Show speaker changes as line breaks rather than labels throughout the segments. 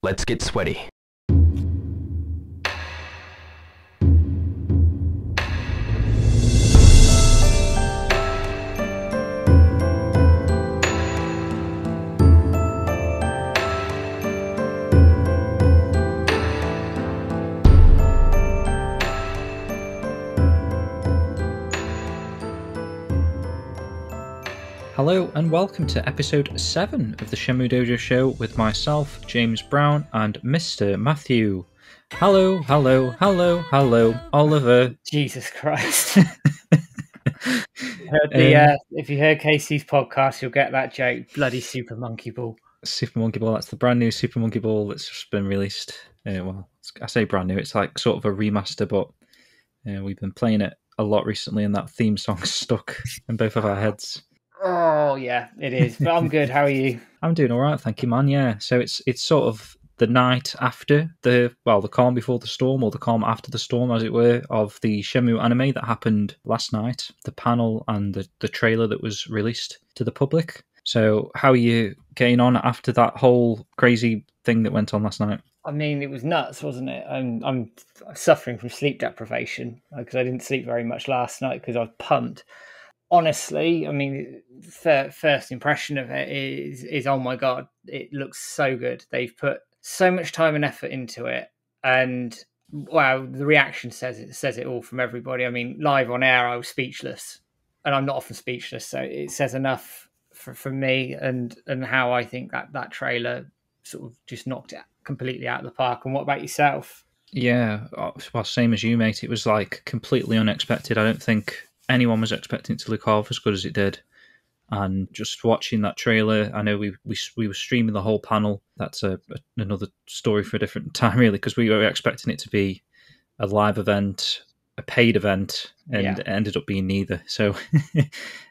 Let's get sweaty.
Hello and welcome to episode 7 of the Shenmue Dojo show with myself, James Brown, and Mr. Matthew. Hello, Oliver.
Jesus Christ. If you heard Casey's podcast, you'll get that joke. Bloody Super Monkey Ball.
Super Monkey Ball, that's the brand new Super Monkey Ball that's just been released. Well, I say brand new, it's like sort of a remaster, but we've been playing it a lot recently and that theme song's stuck in both of our heads.
Oh, yeah, it is. But I'm good. How are you?
I'm doing all right, thank you, man. Yeah, so it's sort of the night after the calm before the storm, or the calm after the storm, as it were, of the Shenmue anime that happened last night, the panel and the trailer that was released to the public. So how are you getting on after that whole crazy thing that went on last night?
I mean, it was nuts, wasn't it? I'm suffering from sleep deprivation because I didn't sleep very much last night because I was pumped. Honestly, I mean, first impression of it is oh my god, it looks so good. They've put so much time and effort into it, and wow, the reaction says it all from everybody. I mean, live on air, I was speechless, and I'm not often speechless, so it says enough for me and how I think that trailer sort of just knocked it completely out of the park. And what about yourself?
Yeah, well, same as you, mate. It was like completely unexpected. I don't think anyone was expecting it to look half as good as it did. And just watching that trailer, I know we were streaming the whole panel. That's another story for a different time, really, because we were expecting it to be a live event, a paid event, and It ended up being neither. So,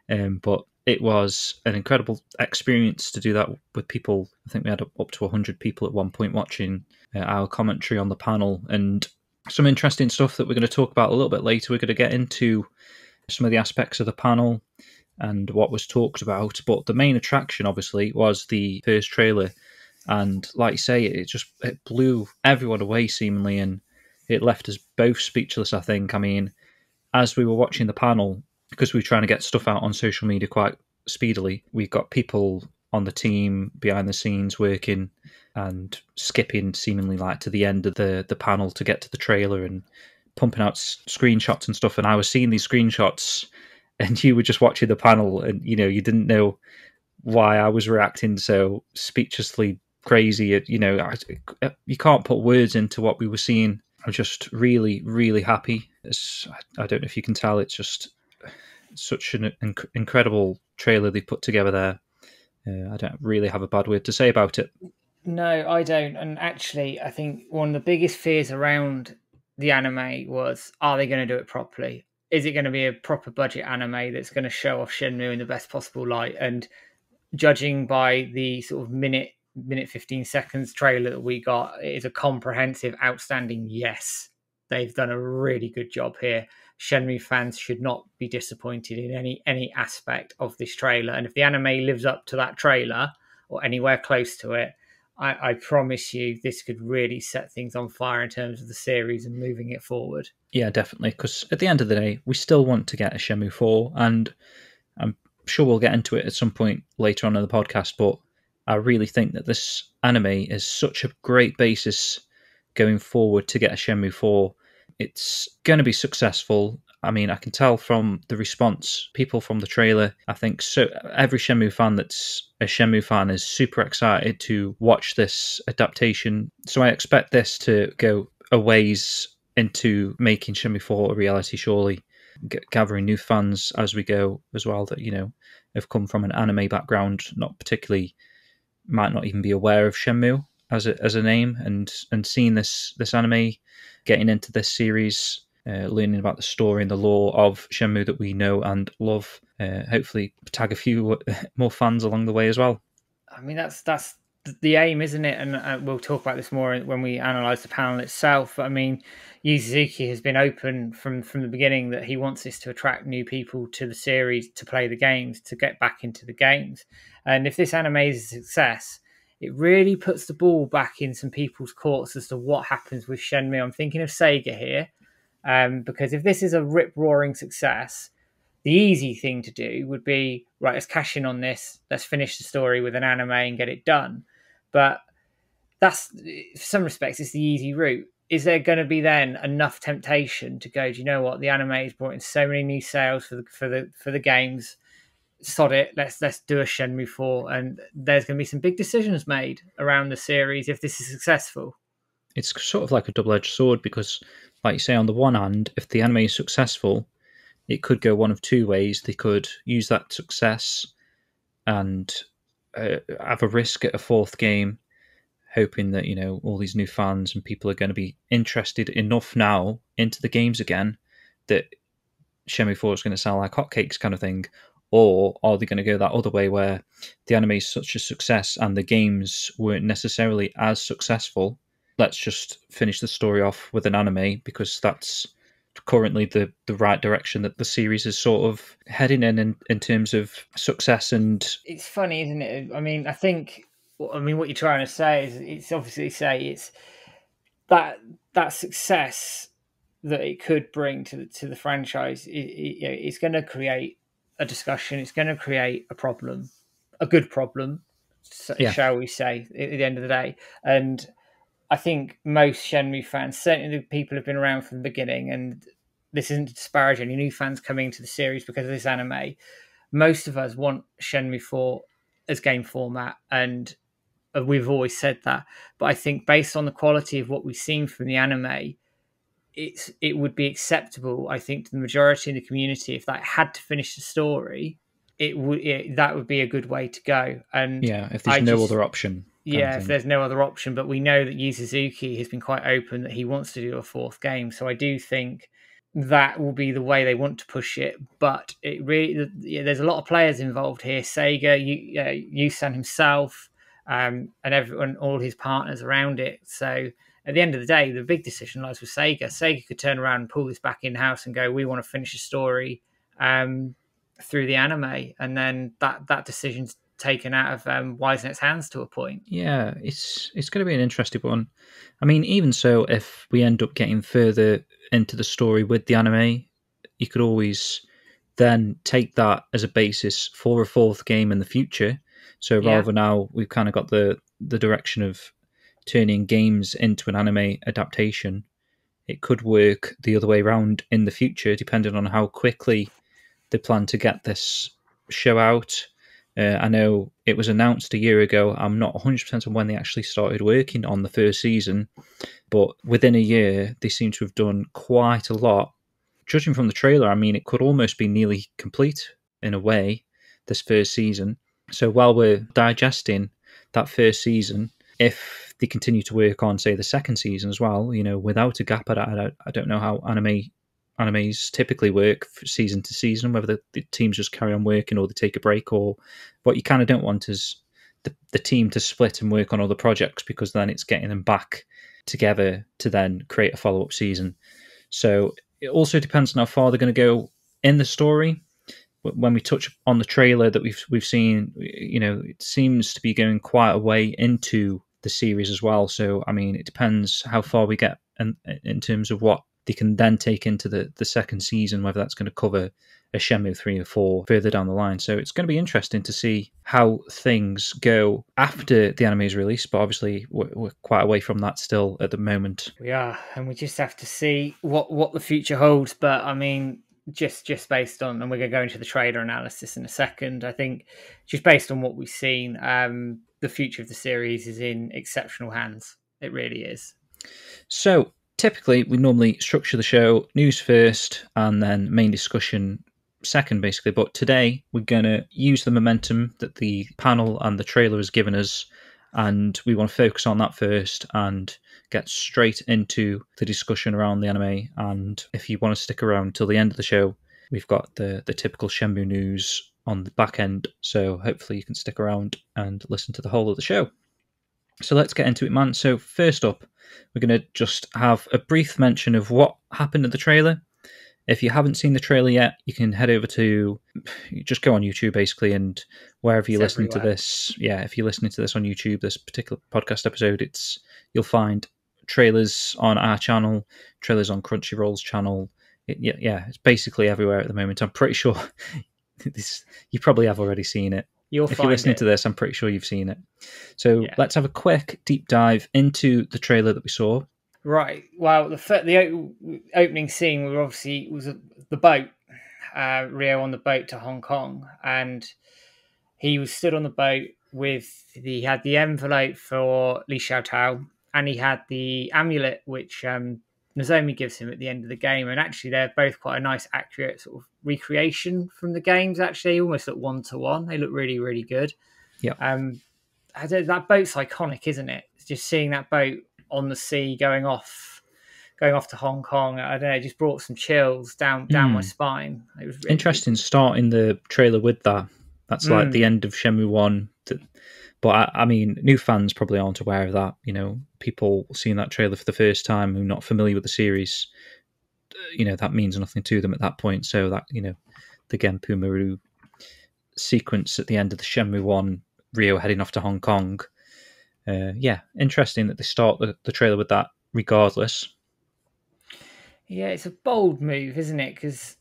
but it was an incredible experience to do that with people. I think we had up to 100 people at one point watching our commentary on the panel, and some interesting stuff that we're going to talk about a little bit later. We're going to get into some of the aspects of the panel and what was talked about, but the main attraction obviously was the first trailer, and like you say, it blew everyone away seemingly, and it left us both speechless. I think, I mean, as we were watching the panel, because we were trying to get stuff out on social media quite speedily, we've got people on the team behind the scenes working and skipping seemingly like to the end of the panel to get to the trailer and pumping out screenshots and stuff. And I was seeing these screenshots and you were just watching the panel and, you know, you didn't know why I was reacting so speechlessly crazy. You know, you can't put words into what we were seeing. I'm just really, really happy. I don't know if you can tell, it's just such an incredible trailer they put together there. I don't really have a bad word to say about it.
No, I don't. And actually, I think one of the biggest fears around the anime was, are they going to do it properly? Is it going to be a proper budget anime that's going to show off Shenmue in the best possible light? And judging by the sort of minute 15 seconds trailer that we got, it is a comprehensive, outstanding yes. They've done a really good job here. Shenmue fans should not be disappointed in any aspect of this trailer. And if the anime lives up to that trailer or anywhere close to it, I promise you this could really set things on fire in terms of the series and moving it forward.
Yeah, definitely, because at the end of the day, we still want to get a Shenmue 4, and I'm sure we'll get into it at some point later on in the podcast, but I really think that this anime is such a great basis going forward to get a Shenmue 4. It's going to be successful. I mean, I can tell from the response, people from the trailer, I think so. Every Shenmue fan that's a Shenmue fan is super excited to watch this adaptation. So I expect this to go a ways into making Shenmue 4 a reality, surely. Gathering new fans as we go as well that, you know, have come from an anime background, might not even be aware of Shenmue as a name, and seeing this anime, getting into this series, learning about the story and the lore of Shenmue that we know and love. Hopefully tag a few more fans along the way as well.
I mean, that's the aim, isn't it? And we'll talk about this more when we analyse the panel itself. I mean, Yu Suzuki has been open from the beginning that he wants this to attract new people to the series, to play the games, to get back into the games. And if this anime is a success, it really puts the ball back in some people's courts as to what happens with Shenmue. I'm thinking of Sega here, because if this is a rip-roaring success, the easy thing to do would be, right, let's cash in on this, let's finish the story with an anime and get it done. But that's, in some respects, it's the easy route. Is there going to be then enough temptation to go, do you know what, the anime has brought in so many new sales for the games, sod it, let's do a Shenmue 4, and there's going to be some big decisions made around the series if this is successful.
It's sort of like a double-edged sword because, like you say, on the one hand, if the anime is successful, it could go one of two ways. They could use that success and have a risk at a fourth game, hoping that, you know, all these new fans and people are going to be interested enough now into the games again that Shenmue 4 is going to sell like hotcakes kind of thing. Or are they going to go that other way where the anime is such a success and the games weren't necessarily as successful? Let's just finish the story off with an anime because that's currently the right direction that the series is sort of heading in terms of success. And
it's funny, isn't it? I mean, what you're trying to say is it's obviously it's that success that it could bring to the franchise. It's going to create a discussion. It's going to create a problem, a good problem, shall we say, at the end of the day. And I think most Shenmue fans, certainly the people who've been around from the beginning, and this isn't to disparage any new fans coming into the series because of this anime, most of us want Shenmue 4 as game format, and we've always said that. But I think based on the quality of what we've seen from the anime, it would be acceptable, I think, to the majority in the community if that had to finish the story. That would be a good way to go. And
if there's no other option.
If there's no other option. But we know that Yu Suzuki has been quite open that he wants to do a fourth game. So I do think that will be the way they want to push it. But it really, there's a lot of players involved here. Sega, Yusan himself, and everyone, all his partners around it. So at the end of the day, the big decision lies with Sega. Sega could turn around and pull this back in-house and go, we want to finish the story through the anime. And then that decision's taken out of Wisnet's hands to a point.
Yeah, it's going to be an interesting one. I mean, even so, if we end up getting further into the story with the anime, you could always then take that as a basis for a fourth game in the future. So rather now, we've kind of got the direction of turning games into an anime adaptation. It could work the other way around in the future, depending on how quickly they plan to get this show out. I know it was announced a year ago. I'm not 100% on when they actually started working on the first season, but within a year, they seem to have done quite a lot. Judging from the trailer, I mean, it could almost be nearly complete in a way, this first season. So while we're digesting that first season, if they continue to work on, say, the second season as well, you know, without a gap, I don't know how animes typically work season to season, whether the teams just carry on working or they take a break, or what you kind of don't want is the team to split and work on other projects, because then it's getting them back together to then create a follow-up season. So it also depends on how far they're going to go in the story. When we touch on the trailer that we've seen, you know, it seems to be going quite a way into the series as well. So, I mean, it depends how far we get in terms of what they can then take into the second season, whether that's going to cover a Shenmue 3 or 4 further down the line. So it's going to be interesting to see how things go after the anime is released, but obviously we're quite away from that still at the moment.
We are, and we just have to see what the future holds. But I mean, just based on, and we're going to go into the trailer analysis in a second, I think just based on what we've seen, the future of the series is in exceptional hands. It really is.
So typically, we normally structure the show news first and then main discussion second, basically. But today, we're going to use the momentum that the panel and the trailer has given us, and we want to focus on that first and get straight into the discussion around the anime. And if you want to stick around till the end of the show, we've got the typical Shenmue news on the back end. So hopefully you can stick around and listen to the whole of the show. So let's get into it, man. So first up, we're going to just have a brief mention of what happened in the trailer. If you haven't seen the trailer yet, you can head over to, just go on YouTube basically, and wherever you're listening to this, if you're listening to this on YouTube, this particular podcast episode, you'll find trailers on our channel, trailers on Crunchyroll's channel. It's basically everywhere at the moment. I'm pretty sure you probably have already seen it. If you're listening to this, I'm pretty sure you've seen it. So let's have a quick deep dive into the trailer that we saw.
Right. Well, the opening scene was the boat. Ryo on the boat to Hong Kong, and he was stood on the boat he had the envelope for Li Xiaotao, and he had the amulet which Nozomi gives him at the end of the game. And actually, they're both quite a nice, accurate sort of recreation from the games. Actually, almost look 1-to-1. They look really, really good.
Yeah.
That boat's iconic, isn't it? Just seeing that boat on the sea going off to Hong Kong, I don't know, it just brought some chills down my spine. It was really
interesting starting the trailer with that. That's like the end of Shenmue 1. But I mean, new fans probably aren't aware of that. People seeing that trailer for the first time who are not familiar with the series, that means nothing to them at that point. So that, the Genpu Maru sequence at the end of the Shenmue 1, Ryo heading off to Hong Kong. Interesting that they start the trailer with that regardless.
Yeah, it's a bold move, isn't it? Because,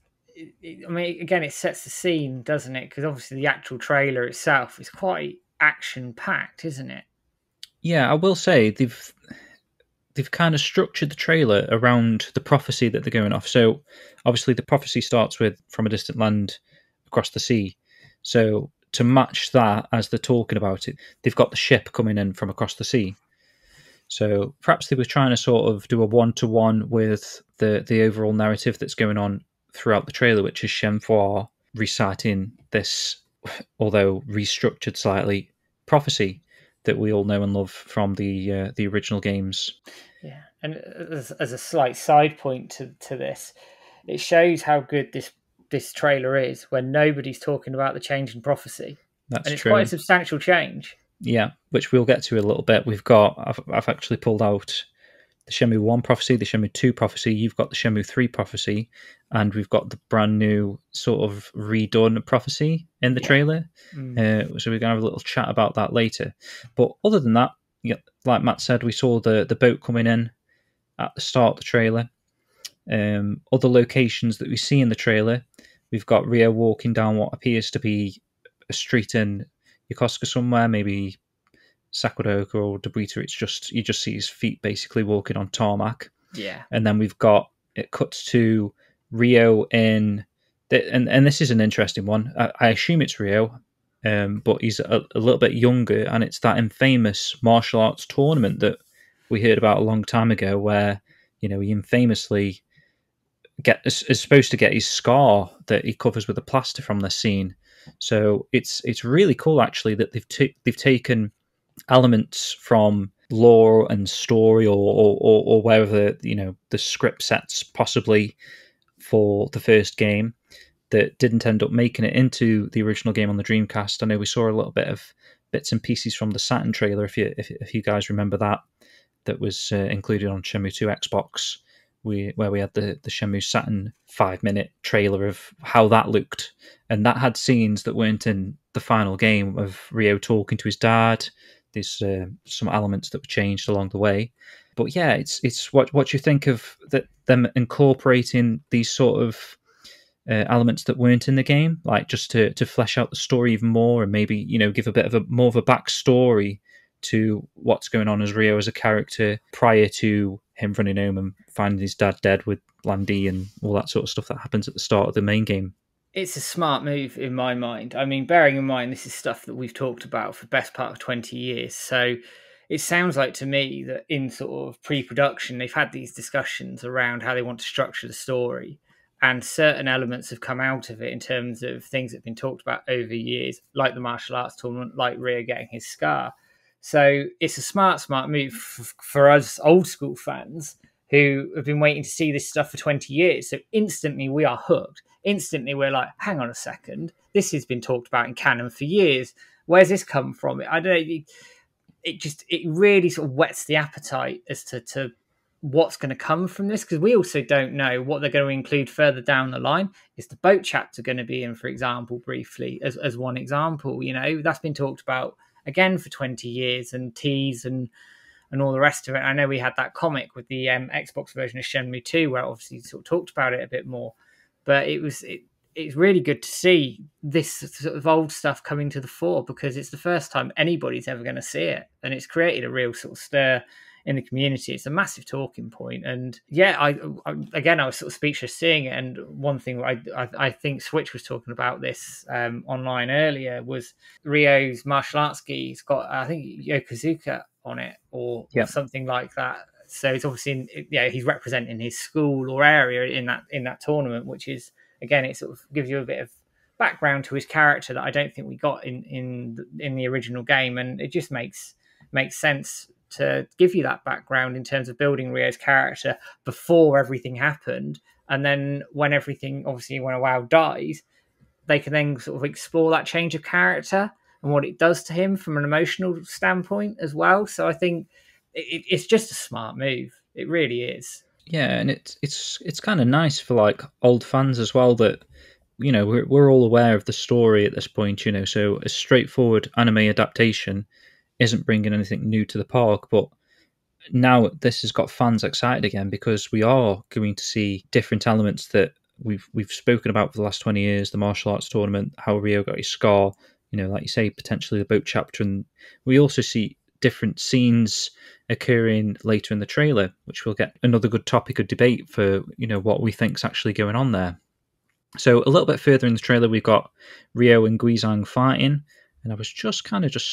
again, it sets the scene, doesn't it? Because obviously the actual trailer itself is quite action-packed, isn't it?
Yeah, I will say they've kind of structured the trailer around the prophecy that they're going off. So, obviously, the prophecy starts with "From a distant land across the sea." So, to match that, as they're talking about it, they've got the ship coming in from across the sea. So perhaps they were trying to sort of do a 1-to-1 with the overall narrative that's going on throughout the trailer, which is Shenhua reciting this, although restructured slightly, prophecy that we all know and love from the original games.
Yeah, and as a slight side point to this, it shows how good this trailer is when nobody's talking about the change in prophecy.
That's
and it's
true.
Quite a substantial change.
Yeah, which we'll get to in a little bit. I've actually pulled out the Shenmue 1 prophecy, the Shenmue 2 prophecy, you've got the Shenmue 3 prophecy, and we've got the brand new sort of redone prophecy in the trailer. So we're going to have a little chat about that later. But other than that, like Matt said, we saw the boat coming in at the start of the trailer. Other locations that we see in the trailer, we've got Ryo walking down what appears to be a street in Yokosuka somewhere, maybe Sakuroka or Dobuita. It's just, you just see his feet basically walking on tarmac.
Yeah.
And then it cuts to Ryo and this is an interesting one. I assume it's Ryo, but he's a little bit younger, and it's that infamous martial arts tournament that we heard about a long time ago where, he infamously is supposed to get his scar that he covers with a plaster from the scene. So it's really cool actually that they've taken elements from lore and story or wherever the script sets possibly for the first game that didn't end up making it into the original game on the Dreamcast. I know we saw a little bit of bits and pieces from the Saturn trailer, if you guys remember that was included on Shenmue 2 Xbox, where we had the Shenmue Saturn 5-minute trailer of how that looked, and that had scenes that weren't in the final game of Ryo talking to his dad. There's some elements that were changed along the way, but yeah, it's what you think of them incorporating these sort of elements that weren't in the game, like just to flesh out the story even more, and maybe give a bit of more of a backstory to what's going on as Ryo as a character prior to him running home and finding his dad dead with Landy and all that sort of stuff that happens at the start of the main game.
It's a smart move in my mind. I mean, bearing in mind this is stuff that we've talked about for the best part of 20 years. So it sounds like to me that in sort of pre-production, they've had these discussions around how they want to structure the story. And certain elements have come out of it in terms of things that have been talked about over years, like the martial arts tournament, like Ryo getting his scar. So it's a smart move for us old school fans who have been waiting to see this stuff for 20 years. So instantly we are hooked. Instantly we're like, hang on a second, this has been talked about in canon for years. Where's this come from? I don't know. It really sort of whets the appetite as to what's going to come from this, because we also don't know what they're going to include further down the line. Is the boat chapter going to be in, for example, briefly as one example? That's been talked about again for 20 years and teased and all the rest of it. I know we had that comic with the Xbox version of Shenmue 2 where obviously sort of talked about it a bit more, but it's really good to see this sort of old stuff coming to the fore, because it's the first time anybody's ever going to see it, and it's created a real sort of stir in the community. It's a massive talking point, and yeah, I was sort of speechless seeing it. And one thing I think Switch was talking about this online earlier was Ryo's martial arts gi. He's got, I think, Yokozuka on it or something like that. So it's obviously he's representing his school or area in that tournament, which is, again, it sort of gives you a bit of background to his character that I don't think we got in the original game, and it just makes sense to give you that background in terms of building Ryo's character before everything happened, and then when a WoW dies, they can then sort of explore that change of character and what it does to him from an emotional standpoint as well. So I think it's just a smart move. It really is.
Yeah, and it's kind of nice for like old fans as well that we're all aware of the story at this point. So a straightforward anime adaptation isn't bringing anything new to the park, but now this has got fans excited again, because we are going to see different elements that we've spoken about for the last 20 years, the martial arts tournament, how Ryo got his scar, like you say, potentially the boat chapter, and we also see different scenes occurring later in the trailer, which will get another good topic of debate for what we think's actually going on there. So a little bit further in the trailer, we've got Ryo and Guizhang fighting, and I was just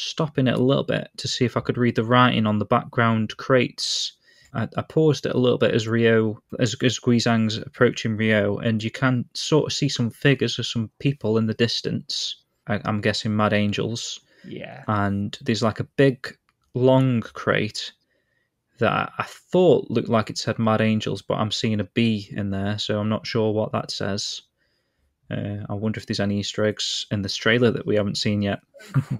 stopping it a little bit to see if I could read the writing on the background crates. I paused it a little bit as Guizhang's approaching Ryo, and you can sort of see some figures of some people in the distance. I'm guessing Mad Angels.
Yeah.
And there's like a big, long crate that I thought looked like it said Mad Angels, but I'm seeing a B in there, so I'm not sure what that says. I wonder if there's any Easter eggs in this trailer that we haven't seen yet.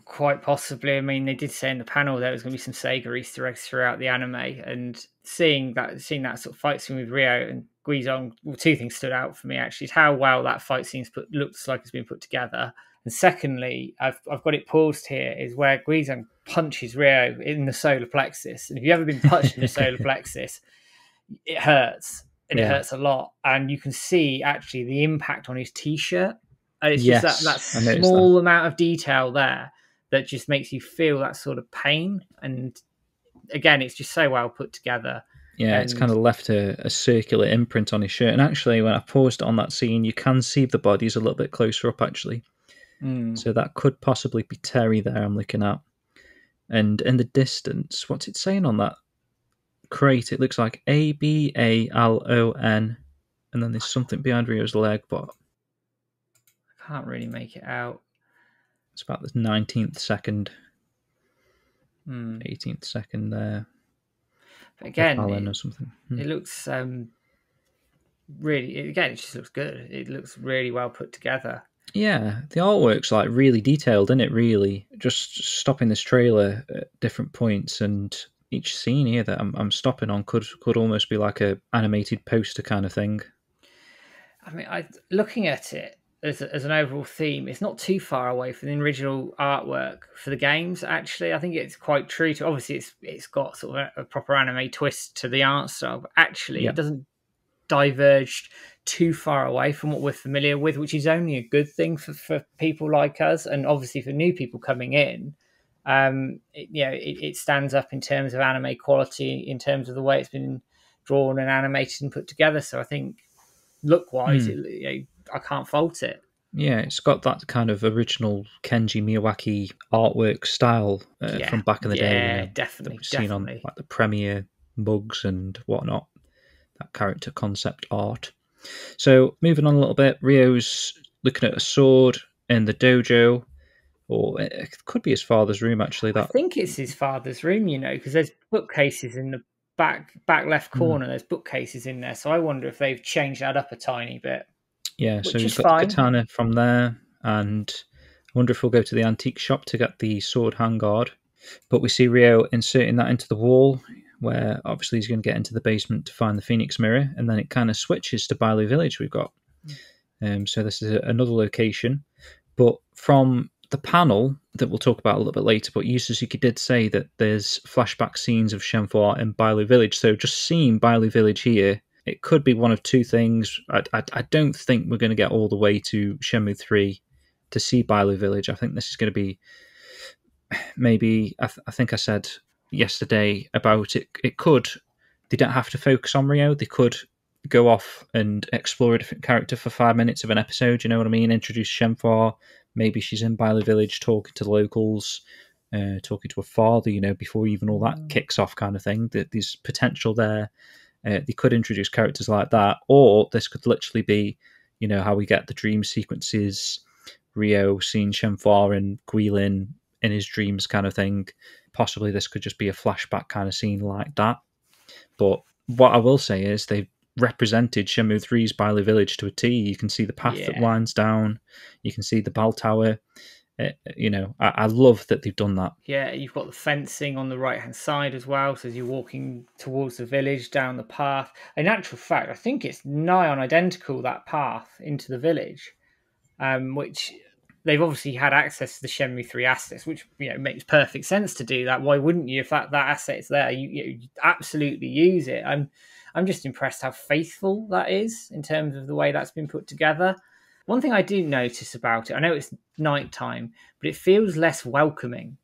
Quite possibly. I mean, they did say in the panel there was going to be some Sega Easter eggs throughout the anime, and seeing that sort of fight scene with Ryo and Guizhang, well, two things stood out for me actually: is how well that fight scene looks like it's been put together, and secondly, I've got it paused here, is where Guizhang punches Ryo in the solar plexus, and if you've ever been punched in the solar plexus, it hurts. And it hurts a lot, and you can see actually the impact on his t-shirt, and it's just that small amount of detail there that just makes you feel that sort of pain. And again, it's just so well put together.
Yeah, it's kind of left a circular imprint on his shirt, and actually when I paused on that scene, you can see the bodies a little bit closer up actually. So that could possibly be Terry there I'm looking at. And in the distance, what's it saying on that crate? It looks like ABALON, and then there's something behind Ryo's leg, but
I can't really make it out.
It's about the 19th second, 18th second there.
But again,
or something.
It looks really. Again, it just looks good. It looks really well put together.
Yeah, the artwork's like really detailed, isn't it? Really, just stopping this trailer at different points, and each scene here that I'm stopping on could almost be like a animated poster kind of thing.
I mean, looking at it as an overall theme, it's not too far away from the original artwork for the games. Actually, I think it's quite true to. Obviously, it's got sort of a proper anime twist to the art style, but actually, it doesn't diverge too far away from what we're familiar with, which is only a good thing for people like us, and obviously for new people coming in. It stands up in terms of anime quality, in terms of the way it's been drawn and animated and put together. So I think look-wise, I can't fault it.
Yeah, it's got that kind of original Kenji Miyawaki artwork style from back in the day.
Yeah, definitely.
Seen on like the Premiere mugs and whatnot. That character concept art. So moving on a little bit, Ryo's looking at a sword in the dojo. Or it could be his father's room, actually.
I think it's his father's room, because there's bookcases in the back left corner. There's bookcases in there, so I wonder if they've changed that up a tiny bit.
Yeah, so he's got the katana from there, and I wonder if we'll go to the antique shop to get the sword handguard. But we see Ryo inserting that into the wall. where obviously he's going to get into the basement to find the Phoenix Mirror, and then it kind of switches to Bailu Village. We've got so this is another location, but from the panel that we'll talk about a little bit later, but Yu Suzuki did say that there's flashback scenes of Shenmue and Bailu Village, so just seeing Bailu Village here, it could be one of two things. I don't think we're going to get all the way to Shenmue 3 to see Bailu Village. I think this is going to be maybe, I think I said yesterday about it, they don't have to focus on Rio, they could go off and explore a different character for 5 minutes of an episode, you know what I mean? Introduce Shenmue, maybe she's in Bailu Village talking to the locals, talking to her father, before even all that kicks off kind of thing. That there's potential there. They could introduce characters like that, or this could literally be, how we get the dream sequences, Rio seeing Shenmue and Guilin in his dreams kind of thing. Possibly this could just be a flashback kind of scene like that. But what I will say is they've represented Shenmue 3's Bailu Village to a T. You can see the path that winds down. You can see the bell tower. I love that they've done that.
Yeah, you've got the fencing on the right-hand side as well. So as you're walking towards the village, down the path. In actual fact, I think it's nigh on identical, that path into the village, which they've obviously had access to the Shenmue 3 assets, which makes perfect sense to do that. Why wouldn't you? If that asset's there, you absolutely use it. I'm just impressed how faithful that is in terms of the way that's been put together. One thing I do notice about it, I know it's nighttime, but it feels less welcoming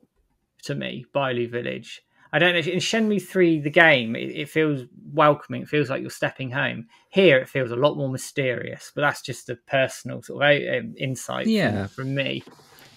to me, Bailu Village. I don't know, in Shenmue 3, the game, it feels welcoming. It feels like you're stepping home. Here, it feels a lot more mysterious, but that's just a personal sort of insight from me.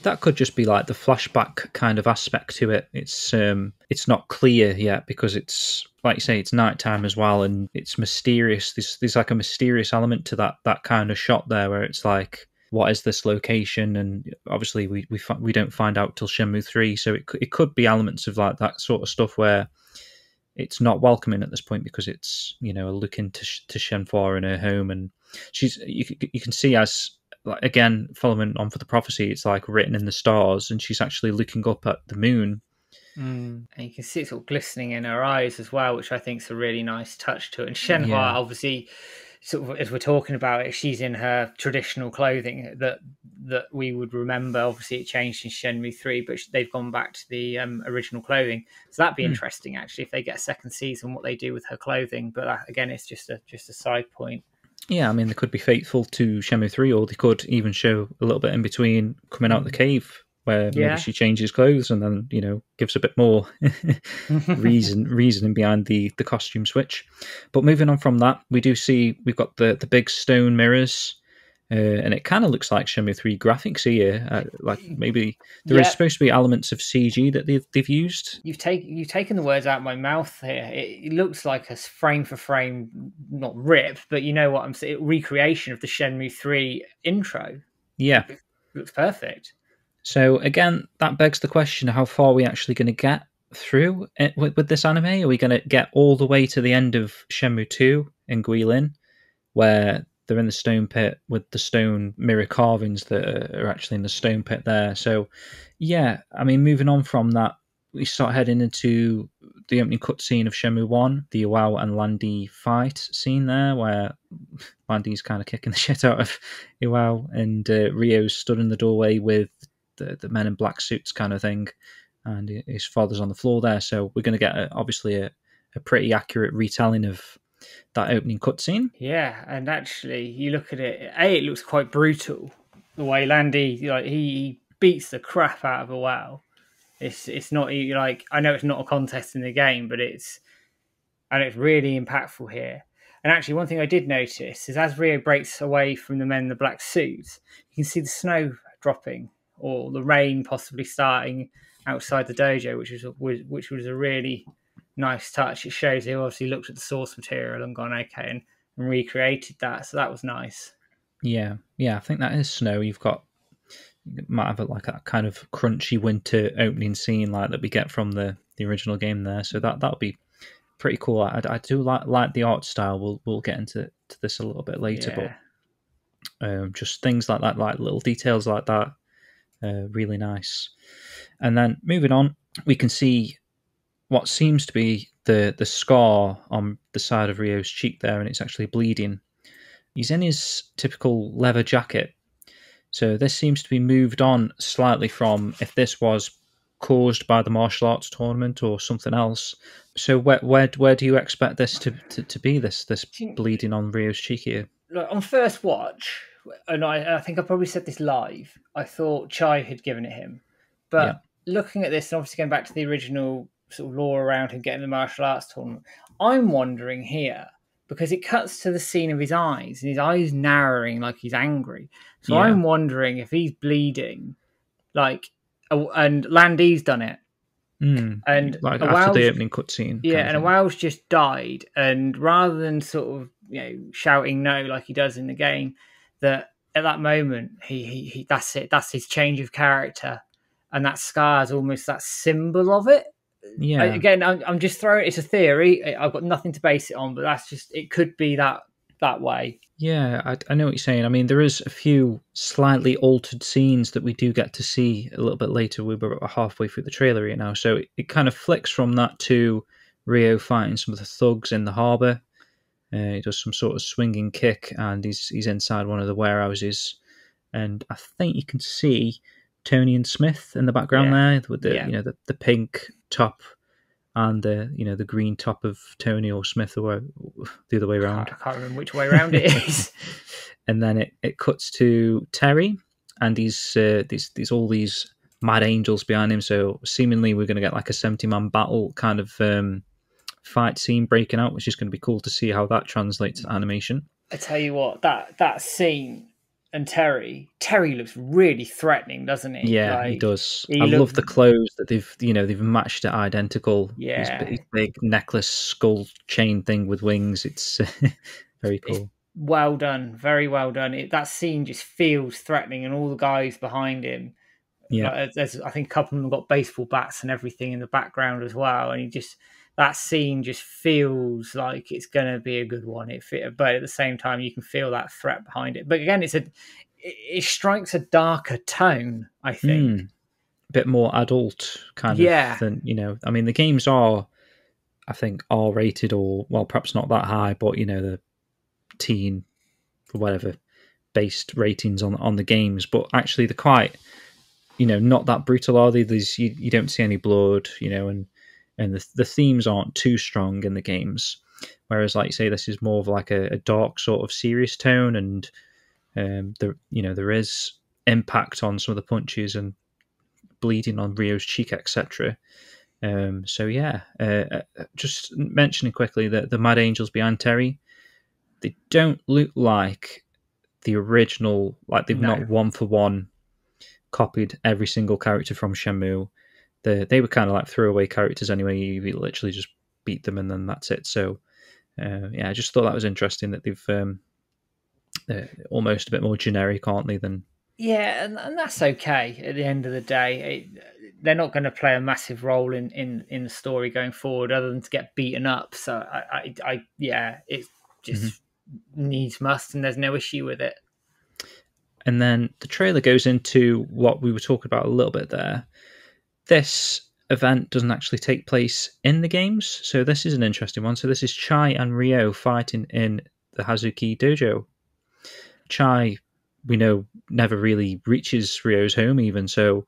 That could just be like the flashback kind of aspect to it. It's not clear yet because it's, like you say, it's nighttime as well, and it's mysterious. There's like a mysterious element to that kind of shot there, where it's like, what is this location? And obviously we don't find out till Shenmue 3, so it could be elements of like that sort of stuff where it's not welcoming at this point because it's a look into Shenmue in her home, and you can see as, like, again, following on for the prophecy, it's like written in the stars, and she's actually looking up at the moon.
And you can see it sort of glistening in her eyes as well, which I think is a really nice touch to it. And Shenhua, obviously, sort of as we're talking about it, she's in her traditional clothing that we would remember. Obviously, it changed in Shenmue 3, but they've gone back to the original clothing. So that'd be interesting, actually, if they get a second season, what they do with her clothing. But again, it's just a side point.
Yeah, I mean, they could be faithful to Shenmue 3, or they could even show a little bit in between coming out of the cave, where maybe she changes clothes and then, gives a bit more reasoning behind the costume switch. But moving on from that, we do see we've got the big stone mirrors, and it kind of looks like Shenmue 3 graphics here. Like maybe there is supposed to be elements of CG that they've used.
You've taken the words out of my mouth here. It looks like a frame for frame, not rip, but you know what I'm saying, recreation of the Shenmue 3 intro.
Yeah,
it looks perfect.
So again, that begs the question: how far are we actually going to get through it with this anime? Are we going to get all the way to the end of Shenmue 2 in Guilin, where they're in the stone pit with the stone mirror carvings that are actually in the stone pit there? So, yeah, I mean, moving on from that, we start heading into the opening cutscene of Shenmue 1, the Iwao and Landy fight scene there, where Landy's kind of kicking the shit out of Iwao, and Ryo's stood in the doorway with the men in black suits kind of thing, and his father's on the floor there. So we're going to get obviously a pretty accurate retelling of that opening cutscene.
Yeah, and actually, you look at it. It looks quite brutal. The way Landy, he beats the crap out of a Iwao. It's not like, I know it's not a contest in the game, but it's really impactful here. And actually, one thing I did notice is as Ryo breaks away from the men in the black suits, you can see the snow dropping, or the rain possibly starting outside the dojo, which was a really nice touch. It shows he obviously looked at the source material and gone, okay, and recreated that. So that was nice.
Yeah, I think that is snow. You might have like a kind of crunchy winter opening scene like that we get from the original game there. So that'll be pretty cool. I do like the art style. We'll get into this a little bit later, but just things like that, like little details like that. Really nice. And then moving on, we can see what seems to be the scar on the side of Ryo's cheek there, and it's actually bleeding. He's in his typical leather jacket. So this seems to be moved on slightly from if this was caused by the martial arts tournament or something else. So where do you expect this to be, this bleeding on Ryo's cheek here?
Like on first watch, and I think I probably said this live, I thought Chai had given it him.
Yeah.
But looking at this, and obviously going back to the original sort of lore around him getting the martial arts tournament, I'm wondering here, because it cuts to the scene of his eyes, and his eyes narrowing like he's angry. So
Yeah.
I'm wondering if he's bleeding, like, and Landy's done it. And
Like
a
after the
Wow's,
opening cutscene.
yeah,
Kind of
and a
thing.
Wow's just died, and rather than sort of shouting no like he does in the game, that at that moment he that's it, that's his change of character, and that scar is almost that symbol of it.
Yeah.
Again, I'm just throwing, it's a theory. I've got nothing to base it on, but that's just, it could be that way.
Yeah, I know what you're saying. I mean, there is a few slightly altered scenes that we do get to see a little bit later. We were about halfway through the trailer here now, so it kind of flicks from that to Ryo fighting some of the thugs in the harbour. He does some sort of swinging kick, and he's inside one of the warehouses, and I think you can see Tony and Smith in the background there with the the pink top and the green top of Tony or Smith, or the other way around.
I can't remember which way around it is.
And then it cuts to Terry, and these all these mad angels behind him. So seemingly we're going to get like a 70-man battle kind of fight scene breaking out, which is going to be cool to see how that translates to animation.
I tell you what, that scene and Terry looks really threatening, doesn't he?
Yeah,
like,
he does. I love the clothes that they've matched it identical.
Yeah,
his big necklace skull chain thing with wings. It's very cool.
It's well done, very well done. That scene just feels threatening, and all the guys behind him.
Yeah,
like, there's, I think a couple of them got baseball bats and everything in the background as well, and that scene just feels like it's going to be a good one. But at the same time, you can feel that threat behind it. But again, it strikes a darker tone, I think.
A bit more adult kind of than, I mean, the games are, I think, R-rated, or, well, perhaps not that high, but, the teen, or whatever, based ratings on the games. But actually, they're quite, not that brutal, are they? You don't see any blood, and the themes aren't too strong in the games. Whereas, like you say, this is more of like a dark sort of serious tone, and there is impact on some of the punches and bleeding on Ryo's cheek, etc. So yeah, just mentioning quickly that the Mad Angels behind Terry, they don't look like the original. Like they've not one for one copied every single character from Shenmue. They were kind of like throwaway characters anyway. You literally just beat them and then that's it. So I just thought that was interesting that they're almost a bit more generic, aren't they? Than
and that's okay. At the end of the day, they're not going to play a massive role in the story going forward, other than to get beaten up. So it just needs must, and there's no issue with it.
And then the trailer goes into what we were talking about a little bit there. This event doesn't actually take place in the games, so this is an interesting one. So this is Chai and Ryo fighting in the Hazuki Dojo. Chai, we know, never really reaches Ryo's home even, so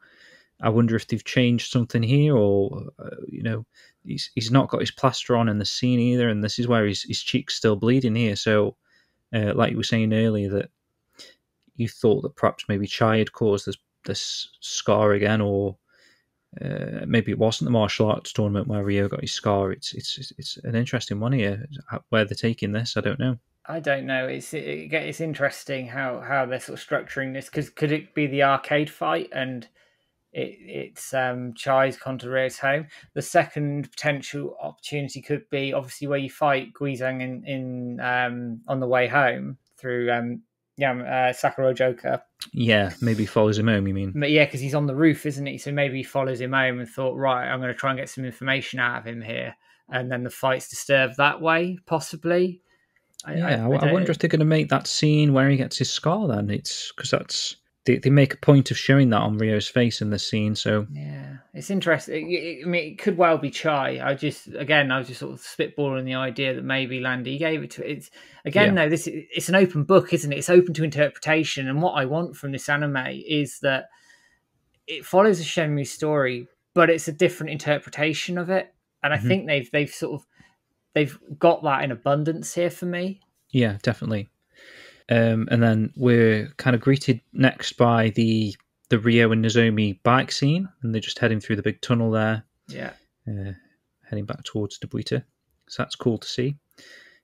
I wonder if they've changed something here, or he's not got his plaster on in the scene either, and this is where his cheek's still bleeding here. So like you were saying earlier, that you thought that perhaps maybe Chai had caused this scar again, or maybe it wasn't the martial arts tournament where Ryo got his scar. It's an interesting one here. Where they're taking this, I don't know.
I don't know. It's interesting how they're sort of structuring this, because could it be the arcade fight and it's Chai's gone to Ryo's home? The second potential opportunity could be obviously where you fight Guizhang in on the way home through Sakurai Joker.
Yeah, maybe he follows him home, you mean?
But yeah, because he's on the roof, isn't he? So maybe he follows him home and thought, right, I'm going to try and get some information out of him here. And then the fight's disturbed that way, possibly.
I wonder if they're going to make that scene where he gets his scar then. It's because they make a point of showing that on Ryo's face in this scene. So
yeah, it's interesting. I mean, it could well be Chai. I was just sort of spitballing the idea that maybe Landy gave it to it. It's again,
yeah,
though, it's an open book, isn't it? It's open to interpretation. And what I want from this anime is that it follows a Shenmue story, but it's a different interpretation of it. And I think they've got that in abundance here for me.
yeah, definitely. And then we're kind of greeted next by the Ryo and Nozomi bike scene, and they're just heading through the big tunnel there,
Yeah,
heading back towards Dobuita. So that's cool to see.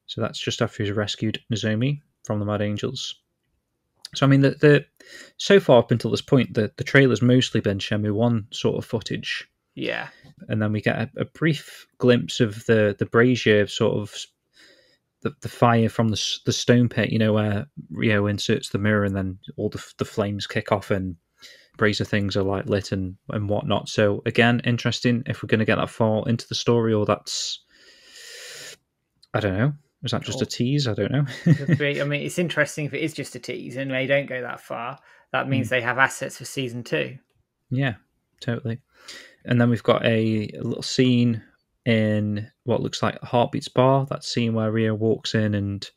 So that's just after he's rescued Nozomi from the Mad Angels. So I mean, the so far up until this point, the trailer's mostly been Shenmue 1 sort of footage,
yeah.
and then we get a brief glimpse of the brazier sort of the fire from the stone pit, you know, where Ryo inserts the mirror and then all the flames kick off and brazier things are like lit and whatnot. So again, interesting if we're going to get that far into the story, or that's, I don't know. Is that just a tease? I don't know.
I mean, it's interesting if it is just a tease and they don't go that far. That means they have assets for season 2.
Yeah, totally. And then we've got a little scene in what looks like Heartbeat's bar. That scene where Ryo walks in and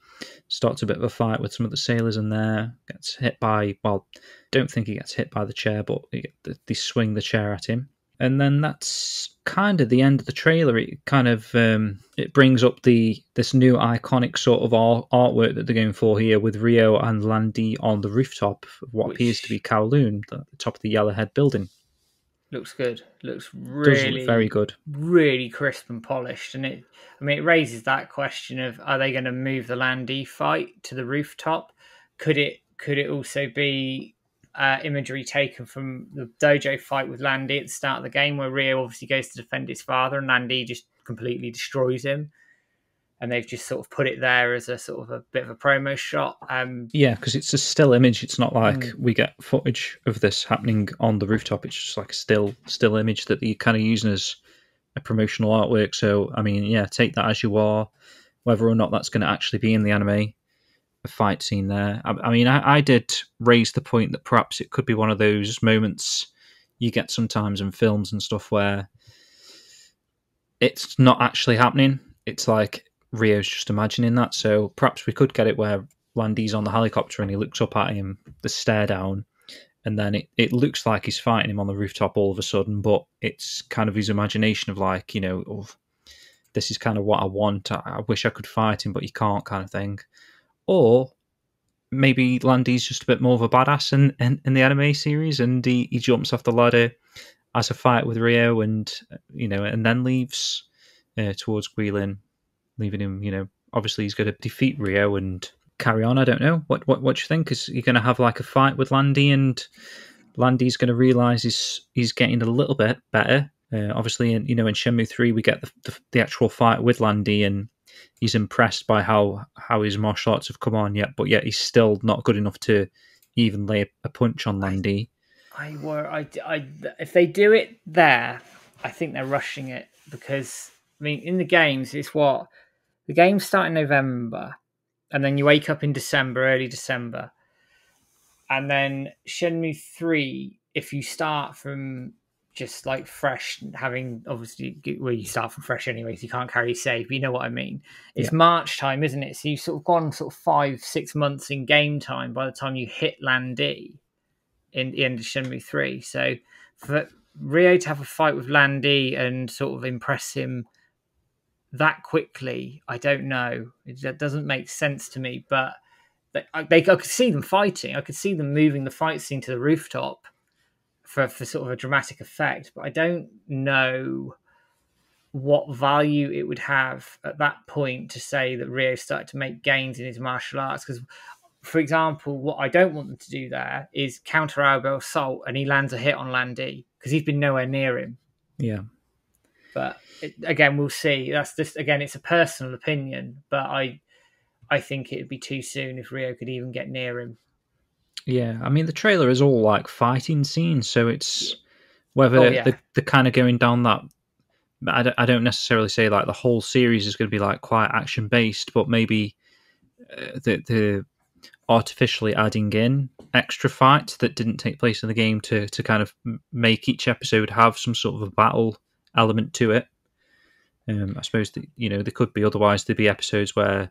starts a bit of a fight with some of the sailors in there. Gets hit by, well, don't think he gets hit by the chair, but they swing the chair at him. And then that's kind of the end of the trailer. It kind of it brings up this new iconic sort of artwork that they're going for here with Ryo and Landy on the rooftop of what appears to be Kowloon, the top of the Yellowhead building.
Looks good. Looks really,
does look very good.
Really crisp and polished. And it raises that question of, are they going to move the Landy fight to the rooftop? Could it also be imagery taken from the dojo fight with Landy at the start of the game, where Ryo obviously goes to defend his father and Landy just completely destroys him? And they've just sort of put it there as a sort of a bit of a promo shot.
Yeah, because it's a still image. It's not like we get footage of this happening on the rooftop. It's just like a still image that you're kind of using as a promotional artwork. So, I mean, yeah, take that as you are. Whether or not that's going to actually be in the anime, a fight scene there. I mean, I did raise the point that perhaps it could be one of those moments you get sometimes in films and stuff where it's not actually happening. It's like Ryo's just imagining that. So perhaps we could get it where Landy's on the helicopter and he looks up at him, the stare down, and then it looks like he's fighting him on the rooftop all of a sudden, but it's kind of his imagination of like, you know, oh, this is kind of what I want. I wish I could fight him, but you can't, kind of thing. Or maybe Landy's just a bit more of a badass in the anime series, and he jumps off the ladder, has a fight with Ryo, and you know, and then leaves towards Guilin, leaving him. You know, obviously he's going to defeat Ryo and carry on. I don't know what do you think? Is he going to have like a fight with Landy, and Landy's going to realize he's getting a little bit better? Obviously, in Shenmue 3 we get the actual fight with Landy, and he's impressed by how his martial arts have come on yet, but yet he's still not good enough to even lay a punch on Landy.
If they do it there, I think they're rushing it, because I mean, in the games, it's what the games start in November, and then you wake up in December, early December, and then Shenmue 3, if you start from just like fresh, having obviously, well, you start from fresh anyways, you can't carry save, but you know what I mean. It's March time, isn't it? So you've sort of gone sort of 5-6 months in game time by the time you hit Landy in the end of Shenmue 3. So for Ryo to have a fight with Landy and sort of impress him that quickly, I don't know. That doesn't make sense to me, but I could see them fighting. I could see them moving the fight scene to the rooftop for sort of a dramatic effect, but I don't know what value it would have at that point to say that Ryo started to make gains in his martial arts. Because, for example, what I don't want them to do there is counter elbow assault and he lands a hit on Landy, because he's been nowhere near him.
Yeah.
But again, we'll see. That's just, again, it's a personal opinion, but I think it'd be too soon if Ryo could even get near him.
Yeah, I mean, the trailer is all like fighting scenes, so it's whether they're kind of going down that. I don't necessarily say like the whole series is going to be like quite action based, but maybe the artificially adding in extra fights that didn't take place in the game to kind of make each episode have some sort of a battle element to it. I suppose that, there could be, otherwise there'd be episodes where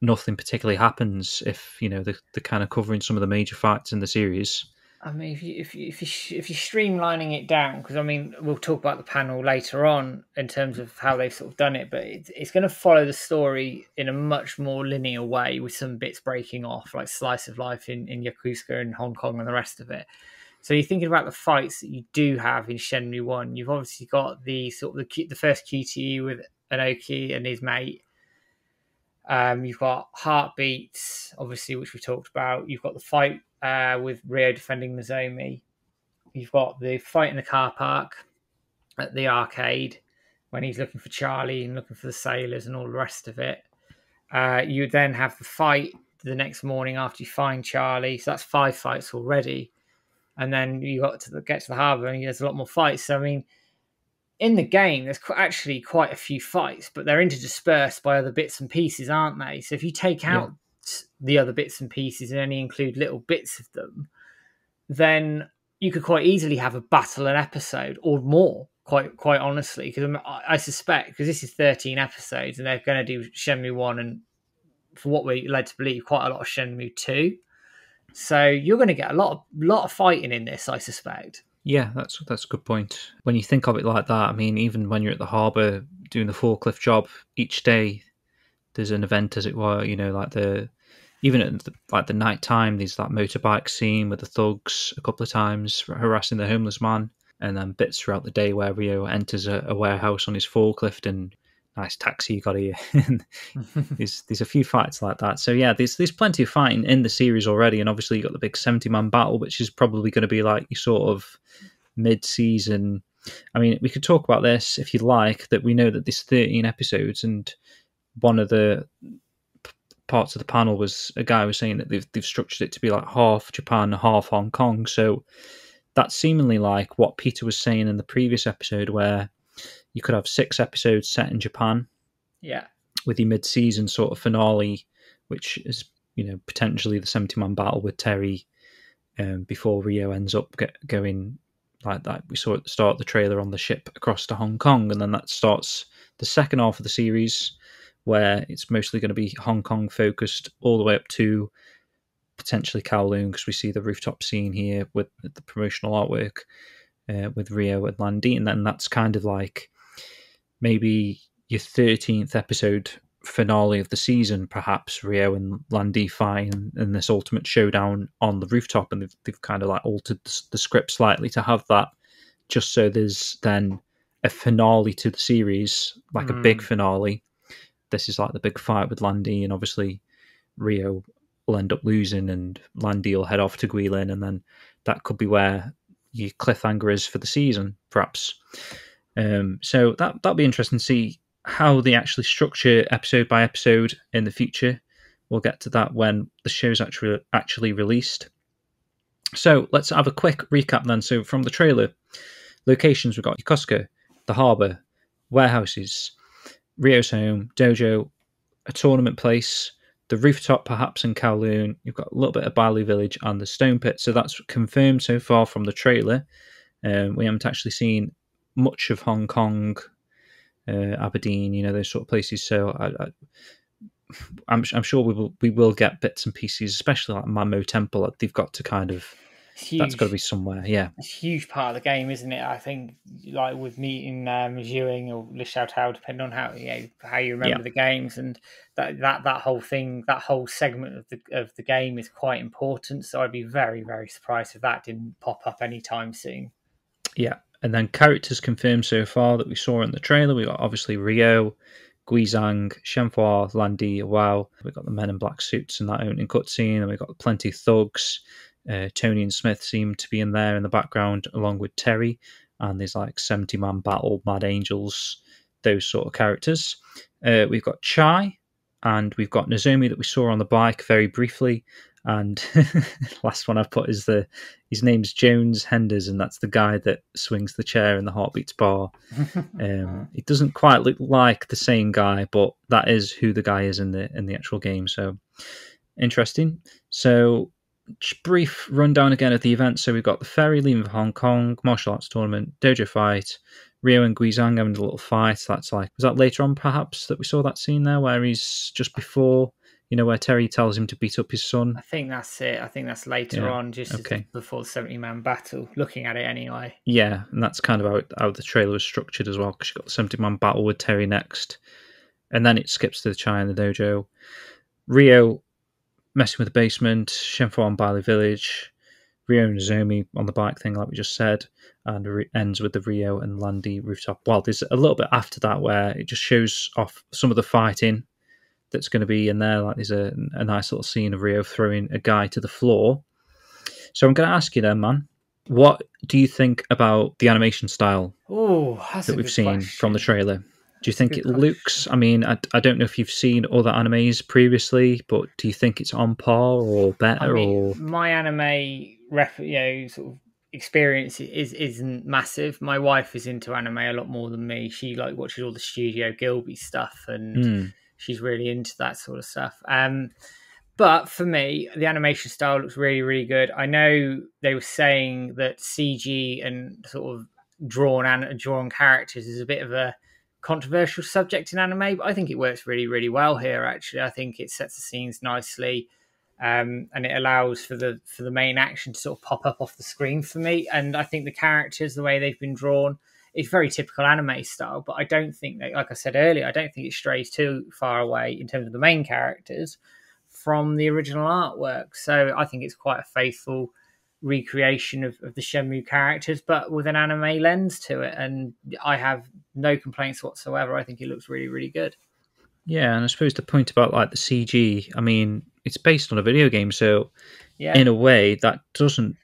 nothing particularly happens if they're kind of covering some of the major fights in the series.
I mean, if you're streamlining it down, because I mean, we'll talk about the panel later on in terms of how they've sort of done it, but it's going to follow the story in a much more linear way, with some bits breaking off, like slice of life in Yakuza and Hong Kong and the rest of it. So you're thinking about the fights that you do have in Shenmue 1. You've obviously got the sort of the first QTE with Inoki and his mate. You've got Heartbeats, obviously, which we talked about. You've got the fight with Ryo defending Nozomi. You've got the fight in the car park at the arcade when he's looking for Charlie and looking for the sailors and all the rest of it. You then have the fight the next morning after you find Charlie. So that's 5 fights already. And then you get to the harbour and there's a lot more fights. So, I mean, in the game, there's actually quite a few fights, but they're interdispersed by other bits and pieces, aren't they? So if you take out the other bits and pieces and only include little bits of them, then you could quite easily have a battle an episode or more, quite honestly, because I suspect, because this is 13 episodes and they're going to do Shenmue 1 and, for what we're led to believe, quite a lot of Shenmue 2. So you're going to get a lot of fighting in this, I suspect.
Yeah, that's a good point. When you think of it like that, I mean, even when you're at the harbour doing the forklift job, each day there's an event, as it were. Even at the night time, there's that motorbike scene with the thugs a couple of times harassing the homeless man, and then bits throughout the day where Ryo enters a warehouse on his forklift and nice taxi you got here. There's a few fights like that. So yeah, there's plenty of fighting in the series already, and obviously you got the big 70-man battle, which is probably going to be like your sort of mid-season. I mean, we could talk about this if you'd like, that we know that there's 13 episodes, and one of the parts of the panel was a guy was saying that they've structured it to be like half Japan, half Hong Kong. So that's seemingly like what Peter was saying in the previous episode, where you could have 6 episodes set in Japan, with your mid-season sort of finale, which is potentially the 70-man battle with Terry, before Ryo ends up going like that we saw at the start of the trailer on the ship across to Hong Kong, and then that starts the second half of the series, where it's mostly going to be Hong Kong focused all the way up to potentially Kowloon, because we see the rooftop scene here with the promotional artwork with Ryo and Lan Di, and then that's kind of like maybe your 13th episode finale of the season, perhaps Ryo and Lan Di fight in this ultimate showdown on the rooftop, and they've kind of like altered the script slightly to have that, just so there's then a finale to the series, like a big finale. This is like the big fight with Lan Di, and obviously Ryo will end up losing and Lan Di will head off to Guilin, and then that could be where your cliffhanger is for the season, perhaps. So that'll be interesting to see how they actually structure episode by episode in the future. We'll get to that when the show's actually released. So let's have a quick recap then. So from the trailer, locations, we've got Yokosuka, the harbour, warehouses, Ryo's home, dojo, a tournament place, the rooftop perhaps in Kowloon. You've got a little bit of Bali Village and the Stone Pit. So that's confirmed so far from the trailer. We haven't actually seen much of Hong Kong, Aberdeen, those sort of places. So I'm sure we will get bits and pieces, especially like Mamo Temple. They've got to kind of, that's got to be somewhere. Yeah,
it's a huge part of the game, isn't it? I think, like with meeting Zhuing or Li Xiaotao, depending on how you remember the games, and that whole thing, that whole segment of the game is quite important. So I'd be very, very surprised if that didn't pop up anytime soon.
Yeah. And then characters confirmed so far that we saw in the trailer. We got obviously Ryo, Guizhang, Shenhua, Lan Di, Wow. We got the men in black suits in that opening cutscene, and we got plenty of thugs. Tony and Smith seem to be in there in the background, along with Terry. And there's like 70-man battle, Mad Angels, those sort of characters. We've got Chai, and we've got Nozomi that we saw on the bike very briefly. And last one I put is his name's Jones Henders, and that's the guy that swings the chair in the Heartbeats bar. It doesn't quite look like the same guy, but that is who the guy is in the actual game. So interesting. So brief rundown again of the event. So we've got the ferry leaving for Hong Kong, martial arts tournament, dojo fight, Rio and Guizhang having a little fight. That's like, was that later on perhaps that we saw that scene there where he's just before, where Terry tells him to beat up his son?
I think that's it. I think that's later on, just before the 70-man battle, looking at it anyway.
Yeah, and that's kind of how the trailer was structured as well, because you've got the 70-man battle with Terry next. And then it skips to the Chai in the dojo. Rio messing with the basement, Shenmue on Bali Village, Rio and Nozomi on the bike thing, like we just said, and ends with the Rio and Landy rooftop. Well, there's a little bit after that where it just shows off some of the fighting that's going to be in there. Like there's a nice little scene of Rio throwing a guy to the floor. So I'm going to ask you then, man, what do you think about the animation style
that
we've seen from the trailer? Do you think it looks... I mean, I don't know if you've seen other animes previously, but do you think it's on par or better?
My anime sort of experience isn't massive. My wife is into anime a lot more than me. She watches all the Studio Gilby stuff, and she's really into that sort of stuff. But for me, the animation style looks really, really good. I know they were saying that CG and sort of drawn characters is a bit of a controversial subject in anime, but I think it works really, really well here. Actually, I think it sets the scenes nicely, and it allows for the main action to sort of pop up off the screen for me. And I think the characters, the way they've been drawn, is very typical anime style. But I don't think that, like I said earlier, I don't think it strays too far away in terms of the main characters from the original artwork. So I think it's quite a faithful recreation of the Shenmue characters, but with an anime lens to it, and I have no complaints whatsoever. I think it looks really, really good.
Yeah, and I suppose the point about like the CG, I mean, it's based on a video game, so in a way that doesn't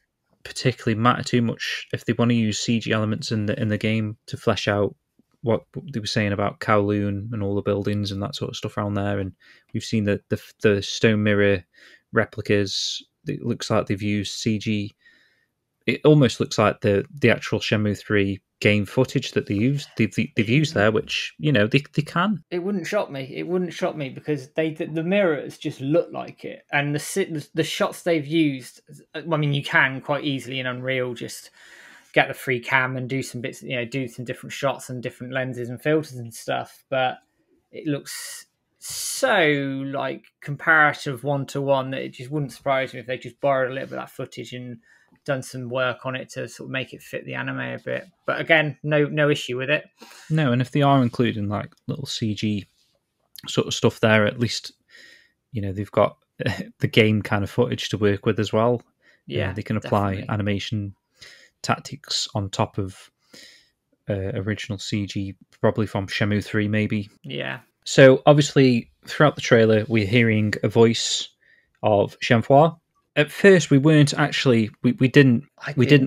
particularly matter too much if they want to use CG elements in the game to flesh out what they were saying about Kowloon and all the buildings and that sort of stuff around there. And we've seen the stone mirror replicas. It looks like they've used CG. It almost looks like the actual Shenmue 3 game footage that they've used there, which they can.
It wouldn't shock me. It wouldn't shock me because the mirrors just look like it, and the shots they've used. I mean, you can quite easily in Unreal just get the free cam and do some bits, do some different shots and different lenses and filters and stuff. But it looks so like comparative one-to-one that it just wouldn't surprise me if they just borrowed a little bit of that footage and done some work on it to sort of make it fit the anime a bit. But again, no issue with it.
No, and if they are including like little CG sort of stuff there, at least they've got the game kind of footage to work with as well.
Yeah,
they can apply animation tactics on top of original CG, probably from Shenmue 3 maybe.
Yeah.
So obviously throughout the trailer we're hearing a voice of Shenhua. At first we weren't actually we didn't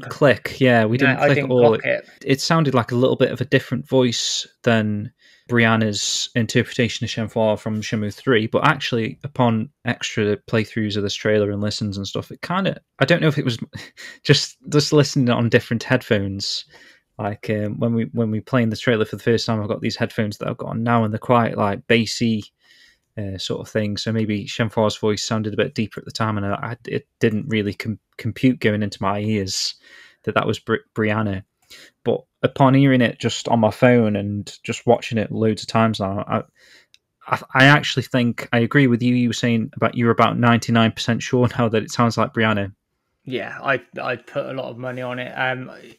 click. Yeah, we didn't click at all. It sounded like a little bit of a different voice than Brianna's interpretation of Shenhua from Shenmue 3, but actually upon extra playthroughs of this trailer and listens and stuff, it kind of, I don't know if it was just listening on different headphones. Like when we playing the trailer for the first time, I've got these headphones that I've got on now, and they're quite like bassy sort of thing. So maybe Shenhua's voice sounded a bit deeper at the time, and it didn't really compute going into my ears that was Brianna. But upon hearing it just on my phone and just watching it loads of times now, I actually think I agree with you. You were saying you're about 99% sure now that it sounds like Brianna.
Yeah, I'd put a lot of money on it.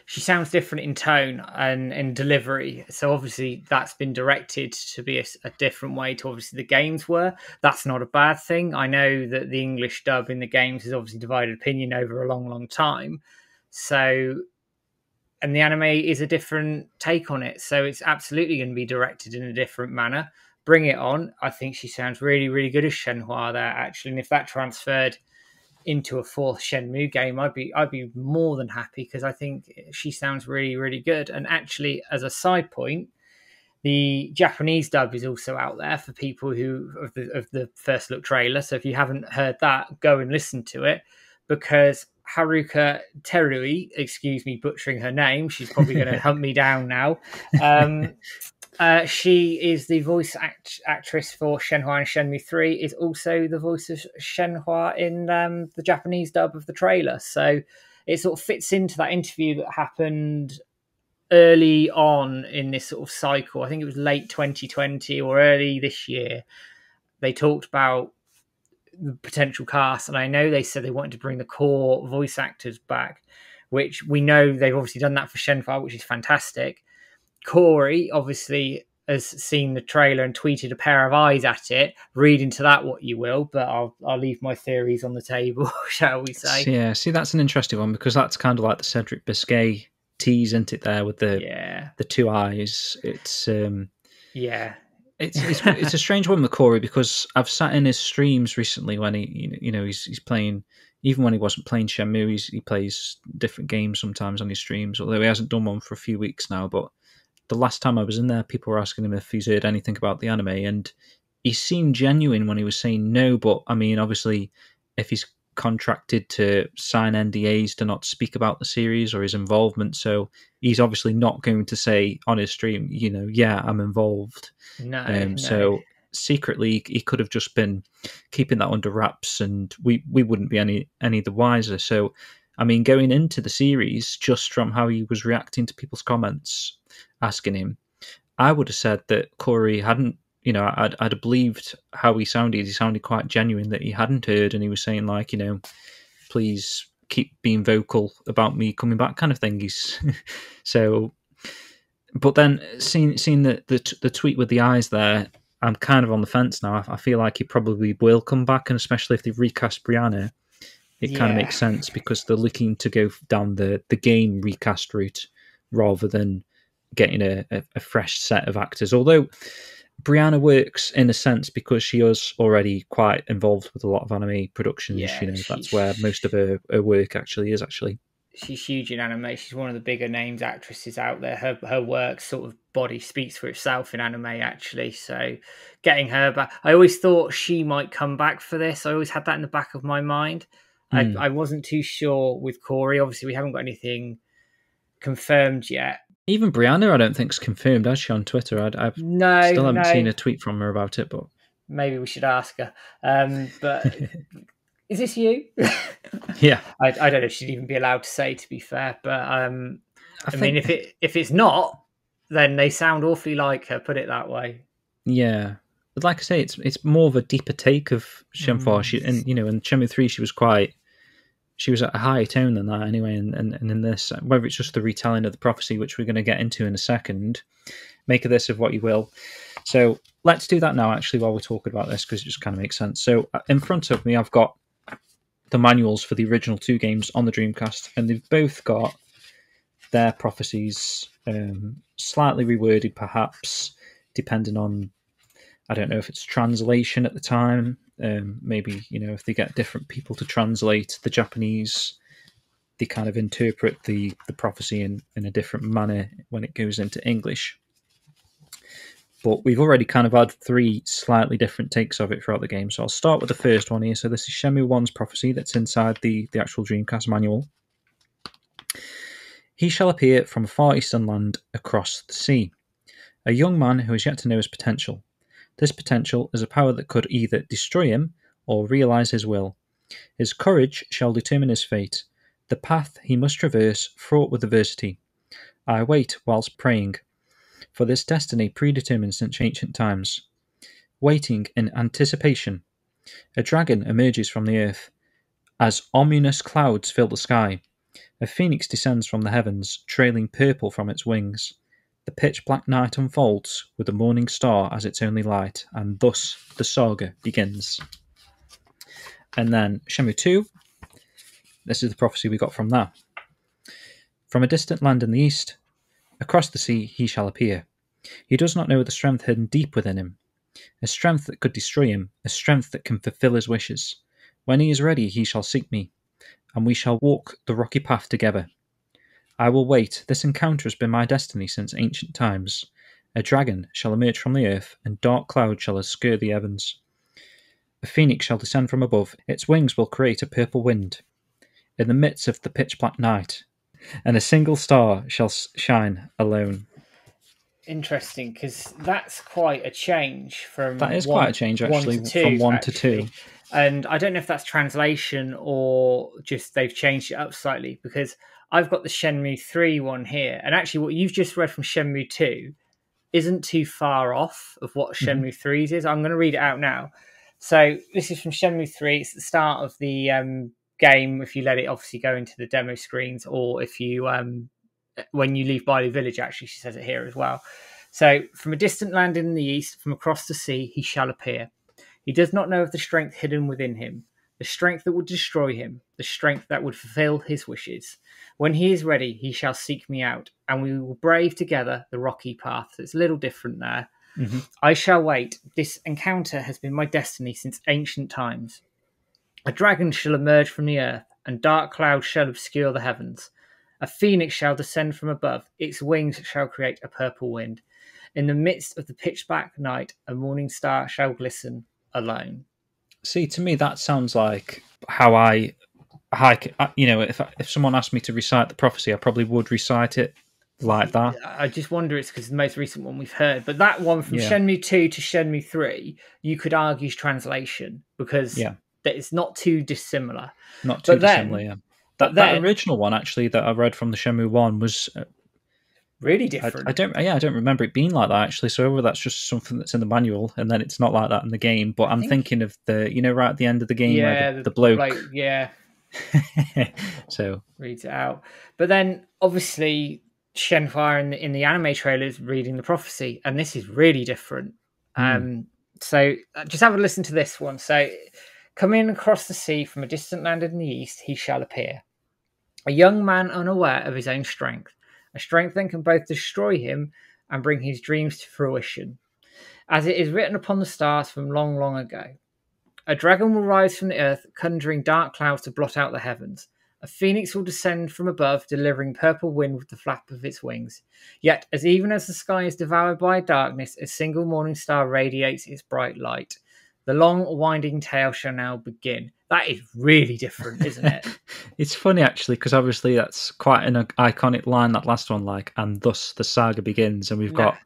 She sounds different in tone and in delivery. So obviously that's been directed to be a different way to obviously the games were. That's not a bad thing. I know that the English dub in the games has obviously divided opinion over a long, long time. So, and the anime is a different take on it. So it's absolutely going to be directed in a different manner. Bring it on. I think she sounds really, really good as Shenhua there, actually. And if that transferred into a fourth Shenmue game, I'd be more than happy, because I think she sounds really, really good. And actually, as a side point, the Japanese dub is also out there for people who of the first look trailer. So if you haven't heard that, go and listen to it, because Haruka Terui, excuse me butchering her name, she's probably going to hunt me down now. She is the voice actress for Shenhua and Shenmue 3, is also the voice of Shenhua in the Japanese dub of the trailer. So it sort of fits into that interview that happened early on in this sort of cycle. I think it was late 2020 or early this year. They talked about the potential cast, and I know they said they wanted to bring the core voice actors back, which we know they've obviously done that for Shenhua, which is fantastic. Corey obviously has seen the trailer and tweeted a pair of eyes at it. Read into that what you will, but I'll leave my theories on the table, shall we say?
Yeah, see, that's an interesting one because that's kind of like the Cedric Biscay tease, isn't it? There with the two eyes. It's it's a strange one with Corey because I've sat in his streams recently when he's playing. Even when he wasn't playing Shenmue, he plays different games sometimes on his streams. Although he hasn't done one for a few weeks now, but the last time I was in there, people were asking him if he's heard anything about the anime, and he seemed genuine when he was saying no. But I mean, obviously, if he's contracted to sign NDAs to not speak about the series or his involvement, so he's obviously not going to say on his stream, yeah, I'm involved.
No.
So secretly, he could have just been keeping that under wraps, and we wouldn't be any the wiser. So, I mean, going into the series, just from how he was reacting to people's comments, asking him, I would have said that Corey hadn't, I'd have believed how he sounded. He sounded quite genuine that he hadn't heard, and he was saying like, please keep being vocal about me coming back, kind of thing. He's so, but then seeing the tweet with the eyes there, I'm kind of on the fence now. I feel like he probably will come back, and especially if they recast Brianna, it kind of makes sense because they're looking to go down the game recast route rather than getting a fresh set of actors. Although Brianna works in a sense because she is already quite involved with a lot of anime productions. That's where most of her work actually is.
She's huge in anime. She's one of the bigger names actresses out there. Her work sort of body speaks for itself in anime, actually. So getting her back, I always thought she might come back for this. I always had that in the back of my mind. I wasn't too sure with Corey. Obviously, we haven't got anything confirmed yet.
Even Brianna, I don't think is confirmed, has she, on Twitter? I still haven't seen a tweet from her about it, but
maybe we should ask her. But is this you?
Yeah.
I don't know if she'd even be allowed to say, to be fair. But I mean, if it's not, then they sound awfully like her, put it that way.
Yeah. But like I say, it's more of a deeper take of Shenhua. In Shenmue 3, she was at a higher tone than that anyway, and in this, whether it's just the retelling of the prophecy, which we're going to get into in a second, make of this of what you will. So let's do that now, actually, while we're talking about this, because it just kind of makes sense. So in front of me, I've got the manuals for the original two games on the Dreamcast, and they've both got their prophecies slightly reworded, perhaps, depending on, I don't know if it's translation at the time. Maybe, if they get different people to translate the Japanese, they kind of interpret the prophecy in a different manner when it goes into English. But we've already kind of had three slightly different takes of it throughout the game. So I'll start with the first one here. So this is Shenmue 1's prophecy that's inside the actual Dreamcast manual. He shall appear from a far eastern land across the sea, a young man who is yet to know his potential. This potential is a power that could either destroy him or realise his will. His courage shall determine his fate, the path he must traverse fraught with adversity. I wait whilst praying, for this destiny predetermined since ancient times. Waiting in anticipation, a dragon emerges from the earth. As ominous clouds fill the sky, a phoenix descends from the heavens, trailing purple from its wings. The pitch-black night unfolds, with the morning star as its only light, and thus the saga begins. And then Shenmue 2, this is the prophecy we got from that. From a distant land in the east, across the sea he shall appear. He does not know the strength hidden deep within him, a strength that could destroy him, a strength that can fulfill his wishes. When he is ready, he shall seek me, and we shall walk the rocky path together. I will wait. This encounter has been my destiny since ancient times. A dragon shall emerge from the earth, and dark clouds shall obscure the heavens. A phoenix shall descend from above. Its wings will create a purple wind in the midst of the pitch-black night, and a single star shall shine alone.
interesting because that's quite a change from
That is quite a change,
one
actually,
to two,
from 1 to
actually.
2.
And I don't know if that's translation or just they've changed it up slightly, because I've got the Shenmue 3 one here. And actually, what you've just read from Shenmue 2 isn't too far off of what Shenmue 3's is. I'm going to read it out now. So this is from Shenmue 3. It's the start of the game, if you let it obviously go into the demo screens, or if you, when you leave Bailu Village, actually, she says it here as well. So, from a distant land in the east, from across the sea, he shall appear. He does not know of the strength hidden within him, the strength that would destroy him, the strength that would fulfill his wishes. When he is ready, he shall seek me out, and we will brave together the rocky path. So it's a little different there. I shall wait. This encounter has been my destiny since ancient times. A dragon shall emerge from the earth, and dark clouds shall obscure the heavens. A phoenix shall descend from above. Its wings shall create a purple wind. In the midst of the pitch-black night, a morning star shall glisten alone.
See, to me, that sounds like how if someone asked me to recite the prophecy, I probably would recite it like that.
I just wonder it's because the most recent one we've heard. But that one from Shenmue 2 to Shenmue 3, you could argue is translation, because it's not too dissimilar.
Not too dissimilar, yeah. That original one, actually, that I read from the Shenmue 1 was...
really different.
I don't remember it being like that, actually. So whether that's just something that's in the manual and then it's not like that in the game. But I'm thinking of the, right at the end of the game, where the bloke, so
reads it out. But then obviously Shenhua in the anime trailer is reading the prophecy, and this is really different. So just have a listen to this one. So, coming across the sea from a distant land in the east, he shall appear. A young man unaware of his own strength. A strength that can both destroy him and bring his dreams to fruition. As it is written upon the stars from long, long ago. A dragon will rise from the earth, conjuring dark clouds to blot out the heavens. A phoenix will descend from above, delivering purple wind with the flap of its wings. Yet, even as the sky is devoured by darkness, a single morning star radiates its bright light. The long, winding tale shall now begin. That is really different, isn't it?
It's funny, actually, because obviously that's quite an iconic line, that last one, and thus the saga begins, and we've got...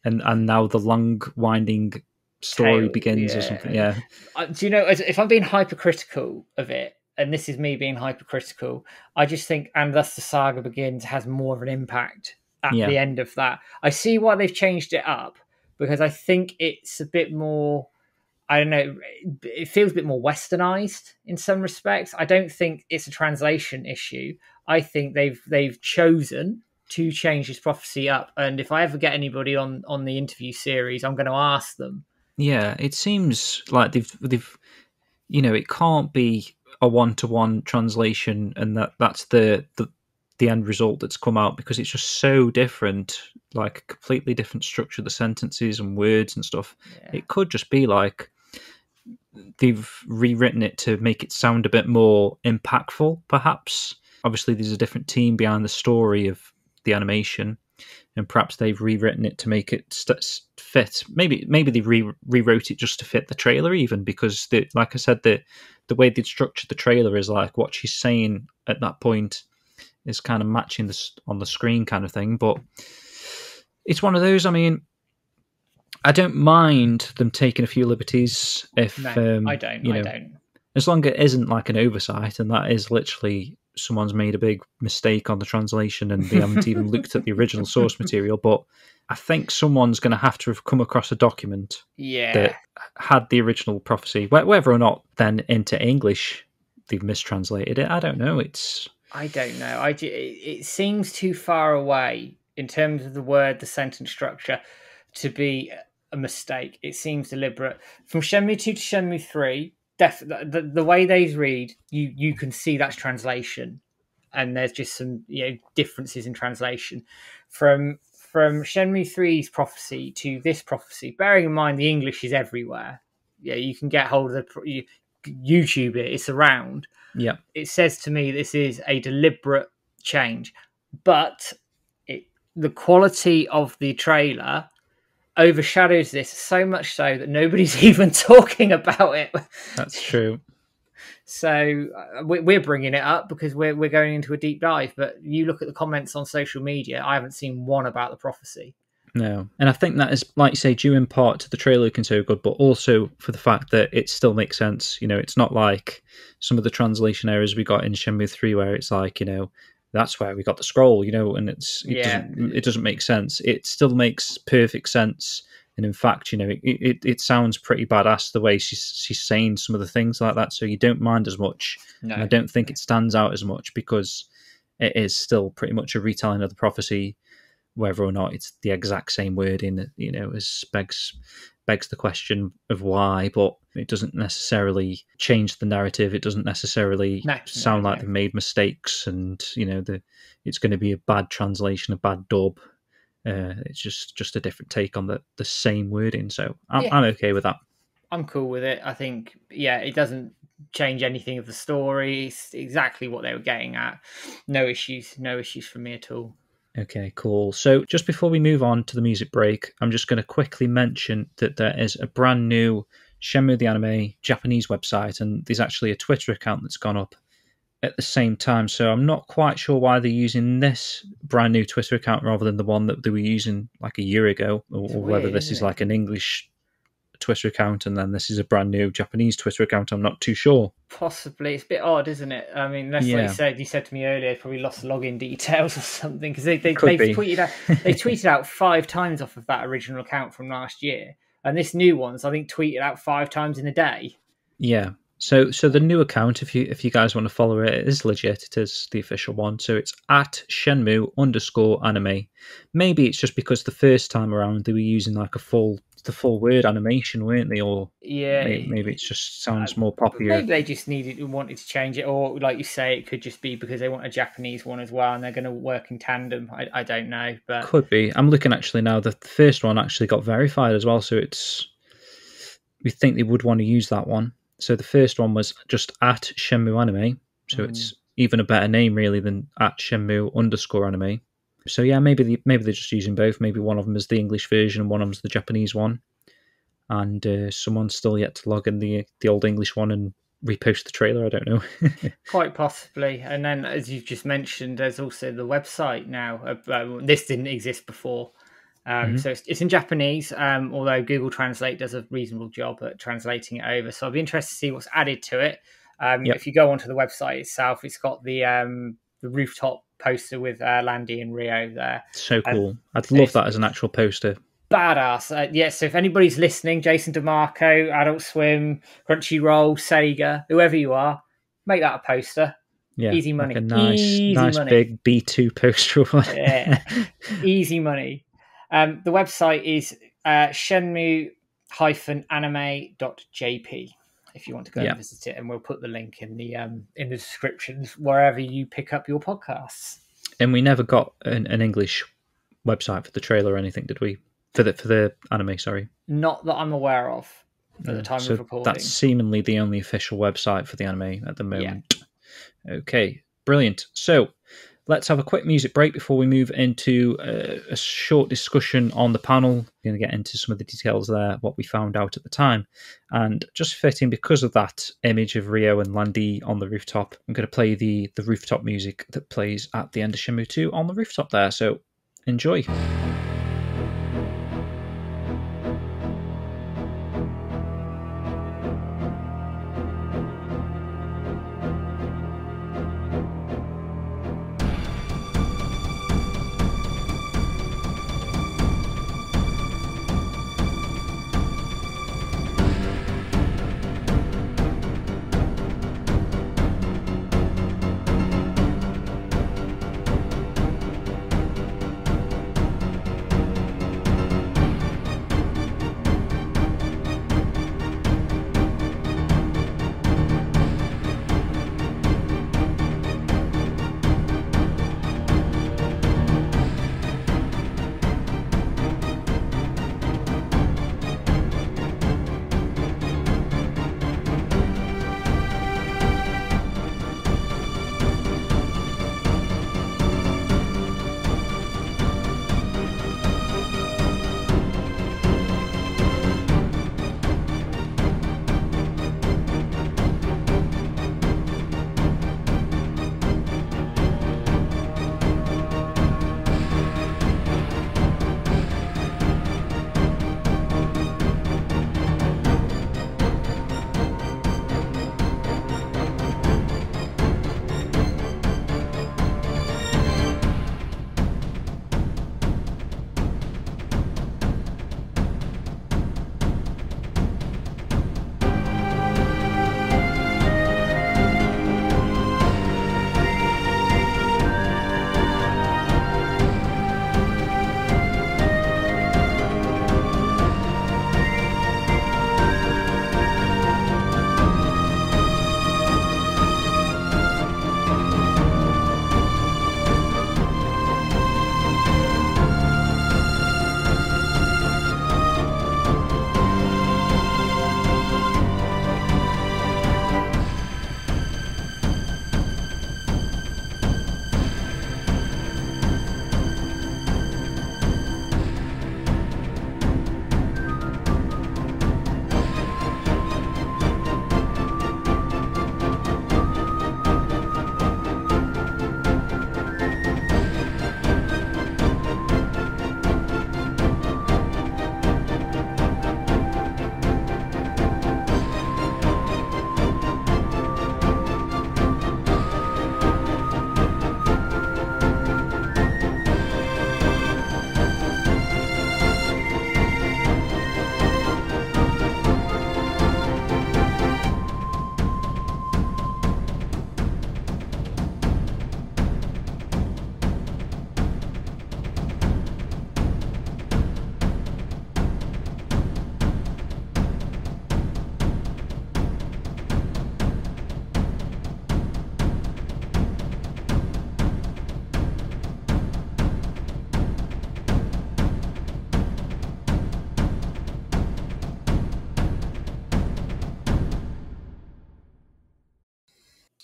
and now the long, winding story begins, or something,
do you know, if I'm being hypercritical of it, and this is me being hypercritical, I just think, and thus the saga begins, has more of an impact at the end of that. I see why they've changed it up, because I think it's a bit more, I don't know, it feels a bit more westernized in some respects. I don't think it's a translation issue. I think they've chosen to change this prophecy up, and if I ever get anybody on the interview series, I'm going to ask them.
Yeah, it seems like they've it can't be a one-to-one translation, and that's the end result that's come out, because it's just so different, like a completely different structure of the sentences and words and stuff. It could just be like they've rewritten it to make it sound a bit more impactful, perhaps. Obviously, there's a different team behind the story of the animation, and perhaps they've rewritten it to make it fit. Maybe they rewrote it just to fit the trailer, even, because like I said, the way they'd structured the trailer is like what she's saying at that point is kind of matching this on the screen, kind of thing. But it's one of those. I mean, I don't mind them taking a few liberties if
I don't. I don't.
As long as it isn't like an oversight, and that is literally someone's made a big mistake on the translation and they haven't even looked at the original source material. But I think someone's going to have come across a document that had the original prophecy, whether or not then into English they've mistranslated it. I don't know.
I don't know. It seems too far away in terms of the sentence structure to be a mistake. It seems deliberate. From Shenmue 2 to Shenmue 3, the way they read, you can see that's translation, and there's just some differences in translation. From Shenmue 3's prophecy to this prophecy, bearing in mind the English is everywhere. Yeah, you can get hold of YouTube it. It's around.
Yeah,
it says to me this is a deliberate change, but the quality of the trailer overshadows this so much so that nobody's even talking about it.
That's true.
So we're bringing it up because we're going into a deep dive. But you look at the comments on social media, I haven't seen one about the prophecy.
No. And I think that is, like you say, due in part to the trailer looking so good, but also for the fact that it still makes sense. You know, it's not like some of the translation errors we got in Shenmue 3 where it's like, you know, that's where we got the scroll, you know, and it doesn't make sense. It still makes perfect sense. And in fact, you know, it sounds pretty badass the way she's saying some of the things like that. So you don't mind as much.
No.
And I don't think it stands out as much because it is still pretty much a retelling of the prophecy. Whether or not it's the exact same wording, you know, as begs the question of why, but it doesn't necessarily change the narrative. It doesn't necessarily sound like they've made mistakes, and you know, it's going to be a bad translation, a bad dub. It's just a different take on the same wording. So I'm okay with that.
I'm cool with it. I think, it doesn't change anything of the story. It's exactly what they were getting at. No issues for me at all.
Okay, cool. So just before we move on to the music break, I'm just going to quickly mention that there is a brand new Shenmue the Anime Japanese website, and there's actually a Twitter account that's gone up at the same time. So I'm not quite sure why they're using this brand new Twitter account rather than the one that they were using like a year ago, or whether this is like an English Twitter account and then this is a brand new Japanese Twitter account. I'm not too sure.
Possibly. It's a bit odd, isn't it? I mean, like you said to me earlier, they probably lost login details or something, because they've tweeted out 5 times off of that original account from last year, and this new one's I think tweeted out 5 times in a day.
Yeah. So the new account, if you guys want to follow it, it is legit. It is the official one. So it's at Shenmue_anime. Maybe it's just because the first time around they were using like the full word animation, weren't they? Or maybe it just sounds more popular.
Maybe they just wanted to change it, or like you say, it could just be because they want a Japanese one as well, and they're going to work in tandem. I don't know, but
could be. I'm looking actually now. The first one actually got verified as well, so we think they would want to use that one. So the first one was just at Shenmue Anime, so it's even a better name really than at Shenmue_anime. So yeah, maybe they're just using both. Maybe one of them is the English version and one of them is the Japanese one. And someone's still yet to log in the old English one and repost the trailer. I don't know.
Quite possibly. And then, as you've just mentioned, there's also the website now. This didn't exist before. So it's in Japanese, although Google Translate does a reasonable job at translating it over. So I'll be interested to see what's added to it. If you go onto the website itself, it's got the rooftop poster with Landy and Rio there.
So cool. I'd love that as an actual poster.
Badass. So if anybody's listening, Jason DeMarco, Adult Swim, Crunchyroll, Sega, whoever you are, make that a poster.
Yeah,
easy money.
Like a nice big B2 poster.
Yeah, easy money. The website is shenmue-anime.jp if you want to go and visit it, and we'll put the link in the descriptions wherever you pick up your podcasts.
And we never got an English website for the trailer or anything, did we? For the anime, sorry.
Not that I'm aware of at the time of recording.
That's seemingly the only official website for the anime at the moment. Yeah. Okay, brilliant. So let's have a quick music break before we move into a short discussion on the panel. We're going to get into some of the details there, what we found out at the time. And just fitting, because of that image of Rio and Landy on the rooftop, I'm going to play the rooftop music that plays at the end of Shenmue 2 on the rooftop there. So enjoy.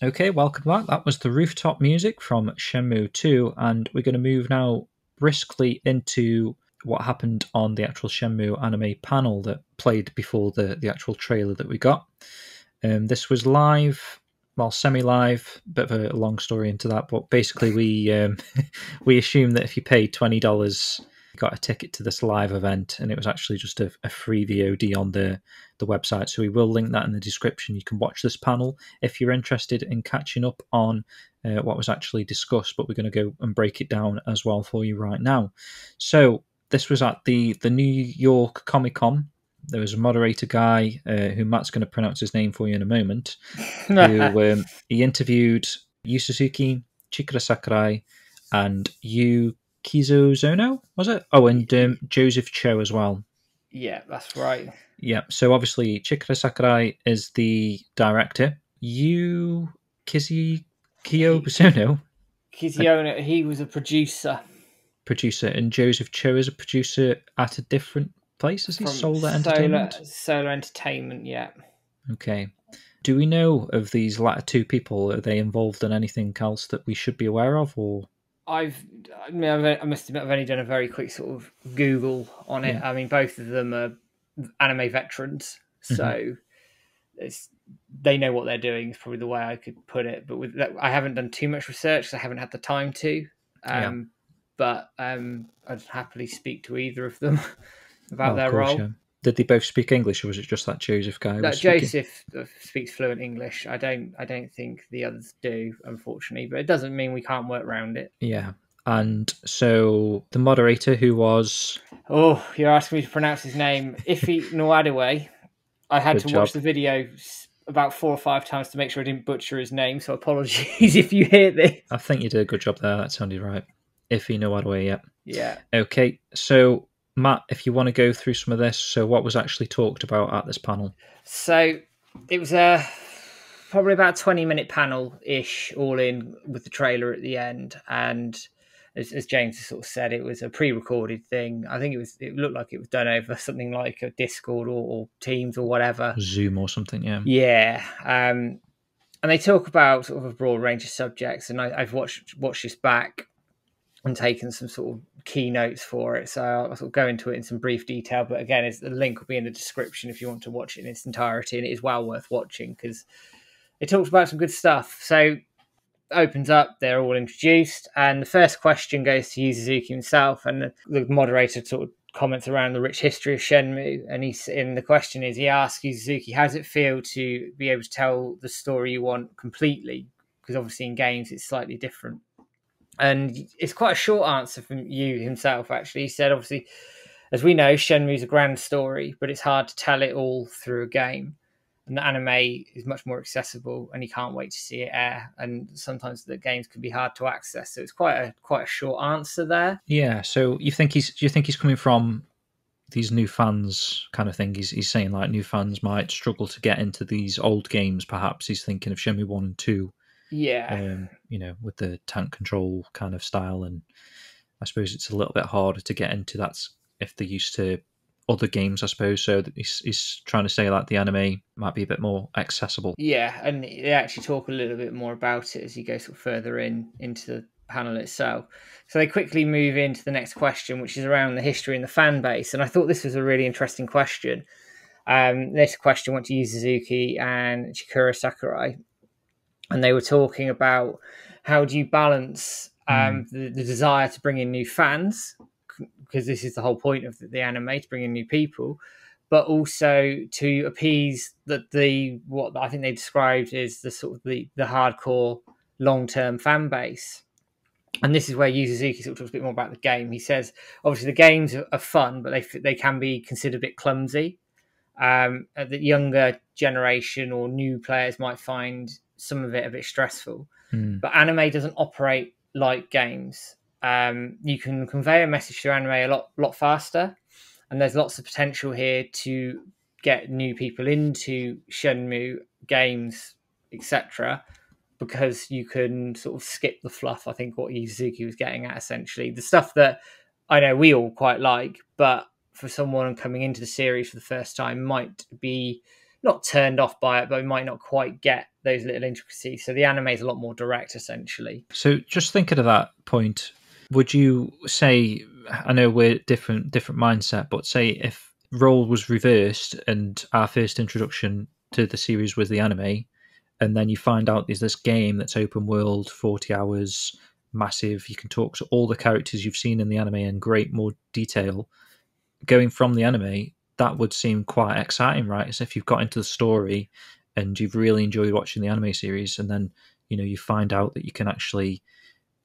Okay, welcome back. That was the Rooftop music from Shenmue 2, and we're going to move now briskly into what happened on the actual Shenmue anime panel that played before the actual trailer that we got. This was live, well, semi-live, bit of a long story into that, but basically we assumed that if you paid $20, you got a ticket to this live event, and it was actually just a free VOD on the website. So we will link that in the description. You can watch this panel if you're interested in catching up on what was actually discussed, but we're going to go and break it down as well for you right now. So this was at the New York Comic Con. There was a moderator guy who Matt's going to pronounce his name for you in a moment, who he interviewed Yu Suzuki, Chikara Sakurai, and Yu Kiyozono, was it? Oh, and Joseph Chou as well.
Yeah, that's right.
Yeah, so obviously Chikara Sakurai is the director. Yu Kiyozono,
Kiyozono, he was a producer.
And Joseph Chou is a producer at a different place. Is he Solar Entertainment?
Solar Entertainment, yeah.
Okay. Do we know of these latter two people? Are they involved in anything else that we should be aware of, or?
I must admit, I've only done a very quick sort of Google on it.
Yeah.
I mean, both of them are anime veterans, so they know what they're doing. Is probably the way I could put it. But with that, I haven't done too much research because I haven't had the time to. But I'd happily speak to either of them about their role. Yeah.
Did they both speak English, or was it just that Joseph guy?
No, Joseph speaks fluent English. I don't think the others do, unfortunately. But it doesn't mean we can't work around it.
Yeah. And so the moderator, who was...
Oh, you're asking me to pronounce his name. Ifi Nwadwe. I had to watch the video about 4 or 5 times to make sure I didn't butcher his name, so apologies if you hear this.
I think you did a good job there. That sounded right. Ifi Nwadwe, yeah.
Yeah.
Okay, so Matt, if you want to go through some of this, so what was actually talked about at this panel?
So it was probably about a 20-minute panel-ish, all in, with the trailer at the end. And as James sort of said, it was a pre-recorded thing. I think it looked like it was done over something like a Discord or Teams or whatever.
Zoom or something, yeah.
Yeah. And they talk about sort of a broad range of subjects. And I've watched this back and taken some sort of keynotes for it. So I'll sort of go into it in some brief detail. But again, the link will be in the description if you want to watch it in its entirety. And it is well worth watching because it talks about some good stuff. So opens up, they're all introduced. And the first question goes to Yu Suzuki himself. And the moderator sort of comments around the rich history of Shenmue. And the question is, he asks Yu Suzuki, how does it feel to be able to tell the story you want completely? Because obviously in games, it's slightly different. And it's quite a short answer from Yu himself, actually. He said, obviously, as we know, Shenmue's a grand story, but it's hard to tell it all through a game. And the anime is much more accessible, and you can't wait to see it air. And sometimes the games can be hard to access, so it's quite a short answer there.
Yeah. So do you think he's coming from these new fans kind of thing? He's saying like new fans might struggle to get into these old games. Perhaps he's thinking of Shenmue 1 and 2.
Yeah.
With the tank control kind of style, and I suppose it's a little bit harder to get into that if they're used to other games, I suppose. So he's trying to say that the anime might be a bit more accessible.
Yeah, and they actually talk a little bit more about it as you go sort of further into the panel itself. So they quickly move into the next question, which is around the history and the fan base. And I thought this was a really interesting question. This question went to Yu Suzuki and Chikara Sakurai. And they were talking about how do you balance the desire to bring in new fans, because this is the whole point of the anime, to bring in new people, but also to appease what I think they described as the sort of the hardcore long-term fan base. And this is where Yu Suzuki sort of talks a bit more about the game. He says, obviously the games are fun, but they can be considered a bit clumsy. The younger generation or new players might find some of it a bit stressful, but anime doesn't operate like games. You can convey a message through anime a lot faster, and there's lots of potential here to get new people into Shenmue games, etc., because you can sort of skip the fluff. I think what Yu Suzuki was getting at, essentially, the stuff that I know we all quite like, but for someone coming into the series for the first time might be not turned off by it, but we might not quite get those little intricacies. So the anime is a lot more direct, essentially.
So just thinking of that point, would you say, I know we're different mindset, but say if role was reversed and our first introduction to the series was the anime, and then you find out there's this game that's open world, 40 hours, massive, you can talk to all the characters you've seen in the anime in great more detail, going from the anime, that would seem quite exciting, right? As if you've got into the story and you've really enjoyed watching the anime series, and then you find out that you can actually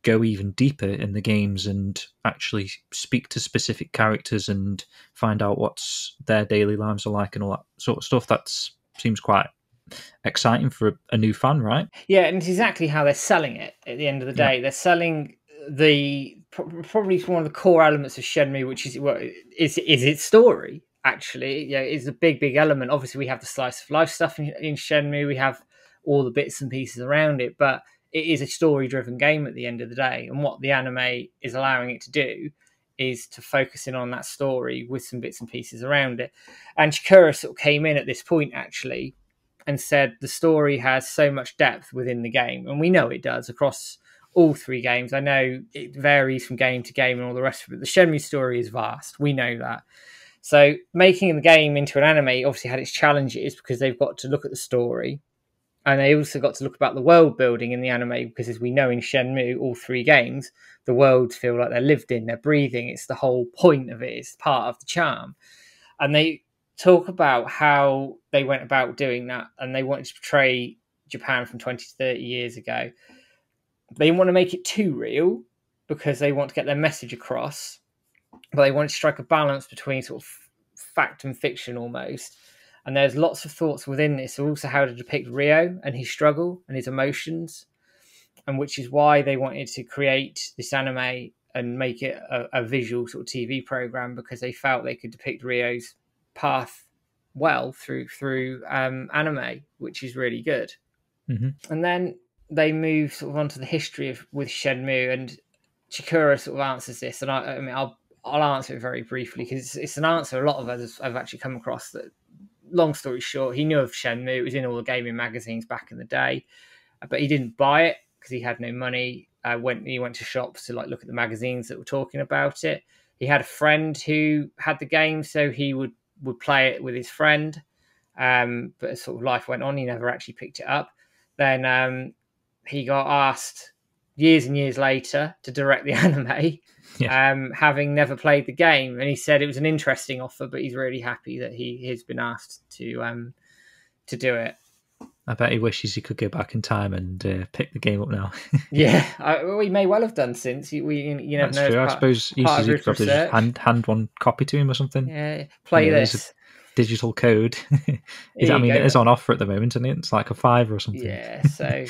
go even deeper in the games and actually speak to specific characters and find out what's their daily lives are like and all that sort of stuff. That seems quite exciting for a new fan, right?
Yeah, and it's exactly how they're selling it at the end of the day.
Yeah.
They're selling probably one of the core elements of Shenmue, which is its story. Actually, yeah, is a big element. Obviously, we have the slice of life stuff in Shenmue. We have all the bits and pieces around it, but it is a story-driven game at the end of the day. And what the anime is allowing it to do is to focus in on that story with some bits and pieces around it. And Chikara sort of came in at this point, actually, and said the story has so much depth within the game. And we know it does across all three games. I know it varies from game to game and all the rest of it. The Shenmue story is vast. We know that. So making the game into an anime obviously had its challenges because they've got to look at the story. And they also got to look about the world building in the anime because, as we know in Shenmue, all three games, the worlds feel like they're lived in, they're breathing. It's the whole point of it. It's part of the charm. And they talk about how they went about doing that, and they wanted to portray Japan from 20 to 30 years ago. They didn't want to make it too real because they want to get their message across, but they wanted to strike a balance between sort of fact and fiction almost. And there's lots of thoughts within this, also how to depict Ryo and his struggle and his emotions, and which is why they wanted to create this anime and make it a visual sort of TV program, because they felt they could depict Ryo's path well through anime, which is really good.
Mm-hmm.
And then they move sort of onto the history with Shenmue, and Chikara sort of answers this, and I mean I'll answer it very briefly because it's an answer a lot of us have actually come across. That, long story short, he knew of Shenmue. It was in all the gaming magazines back in the day, but he didn't buy it because he had no money. He went to shops to look at the magazines that were talking about it. He had a friend who had the game, so he would play it with his friend. But as sort of life went on, he never actually picked it up. Then he got asked years and years later to direct the anime, having never played the game. And he said it was an interesting offer, but he's really happy that he has been asked to do it.
I bet he wishes he could go back in time and pick the game up now.
Yeah, we may well have done since. You never
That's
know.
true. I suppose Yu Suzuki probably just hand one copy to him or something.
Yeah, play this.
Digital code. It is on offer at the moment, and it's like a $5 or something.
Yeah, so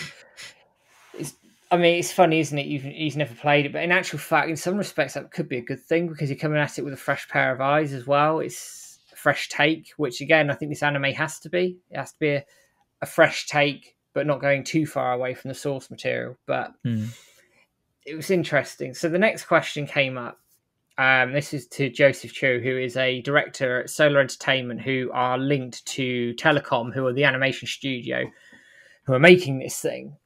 it's funny, isn't it? He's never played it, but in actual fact, in some respects, that could be a good thing because you're coming at it with a fresh pair of eyes as well. It's a fresh take, which again, I think this anime has to be. It has to be a fresh take, but not going too far away from the source material. But it was interesting. So the next question came up. This is to Joseph Chou, who is a director at Solar Entertainment, who are linked to Telecom, who are the animation studio who are making this thing.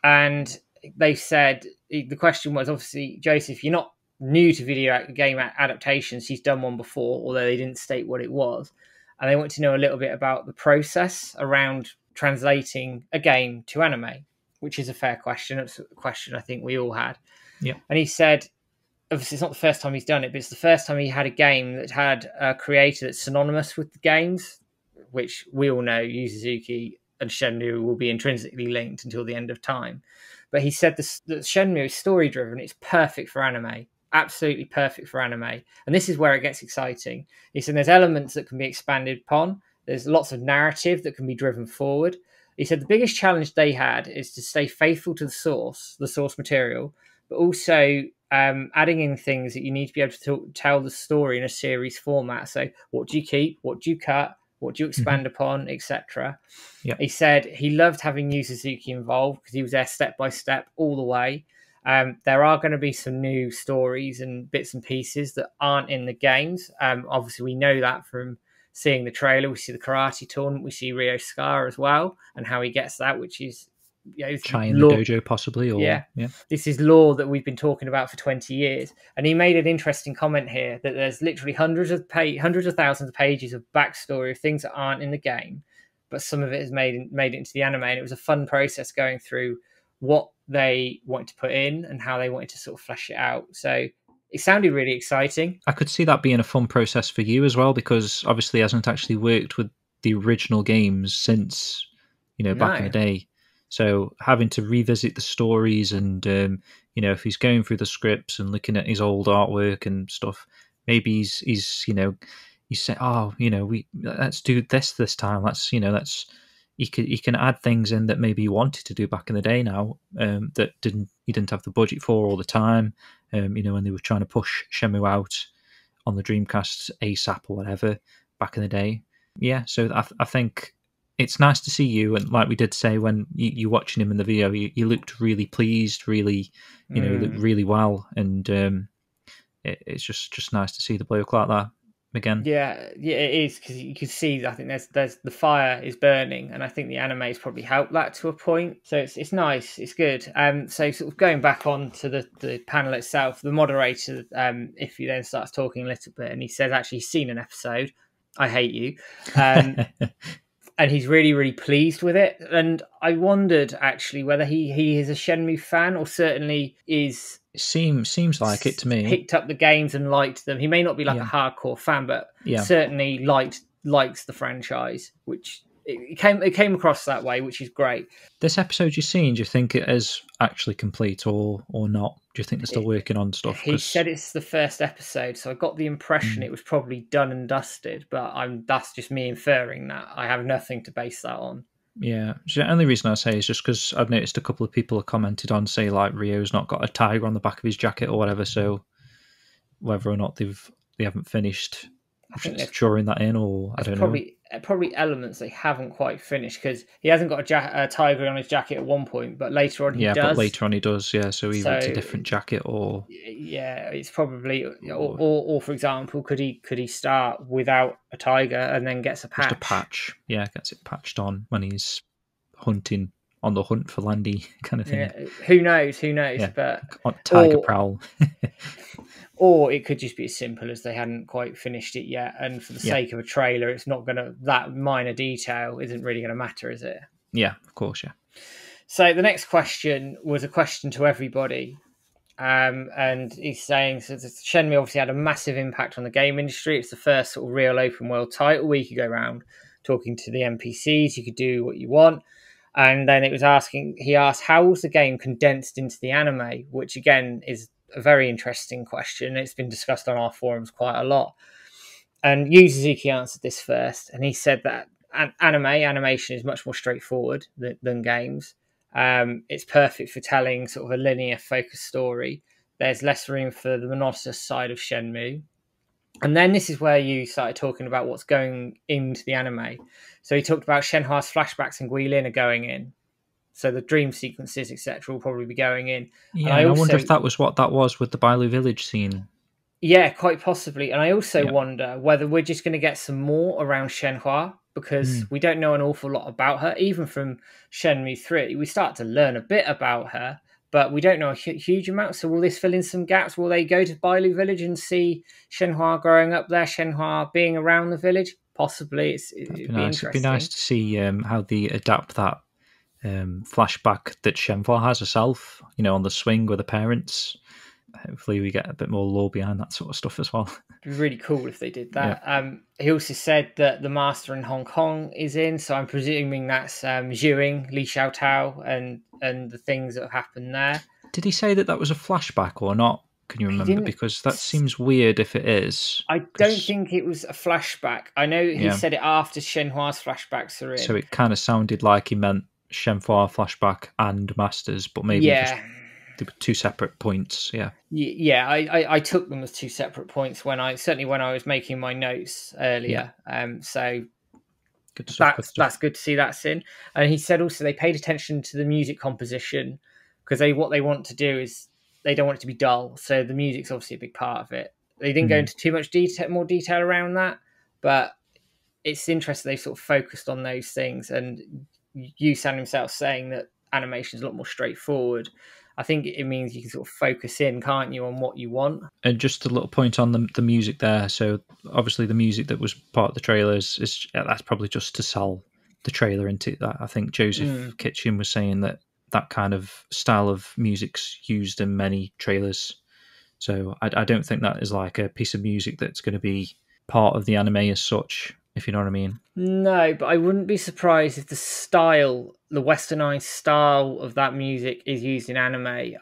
And they said, the question was, obviously, Joseph, you're not new to video game adaptations. He's done one before, although they didn't state what it was. And they want to know a little bit about the process around translating a game to anime, which is a fair question. It's a question I think we all had.
Yeah.
And he said, obviously, it's not the first time he's done it, but it's the first time he had a game that had a creator that's synonymous with the games, which we all know Yu Suzuki and Shenmue will be intrinsically linked until the end of time. But he said that Shenmue is story-driven. It's perfect for anime. Absolutely perfect for anime. And this is where it gets exciting. He said there's elements that can be expanded upon. There's lots of narrative that can be driven forward. He said the biggest challenge they had is to stay faithful to the source material, but also adding in things that you need to be able to tell the story in a series format. So what do you keep? What do you cut? What do you expand upon, etc.?
Yep.
He said he loved having Yu Suzuki involved because he was there step by step all the way. There are going to be some new stories and bits and pieces that aren't in the games. Obviously, we know that from seeing the trailer, we see the karate tournament, we see Ryo Scar as well, and how he gets that, which is, you know,
Chai in the dojo, possibly, or yeah.
This is lore that we've been talking about for 20 years. And he made an interesting comment here that there's literally hundreds of thousands of pages of backstory of things that aren't in the game, but some of it is made it into the anime. And it was a fun process going through what they wanted to put in and how they wanted to sort of flesh it out. So it sounded really exciting.
I could see that being a fun process for you as well, because obviously he hasn't actually worked with the original games since, you know, back in the day. So having to revisit the stories and, you know, if he's going through the scripts and looking at his old artwork and stuff, maybe he's you know, he's saying, oh, you know, let's do this time. Let's, you know, he can add things in that maybe he wanted to do back in the day now, that he didn't have the budget for all the time. You know, when they were trying to push Shenmue out on the Dreamcast ASAP or whatever back in the day. Yeah, so I think it's nice to see you, and like we did say when you watching him in the video, you looked really pleased, really, you know, you looked really well, and it's just nice to see the bloke like that again.
Yeah, it is, because you can see, I think there's the fire is burning, and I think the anime has probably helped that to a point. So it's nice, it's good. So sort of going back on to the panel itself, the moderator, if he then starts talking a little bit, and he says actually he's seen an episode. I hate you. And he's really, really pleased with it. And I wondered actually whether he is a Shenmue fan, or certainly is.
It seems like it to me.
Picked up the games and liked them. He may not be like a hardcore fan, but certainly likes the franchise, which it came across that way, which is great.
This episode you've seen, do you think it is actually complete or not? Do you think they're still working on stuff?
He said it's the first episode, so I got the impression it was probably done and dusted, but that's just me inferring that. I have nothing to base that on.
Yeah, so the only reason I say is just because I've noticed a couple of people have commented on, say, like Ryo's not got a tiger on the back of his jacket or whatever, so whether or not they haven't finished drawing that in, or I don't know.
Probably elements they haven't quite finished, because he hasn't got a tiger on his jacket at one point, but later on he does. Yeah, but
later on he does, yeah, so either it's a different jacket or...
Yeah, it's probably... Or for example, could he start without a tiger and then gets a patch?
Just a patch, yeah, gets it patched on when he's hunting, on the hunt for Landy kind of thing.
Yeah, who knows, yeah. But
on tiger prowl.
Or it could just be as simple as they hadn't quite finished it yet, and for the sake of a trailer, it's not going to... That minor detail isn't really going to matter, is it?
Yeah, of course, yeah.
So the next question was a question to everybody. And he's saying, so Shenmue obviously had a massive impact on the game industry. It's the first sort of real open world title where you could go around talking to the NPCs, you could do what you want. And then he asked, how was the game condensed into the anime? Which again is a very interesting question. It's been discussed on our forums quite a lot. And Yu Suzuki answered this first, and he said that animation is much more straightforward than games. It's perfect for telling sort of a linear focused story. There's less room for the monotonous side of Shenmue. And then this is where you started talking about what's going into the anime. So he talked about Shenhua's flashbacks and Guilin are going in. So the dream sequences, etc., will probably be going in.
Yeah, and I wonder if that was what that was with the Bailu Village scene.
Yeah, quite possibly. And I also wonder whether we're just going to get some more around Shenhua, because we don't know an awful lot about her. Even from Shenmue 3, we start to learn a bit about her, but we don't know a huge amount. So will this fill in some gaps? Will they go to Bailu Village and see Shenhua growing up there, Shenhua being around the village? Possibly. It'd be nice.
It'd be nice to see how they adapt that flashback that Shenhua has herself, you know, on the swing with the parents. Hopefully we get a bit more lore behind that sort of stuff as well.
It'd be really cool if they did that. Yeah. He also said that the master in Hong Kong is in, so I'm presuming that's Zhuing, Li Xiaotao, and the things that have happened there.
Did he say that was a flashback or not? Can you remember? Because that seems weird if it is.
I don't think it was a flashback. I know he said it after Shenhua's flashbacks are in.
So it kind of sounded like he meant Shenhua flashback and Masters, but maybe just they were two separate points.
Yeah, I took them as two separate points when I was making my notes earlier. So
good stuff,
that's good to see that's in. And he said also they paid attention to the music composition, because what they want to do is they don't want it to be dull. So the music's obviously a big part of it. They didn't go into too much more detail around that, but it's interesting they've sort of focused on those things, and Yusan himself saying that animation is a lot more straightforward. I think it means you can sort of focus in, can't you, on what you want.
And just a little point on the music there. So obviously the music that was part of the trailers is that's probably just to sell the trailer into that. I think Joseph Kitchen was saying that that kind of style of music's used in many trailers. So I don't think that is like a piece of music that's going to be part of the anime as such, if you know what I mean.
No, but I wouldn't be surprised if the style, the westernized style of that music is used in anime.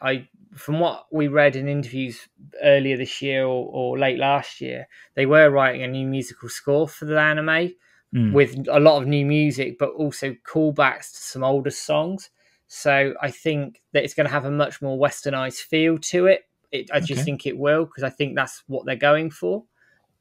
From what we read in interviews earlier this year or late last year, they were writing a new musical score for the anime with a lot of new music, but also callbacks to some older songs. So I think that it's going to have a much more westernized feel to it. I just think it will, because I think that's what they're going for.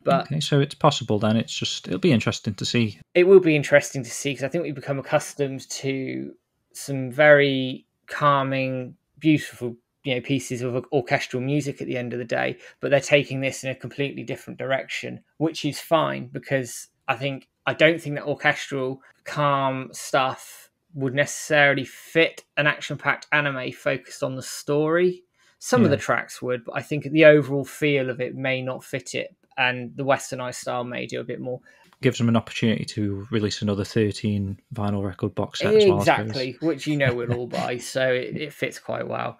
But
okay, so it's possible then. It'll be interesting to see.
It will be interesting to see, because I think we've become accustomed to some very calming, beautiful, pieces of orchestral music at the end of the day. But they're taking this in a completely different direction, which is fine, because I don't think that orchestral, calm stuff would necessarily fit an action-packed anime focused on the story. Some of the tracks would, but I think the overall feel of it may not fit it. And the westernized style may do a bit more.
Gives them an opportunity to release another 13 vinyl record box set as well.
Exactly, which we'll all buy, so it fits quite well.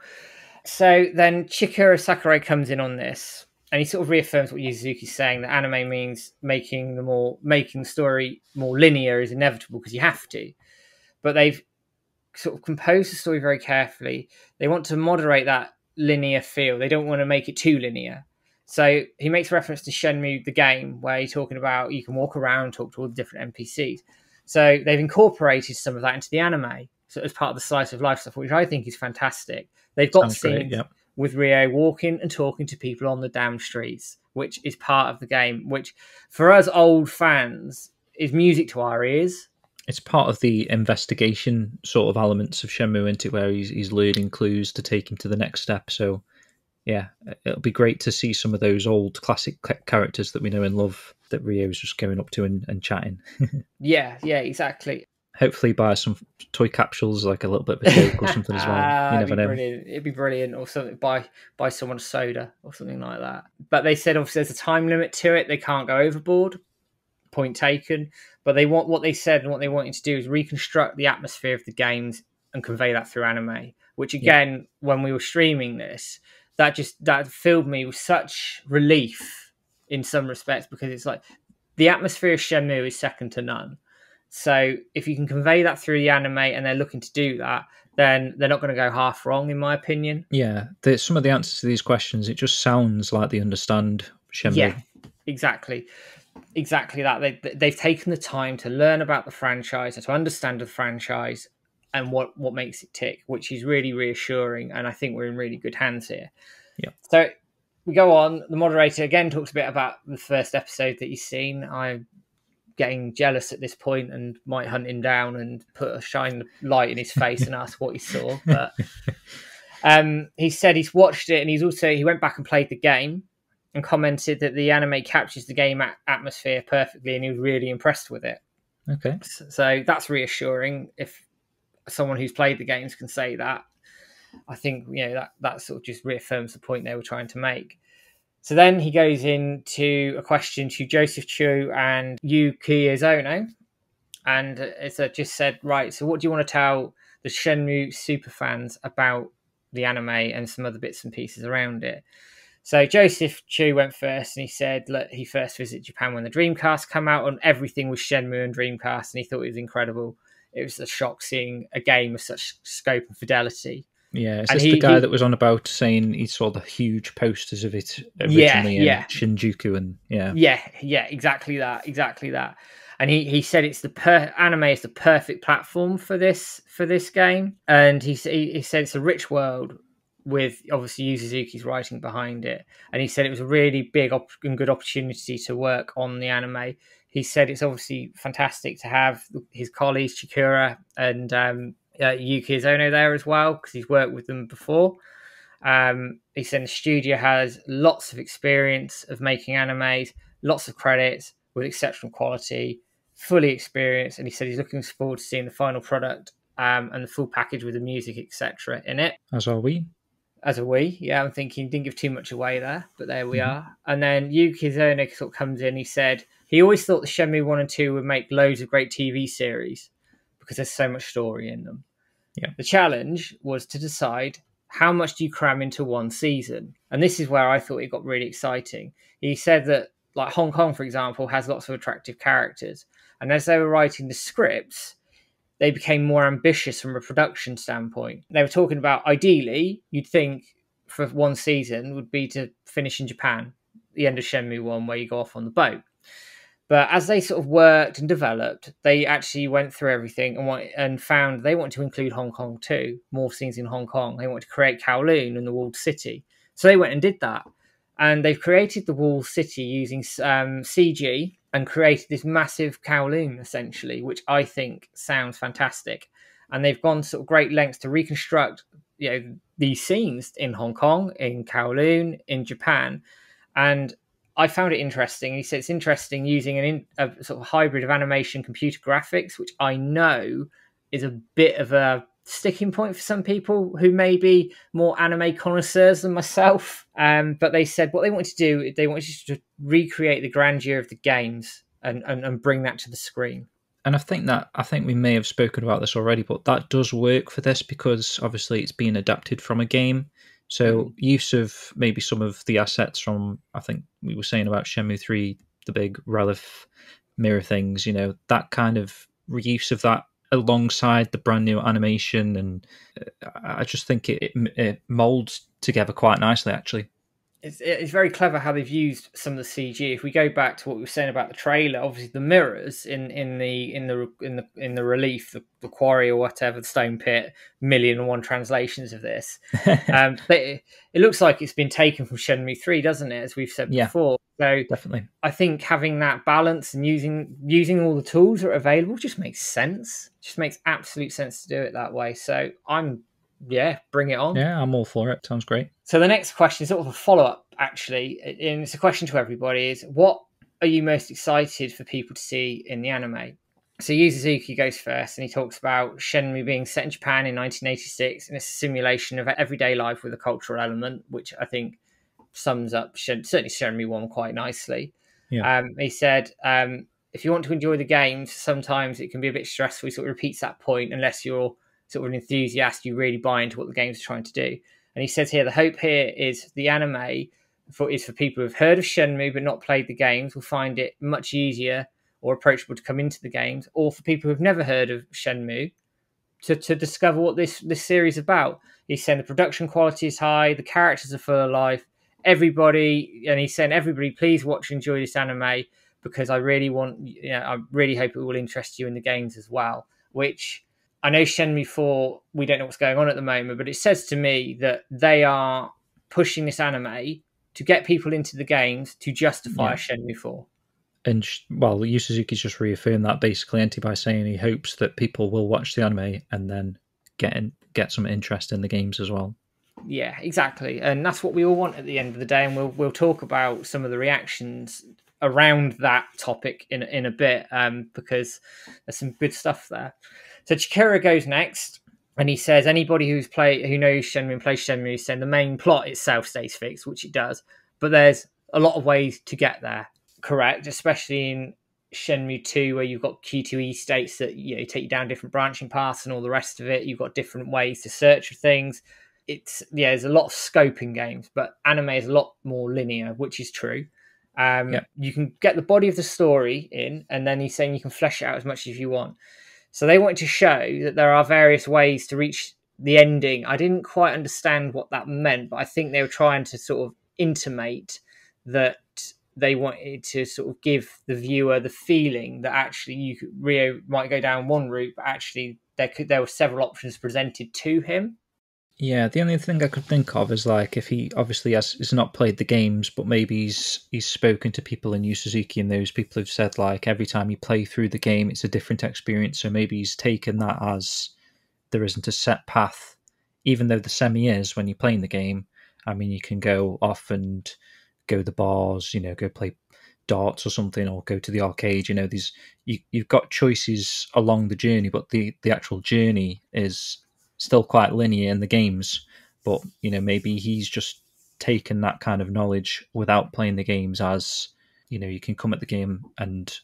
So then Chikara Sakurai comes in on this, and he sort of reaffirms what Yu Suzuki's saying, that anime means making the story more linear is inevitable because you have to. But they've sort of composed the story very carefully. They want to moderate that linear feel. They don't want to make it too linear. So he makes reference to Shenmue the game, where he's talking about you can walk around, talk to all the different NPCs. So they've incorporated some of that into the anime, so as part of the slice of life stuff, which I think is fantastic. They've got scenes with Ryo walking and talking to people on the damn streets, which is part of the game, which for us old fans is music to our ears.
It's part of the investigation sort of elements of Shenmue, into where he's learning clues to take him to the next step. So yeah, it'll be great to see some of those old classic characters that we know and love that Ryo's just going up to and chatting.
yeah, exactly.
Hopefully buy some toy capsules, like a little bit of a joke or something as well. You never know.
Brilliant. It'd be brilliant, or something. Buy someone a soda or something like that. But they said obviously there's a time limit to it. They can't go overboard. Point taken. But what they said and what they wanted to do is reconstruct the atmosphere of the games and convey that through anime. Which again, when we were streaming this, that filled me with such relief in some respects, because it's like the atmosphere of Shenmue is second to none. So if you can convey that through the anime, and they're looking to do that, then they're not going to go half wrong, in my opinion.
Yeah, some of the answers to these questions, it just sounds like they understand Shenmue.
Yeah, exactly that. They've taken the time to learn about the franchise and to understand the franchise and what makes it tick, which is really reassuring, and I think we're in really good hands here.
Yeah.
So we go on. The moderator again talks a bit about the first episode that he's seen. I'm getting jealous at this point and might hunt him down and put a shine light in his face and ask what he saw. But he said he's watched it, and he went back and played the game and commented that the anime captures the game atmosphere perfectly, and he was really impressed with it.
Okay.
So that's reassuring. If someone who's played the games can say that, I think that sort of just reaffirms the point they were trying to make. So then he goes into a question to Joseph Chou and Yu Kiyozono, and it's just said, right, so what do you want to tell the Shenmue superfans about the anime and some other bits and pieces around it? So Joseph Chou went first, and he said he first visited Japan when the Dreamcast came out, and everything was Shenmue and Dreamcast, and he thought it was incredible. It was a shock seeing a game of such scope and fidelity.
Yeah, is this the guy that was on about saying he saw the huge posters of it originally in Shinjuku? And
yeah, exactly that. And he said it's anime is the perfect platform for this game, and he said it's a rich world with obviously Yu Suzuki's writing behind it, and he said it was a really big and good opportunity to work on the anime. He said it's obviously fantastic to have his colleagues Chikara and Yu Kiyozono there as well, because he's worked with them before. He said the studio has lots of experience of making animes, lots of credits with exceptional quality, fully experienced, and he said he's looking forward to seeing the final product and the full package with the music, etc. in it.
As are we.
As a we, yeah, I'm thinking didn't give too much away there, but there we
Mhm.
are. And then Yu Kiyozono sort of comes in. He said he always thought the Shenmue 1 and 2 would make loads of great TV series because there's so much story in them.
Yeah.
The challenge was to decide how much do you cram into one season, and this is where I thought it got really exciting. He said that, like Hong Kong, for example, has lots of attractive characters, and as they were writing the scripts, they became more ambitious from a production standpoint. They were talking about, ideally, you'd think for one season would be to finish in Japan, the end of Shenmue 1, where you go off on the boat. But as they sort of worked and developed, they actually went through everything and found they wanted to include Hong Kong too, more scenes in Hong Kong. They wanted to create Kowloon and the walled city. So they went and did that. And they've created the walled city using CG and created this massive Kowloon, essentially, which I think sounds fantastic. And they've gone sort of great lengths to reconstruct, these scenes in Hong Kong, in Kowloon, in Japan. And I found it interesting. He said it's interesting using a sort of hybrid of animation computer graphics, which I know is a bit of a sticking point for some people who may be more anime connoisseurs than myself. But they said what they wanted to do, they wanted to recreate the grandeur of the games and bring that to the screen.
And I think we may have spoken about this already, but that does work for this because obviously it's being adapted from a game. So use of maybe some of the assets from, I think we were saying about Shenmue 3, the big relief mirror things, that kind of reuse of that alongside the brand new animation. And I just think it molds together quite nicely, actually.
It's very clever how they've used some of the CG. If we go back to what we were saying about the trailer, obviously the mirrors in the relief, the quarry or whatever, the stone pit, 1,000,001 translations of this. It looks like it's been taken from Shenmue 3, doesn't it? As we've said before. So
definitely.
I think having that balance and using all the tools that are available just makes sense. Just makes absolute sense to do it that way. So bring it on.
Yeah, I'm all for it. Sounds great.
So the next question is sort of a follow-up, actually, and it's a question to everybody, is what are you most excited for people to see in the anime? So Yu Suzuki goes first, and he talks about Shenmue being set in Japan in 1986, and it's a simulation of everyday life with a cultural element, which I think sums up certainly Shenmue 1 quite nicely.
Yeah.
He said, if you want to enjoy the games, sometimes it can be a bit stressful. He sort of repeats that point, unless you're sort of an enthusiast, you really buy into what the games are trying to do. And he says here, the hope here is the anime is for people who've heard of Shenmue but not played the games will find it much easier or approachable to come into the games, or for people who've never heard of Shenmue to discover what this series is about. He's saying the production quality is high, the characters are full of life, he's saying everybody please watch and enjoy this anime because I really hope it will interest you in the games as well, which I know Shenmue 4, we don't know what's going on at the moment, but it says to me that they are pushing this anime to get people into the games to justify a Shenmue 4.
And, Yu Suzuki's just reaffirmed that basically, by saying he hopes that people will watch the anime and then get some interest in the games as well.
Yeah, exactly. And that's what we all want at the end of the day, and we'll talk about some of the reactions around that topic in a bit, because there's some good stuff there. So Chikara goes next, and he says anybody who knows Shenmue and plays Shenmue is saying the main plot itself stays fixed, which it does, but there's a lot of ways to get there. Correct, especially in Shenmue 2, where you've got Q2E states that take you down different branching paths and all the rest of it. You've got different ways to search for things. There's a lot of scope in games, but anime is a lot more linear, which is true. You can get the body of the story in, and then he's saying you can flesh it out as much as you want. So they wanted to show that there are various ways to reach the ending. I didn't quite understand what that meant, but I think they were trying to sort of intimate that they wanted to sort of give the viewer the feeling that actually Ryo might go down one route, but actually there were several options presented to him.
Yeah, the only thing I could think of is like if he obviously has not played the games, but maybe he's spoken to people in Yu Suzuki, and those people have said like every time you play through the game, it's a different experience. So maybe he's taken that as there isn't a set path, even though the semi is when you're playing the game. I mean, you can go off and go to the bars, go play darts or something, or go to the arcade. You know, you've got choices along the journey, but the actual journey is still quite linear in the games. But you know, maybe he's just taken that kind of knowledge without playing the games, as you know, you can come at the game and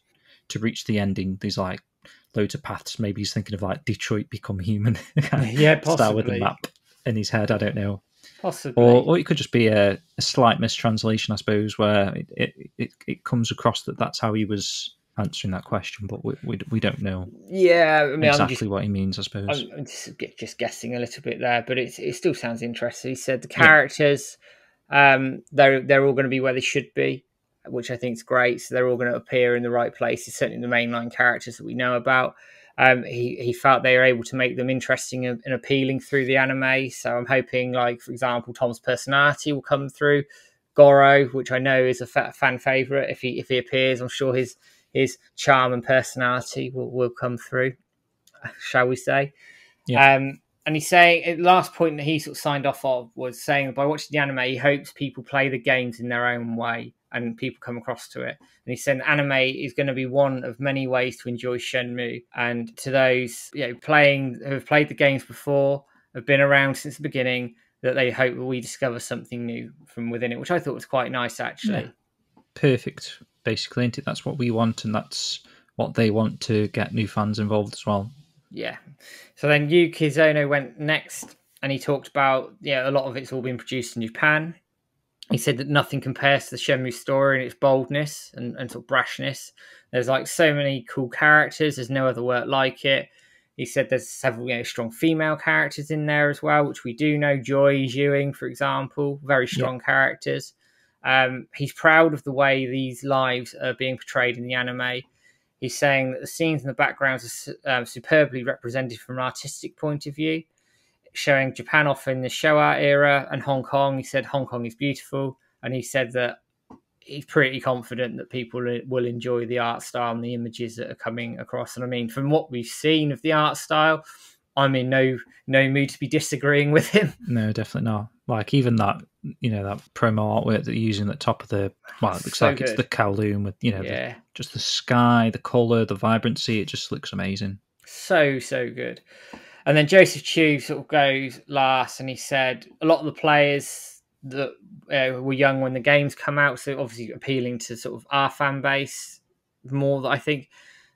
to reach the ending, there's like loads of paths. Maybe he's thinking of like Detroit Become Human
Yeah,
style with the
possibly.
map in his head. I don't know.
Possibly.
Or it could just be a slight mistranslation, I suppose, where it comes across that that's how he was answering that question, but we don't know
Yeah, I mean,
exactly what he means, I suppose.
I'm just guessing a little bit there, but it still sounds interesting. He said the
Yeah,
characters, they're all going to be where they should be, which I think is great. So they're all going to appear in the right places. Certainly the mainline characters that we know about. He felt they were able to make them interesting and appealing through the anime. So I'm hoping, like for example, Tom's personality will come through. Goro, which I know is a fan favorite, if he appears, I'm sure his charm and personality will come through, shall we say.
yeah,
And he's saying, the last point that he sort of signed off of was saying by watching the anime, he hopes people play the games in their own way and people come across to it. And he said anime is going to be one of many ways to enjoy Shenmue. And to those who have played the games before, have been around since the beginning, that they hope that we discover something new from within it, which I thought was quite nice, actually.
yeah. Perfect, basically, isn't it? That's what we want, and that's what they want to get new fans involved as well.
Yeah. So then Yu Kiyozono went next, and he talked about a lot of it's all been produced in Japan. He said that nothing compares to the Shenmue story and its boldness and sort of brashness. There's like so many cool characters. There's no other work like it. He said there's several strong female characters in there as well, which we do know. Joy Ewing, for example, very strong characters. He's proud of the way these lives are being portrayed in the anime. He's saying that the scenes in the backgrounds are superbly represented from an artistic point of view, showing Japan off in the Showa era and Hong Kong. He said Hong Kong is beautiful, and he said that he's pretty confident that people will enjoy the art style and the images that are coming across. And I mean, from what we've seen of the art style, I'm in no mood to be disagreeing with him.
No, definitely not. Like even that, that promo artwork that they're using at the top of the, well, it looks
So
like
good.
it's the Kowloon with, just the sky, the colour, the vibrancy. It just looks amazing.
So good. And then Joseph Chou sort of goes last, and he said a lot of the players that were young when the games come out, so obviously appealing to sort of our fan base more, I think.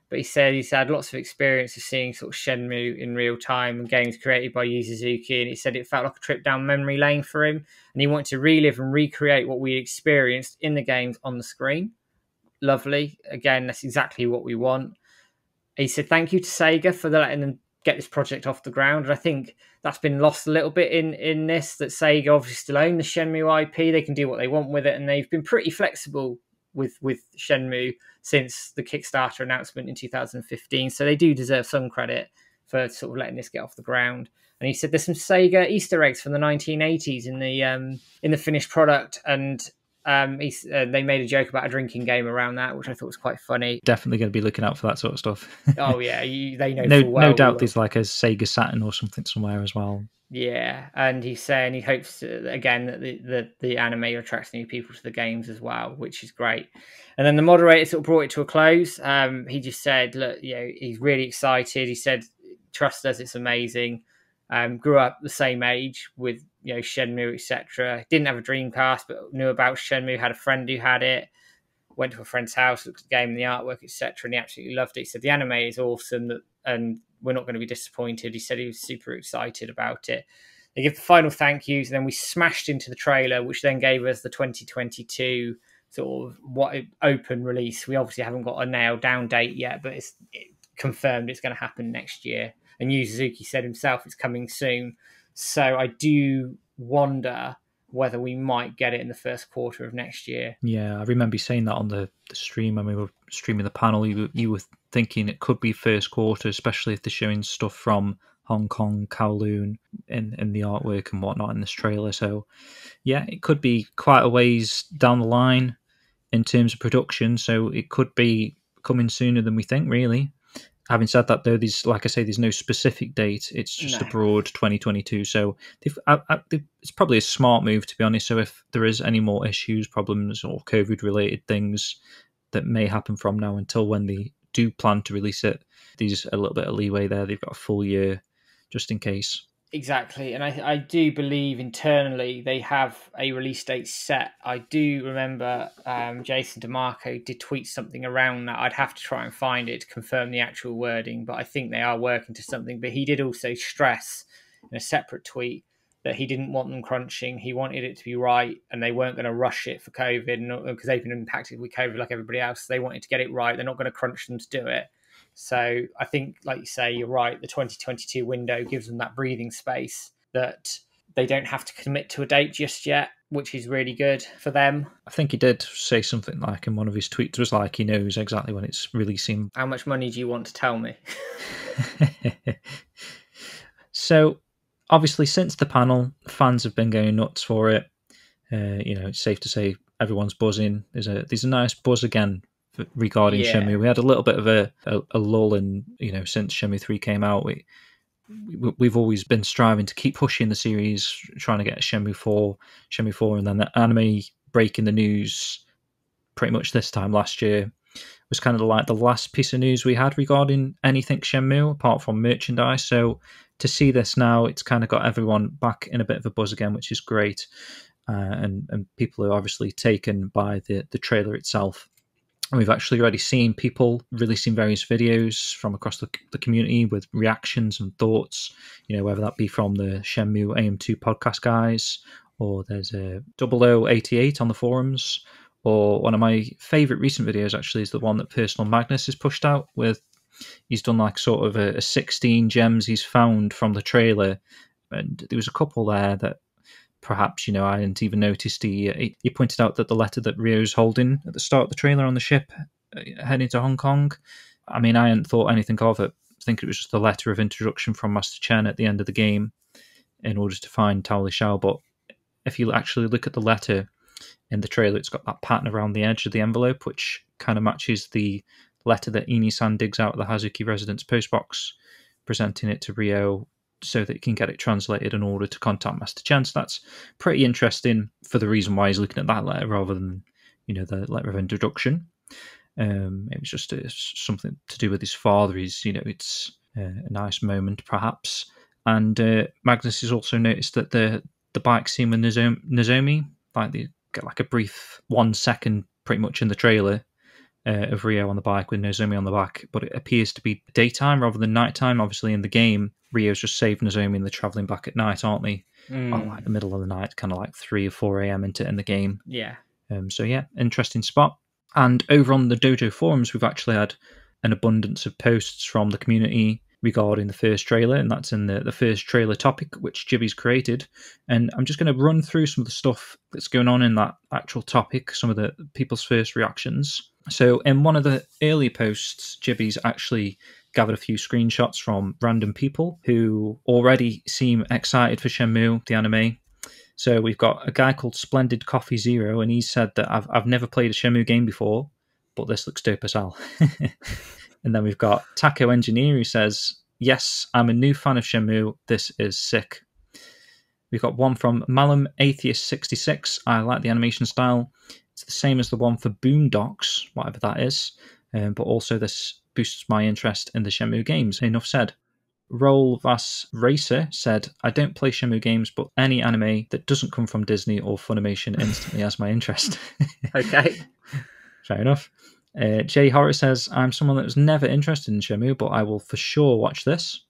But he said he's had lots of experience of seeing sort of Shenmue in real time and games created by Yu Suzuki, and he said it felt like a trip down memory lane for him, and he wanted to relive and recreate what we experienced in the games on the screen. Lovely. Again, that's exactly what we want. He said thank you to Sega for letting them get this project off the ground. And I think that's been lost a little bit in this, that Sega obviously still own the Shenmue IP. They can do what they want with it, and they've been pretty flexible with Shenmue since the Kickstarter announcement in 2015. So they do deserve some credit for sort of letting this get off the ground. And he said there's some Sega Easter eggs from the 1980s in the finished product, and they made a joke about a drinking game around that, which I thought was quite funny.
Definitely going to be looking out for that sort of stuff.
Oh yeah, they know
no,
full well.
No doubt there's like a Sega Saturn or something somewhere as well.
Yeah, and he's saying he hopes again that the anime attracts new people to the games as well, which is great. And then the moderator sort of brought it to a close. He just said, look, he's really excited. He said, trust us, it's amazing. Grew up the same age with Shenmue, etc. Didn't have a Dreamcast, but knew about Shenmue. Had a friend who had it. Went to a friend's house, looked at the game and the artwork, etc., and he absolutely loved it. He said the anime is awesome, and we're not going to be disappointed. He said he was super excited about it. They give the final thank yous, and then we smashed into the trailer, which then gave us the 2022 sort of open release. We obviously haven't got a nailed down date yet, but it's confirmed it's going to happen next year. And Yu Suzuki said himself it's coming soon. So I do wonder whether we might get it in the first quarter of next year.
Yeah, I remember you saying that on the stream when we were streaming the panel. You were thinking it could be first quarter, especially if they're showing stuff from Hong Kong, Kowloon in the artwork and whatnot in this trailer. So yeah, it could be quite a ways down the line in terms of production. So it could be coming sooner than we think, really. Having said that, though, there's no specific date. It's just a broad 2022. So it's probably a smart move, to be honest. So if there is any more issues, problems, or COVID-related things, that may happen from now until when they do plan to release it. There's a little bit of leeway there. They've got a full year just in case.
Exactly, and I do believe internally they have a release date set. I do remember Jason DeMarco did tweet something around that. I'd have to try and find it to confirm the actual wording, but I think they are working to something. But he did also stress in a separate tweet that he didn't want them crunching. He wanted it to be right, and they weren't going to rush it for COVID, because they've been impacted with COVID like everybody else. They wanted to get it right. They're not going to crunch them to do it. So I think, like you say, you're right. The 2022 window gives them that breathing space that they don't have to commit to a date just yet, which is really good for them.
I think he did say something like in one of his tweets was like he knows exactly when it's releasing.
How much money do you want to tell me?
So obviously since the panel, fans have been going nuts for it. It's safe to say everyone's buzzing. There's a nice buzz again regarding Shenmue. We had a little bit of a lull in, since Shenmue 3 came out. We've always been striving to keep pushing the series, trying to get Shenmue 4, and then the anime breaking the news pretty much this time last year was kind of like the last piece of news we had regarding anything Shenmue, apart from merchandise. So to see this now, it's kind of got everyone back in a bit of a buzz again, which is great. And people are obviously taken by the trailer itself. And we've actually already seen people releasing various videos from across the community with reactions and thoughts, whether that be from the Shenmue AM2 podcast guys, or there's a 0088 on the forums, or one of my favourite recent videos actually is the one that Personal Magnus has pushed out with. He's done like sort of a 16 gems he's found from the trailer, and there was a couple there that perhaps, I hadn't even noticed. He pointed out that the letter that Ryo's holding at the start of the trailer on the ship heading to Hong Kong, I mean, I hadn't thought anything of it. I think it was just a letter of introduction from Master Chen at the end of the game in order to find Tao Li Xiao. But if you actually look at the letter in the trailer, it's got that pattern around the edge of the envelope, which kind of matches the letter that Ini-san digs out of the Hazuki residence postbox, presenting it to Ryo so that he can get it translated in order to contact Master Chen. So that's pretty interesting for the reason why he's looking at that letter rather than, the letter of introduction. It was just something to do with his father. It's a nice moment, perhaps. And Magnus has also noticed that the bike scene with Nozomi, like they get like a brief 1 second pretty much in the trailer of Ryo on the bike with Nozomi on the back, but it appears to be daytime rather than nighttime. Obviously in the game, Ryo's just saved Nozomi and they're travelling back at night, aren't they? Well, like the middle of the night, kind of like 3 or 4 a.m. in the game.
Yeah.
So yeah, interesting spot. And over on the Dojo forums, we've actually had an abundance of posts from the community regarding the first trailer, and that's in the first trailer topic, which Jibi's created. And I'm just going to run through some of the stuff that's going on in that actual topic, some of the people's first reactions. So in one of the early posts, Jibi's actually gathered a few screenshots from random people who already seem excited for Shenmue, the anime. So we've got a guy called Splendid Coffee Zero, and he said that I've never played a Shenmue game before, but this looks dope as hell. And then we've got Taco Engineer, who says, yes, I'm a new fan of Shenmue. This is sick. We've got one from Malum Atheist 66. I like the animation style. It's the same as the one for Boondocks, whatever that is. But also this boosts my interest in the Shenmue games. Enough said. Roll Vas Racer said, I don't play Shenmue games, but any anime that doesn't come from Disney or Funimation instantly has my interest.
Okay.
Fair enough. Jay Horror says, I'm someone that was never interested in Shenmue, but I will for sure watch this.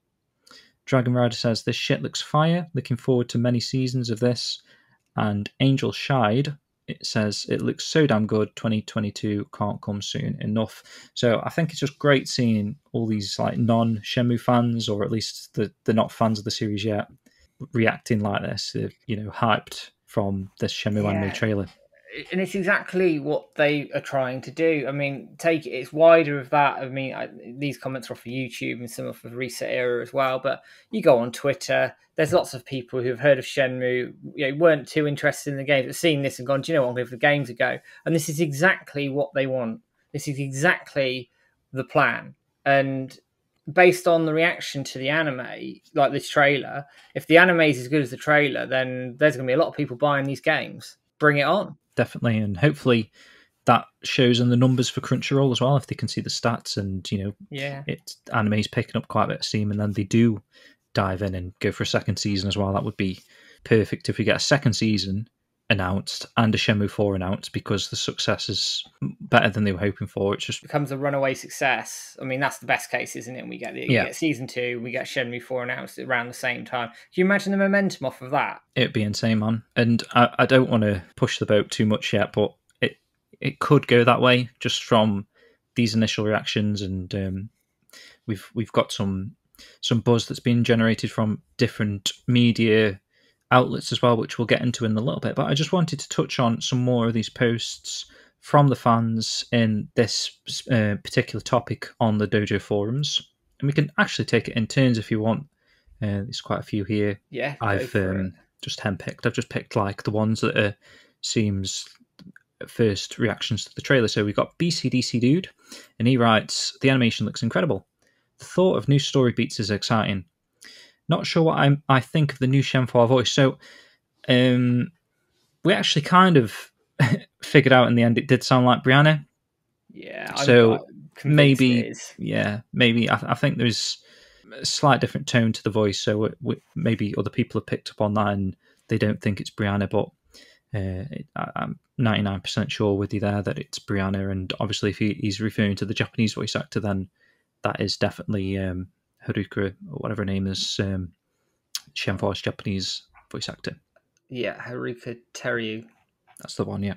Dragon Rider says, this shit looks fire. Looking forward to many seasons of this. And Angel Shide, it says, it looks so damn good. 2022 can't come soon enough. So I think it's just great seeing all these like non-Shenmue fans, or at least they're not fans of the series yet, reacting like this, hyped from this Shenmue anime trailer.
And it's exactly what they are trying to do. I mean, it's wider of that. I mean, these comments are off of YouTube and some off of Reset Era as well. But you go on Twitter, there's lots of people who've heard of Shenmue, weren't too interested in the game, but seen this and gone, do you know what, I'm going to give the games a go. And this is exactly what they want. This is exactly the plan. And based on the reaction to the anime, like this trailer, if the anime is as good as the trailer, then there's going to be a lot of people buying these games. Bring it on.
Definitely, and hopefully that shows in the numbers for Crunchyroll as well, if they can see the stats and, anime's picking up quite a bit of steam, and then they do dive in and go for a second season as well. That would be perfect if we get a second season announced and a Shenmue 4 announced, because the success is better than they were hoping for. It just
becomes a runaway success. I mean, that's the best case, isn't it? We get get season 2, we get Shenmue 4 announced around the same time. Can you imagine the momentum off of that?
It'd be insane, man. And I don't want to push the boat too much yet, but it could go that way just from these initial reactions, and we've got some buzz that's been generated from different media outlets as well, which we'll get into in a little bit. But I just wanted to touch on some more of these posts from the fans in this particular topic on the Dojo forums, and we can actually take it in turns if you want. There's quite a few here.
Yeah,
I've just handpicked. I've just picked like the ones that seems first reactions to the trailer. So we've got BCDC Dude, and he writes, "The animation looks incredible. The thought of new story beats is exciting. Not sure what I think of the new Shenmue voice." So we actually kind of figured out in the end it did sound like Brianna.
Yeah,
so maybe I think there's a slight different tone to the voice, so maybe other people have picked up on that and they don't think it's Brianna, but I'm 99% sure with you there that it's Brianna. And obviously if he's referring to the Japanese voice actor, then that is definitely Haruka, or whatever her name is, Shenmue's Japanese voice actor.
Yeah, Haruka Teryu.
That's the one, yeah.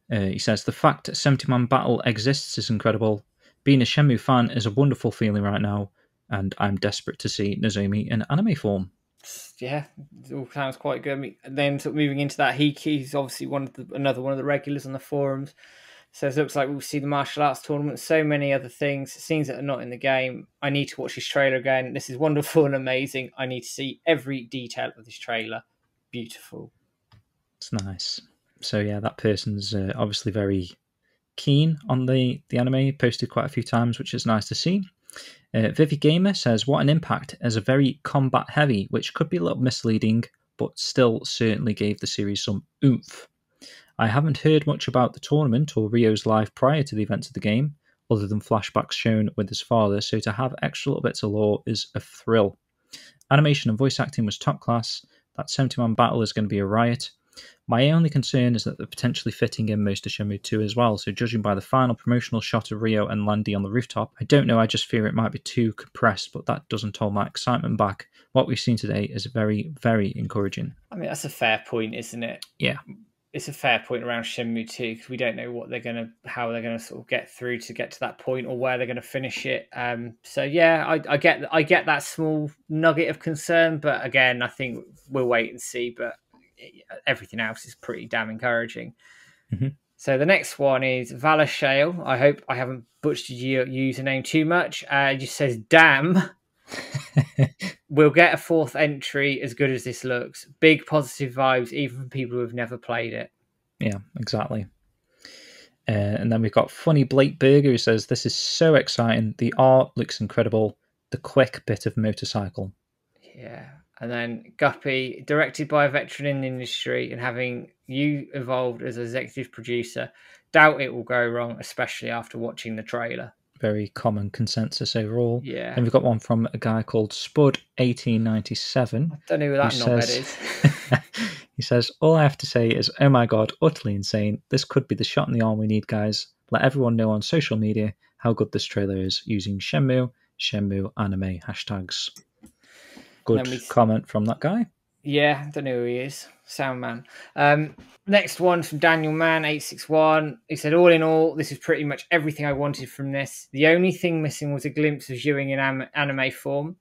He says, "The fact that 70-man battle exists is incredible. Being a Shenmue fan is a wonderful feeling right now, and I'm desperate to see Nozomi in anime form."
Yeah, it all sounds quite good. I mean, then sort of moving into that, he's obviously another one of the regulars on the forums. So it looks like we'll see the martial arts tournament, so many other things, scenes that are not in the game. I need to watch this trailer again. This is wonderful and amazing. I need to see every detail of this trailer. Beautiful.
It's nice. So yeah, that person's obviously very keen on the anime. Posted quite a few times, which is nice to see. Vivi Gamer says, "What an impact as a very combat heavy, which could be a little misleading, but still certainly gave the series some oomph. I haven't heard much about the tournament or Ryo's life prior to the events of the game, other than flashbacks shown with his father, so to have extra little bits of lore is a thrill. Animation and voice acting was top class. That 70-man battle is going to be a riot. My only concern is that they're potentially fitting in most of Shenmue 2 as well, so judging by the final promotional shot of Ryo and Landy on the rooftop, I don't know, I just fear it might be too compressed, but that doesn't hold my excitement back. What we've seen today is very, very encouraging."
I mean, that's a fair point, isn't it?
Yeah.
It's a fair point around Shenmue 2, because we don't know how they're gonna sort of get through to get to that point, or where they're gonna finish it. So yeah, I get that small nugget of concern, but again, I think we'll wait and see. But everything else is pretty damn encouraging.
Mm-hmm.
So the next one is Valor Shale. I hope I haven't butchered your username too much. It just says, "Damn." "We'll get a fourth entry as good as this looks. Big positive vibes, even from people who have never played it."
Yeah, exactly. And then we've got Funny Blake Burger, who says, "This is so exciting. The art looks incredible. The quick bit of motorcycle."
Yeah. And then Guppy, "Directed by a veteran in the industry and having you involved as executive producer, doubt it will go wrong, especially after watching the trailer."
Very common consensus overall.
Yeah.
And we've got one from a guy called Spud1897.
I don't know who that knobhead is.
He says, "All I have to say is, oh my god, utterly insane. This could be the shot in the arm we need, guys. Let everyone know on social media how good this trailer is using Shenmue anime hashtags." Good comment from that guy.
Yeah, I don't know who he is. Sound man. Next one from Daniel Mann 861. He said, "All in all, this is pretty much everything I wanted from this. The only thing missing was a glimpse of Ewing in anime form.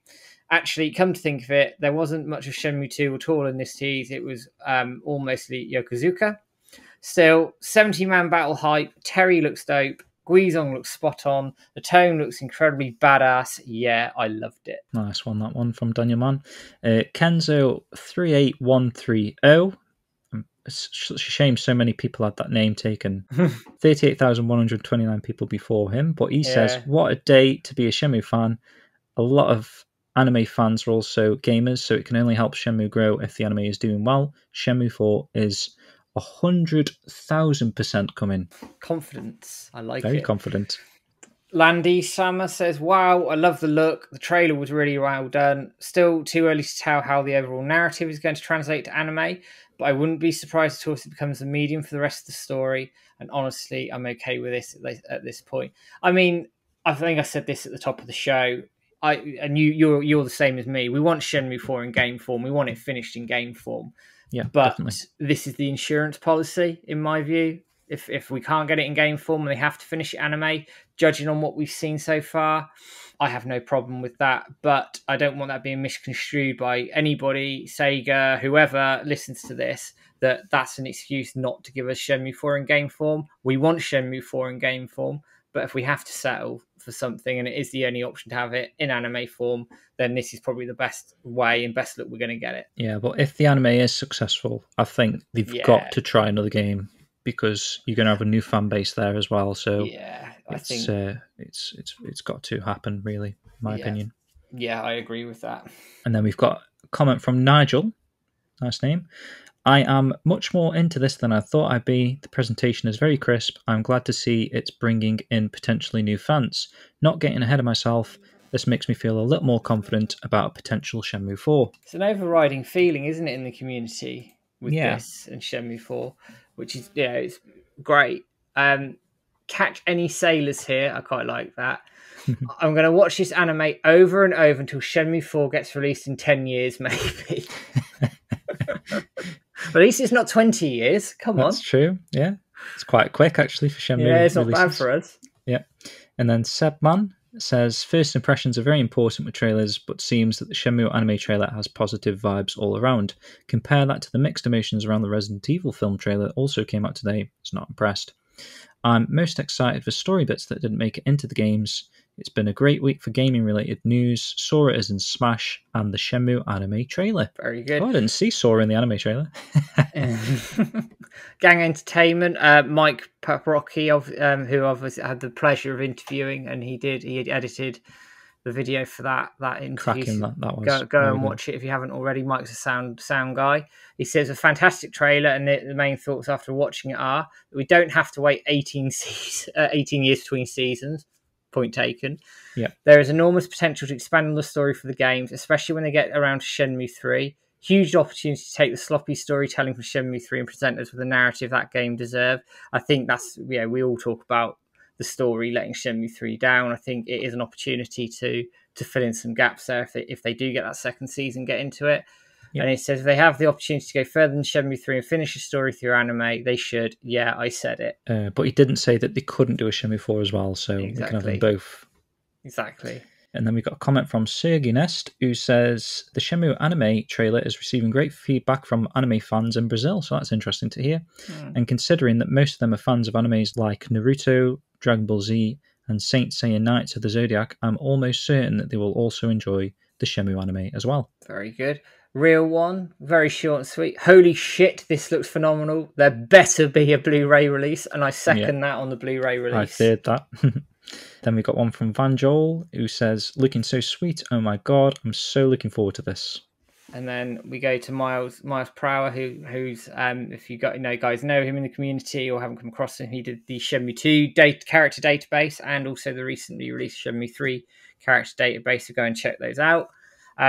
Actually, come to think of it, there wasn't much of Shenmue 2 at all in this tease. It was all mostly Yokozuka. Still, 70-man battle hype. Terry looks dope. Guizong looks spot on. The tone looks incredibly badass. Yeah, I loved it."
Nice one, that one from Daniel Mann. Kenzo38130. It's a shame so many people had that name taken. 38,129 people before him, but he says, "What a day to be a Shenmue fan. A lot of anime fans are also gamers, so it can only help Shenmue grow if the anime is doing well. Shenmue 4 is 100,000% coming.
Confidence. I like
Very
it.
confident.
Landy Summer says, wow, I love the look. The trailer was really well done. Still too early to tell how the overall narrative is going to translate to anime, but I wouldn't be surprised at all if it becomes a medium for the rest of the story. And honestly, I'm okay with this at this point. I mean, I think I said this at the top of the show. You're the same as me. We want Shenmue 4 in game form. We want it finished in game form.
Yeah,
But
definitely.
this is the insurance policy, in my view. If we can't get it in game form and they have to finish it anime, judging on what we've seen so far, I have no problem with that. But I don't want that being misconstrued by anybody, Sega, whoever listens to this, that that's an excuse not to give us Shenmue 4 in game form. We want Shenmue 4 in game form, but if we have to settle for something and it is the only option to have it in anime form, then this is probably the best way and best look we're going to get it.
Yeah, but if the anime is successful, I think they've got to try another game, because you're going to have a new fan base there as well. So
yeah, I
think it's got to happen, really, in my opinion.
Yeah, I agree with that.
And then we've got a comment from Nigel. Nice name. I am much more into this than I thought I'd be. The presentation is very crisp. I'm glad to see it's bringing in potentially new fans. Not getting ahead of myself, this makes me feel a little more confident about a potential Shenmue 4.
It's an overriding feeling, isn't it, in the community with this and Shenmue 4, which is, it's great. Catch any sailors here. I quite like that. I'm going to watch this anime over and over until Shenmue 4 gets released in 10 years, maybe. But at least it's not 20 years. Come on.
That's true. Yeah. It's quite quick, actually, for Shenmue.
Yeah, it's not bad for us.
Yeah. And then Sebman says, first impressions are very important with trailers, but seems that the Shenmue anime trailer has positive vibes all around. Compare that to the mixed emotions around the Resident Evil film trailer that also came out today. It's not impressed. I'm most excited for story bits that didn't make it into the games. It's been a great week for gaming-related news. Sora is in Smash and the Shenmue anime trailer.
Very good.
Oh, I didn't see Sora in the anime trailer.
Gang Entertainment, Mike Paprocki, who I've had the pleasure of interviewing, and he edited the video for that interview.
Cracking, that was.
Go and watch it if you haven't already. Mike's a sound guy. He says a fantastic trailer, and the main thoughts after watching it are that we don't have to wait 18 years between seasons. Point taken.
Yeah.
There is enormous potential to expand on the story for the games, especially when they get around to Shenmue 3. Huge opportunity to take the sloppy storytelling from Shenmue 3 and present us with a narrative that game deserved. I think that's, we all talk about the story letting Shenmue 3 down. I think it is an opportunity to fill in some gaps there if they do get that second season, get into it. Yep. And it says if they have the opportunity to go further than Shenmue 3 and finish the story through anime, they should. Yeah, I said it.
But he didn't say that they couldn't do a Shenmue 4 as well, so we can have them both.
Exactly.
And then we got a comment from Sergey Nest, who says the Shenmue anime trailer is receiving great feedback from anime fans in Brazil, so that's interesting to hear. And considering that most of them are fans of animes like Naruto, Dragon Ball Z, and Saint Seiya Knights of the Zodiac, I'm almost certain that they will also enjoy the Shenmue anime as well.
Very good. Real one, very short and sweet. Holy shit, this looks phenomenal. There better be a Blu-ray release, and I second that on the Blu-ray release.
I feared that. Then we got one from Van Joel, who says, looking so sweet, oh my god, I'm so looking forward to this.
And then we go to Miles Prower, who's if you guys know him in the community or haven't come across him, he did the Shenmue 2 character database and also the recently released Shenmue 3 character database, so go and check those out.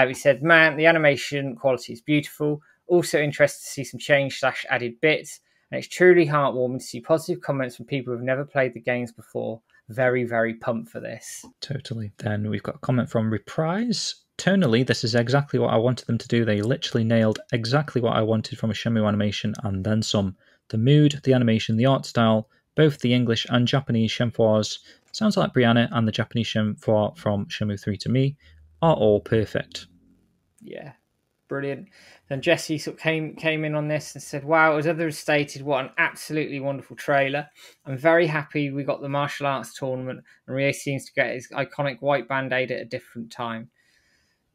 He said, man, the animation quality is beautiful. Also interested to see some change / added bits. And it's truly heartwarming to see positive comments from people who've never played the games before. Very, very pumped for this.
Totally. Then we've got a comment from Reprise. Tonally, this is exactly what I wanted them to do. They literally nailed exactly what I wanted from a Shenmue animation and then some. The mood, the animation, the art style, both the English and Japanese Shenfuas, sounds like Brianna and the Japanese Shenfua from Shenmue 3 to me, are all perfect.
Yeah, brilliant. Then Jesse sort of came in on this and said, wow, as others stated, what an absolutely wonderful trailer. I'm very happy we got the martial arts tournament and Ryo seems to get his iconic white band-aid at a different time.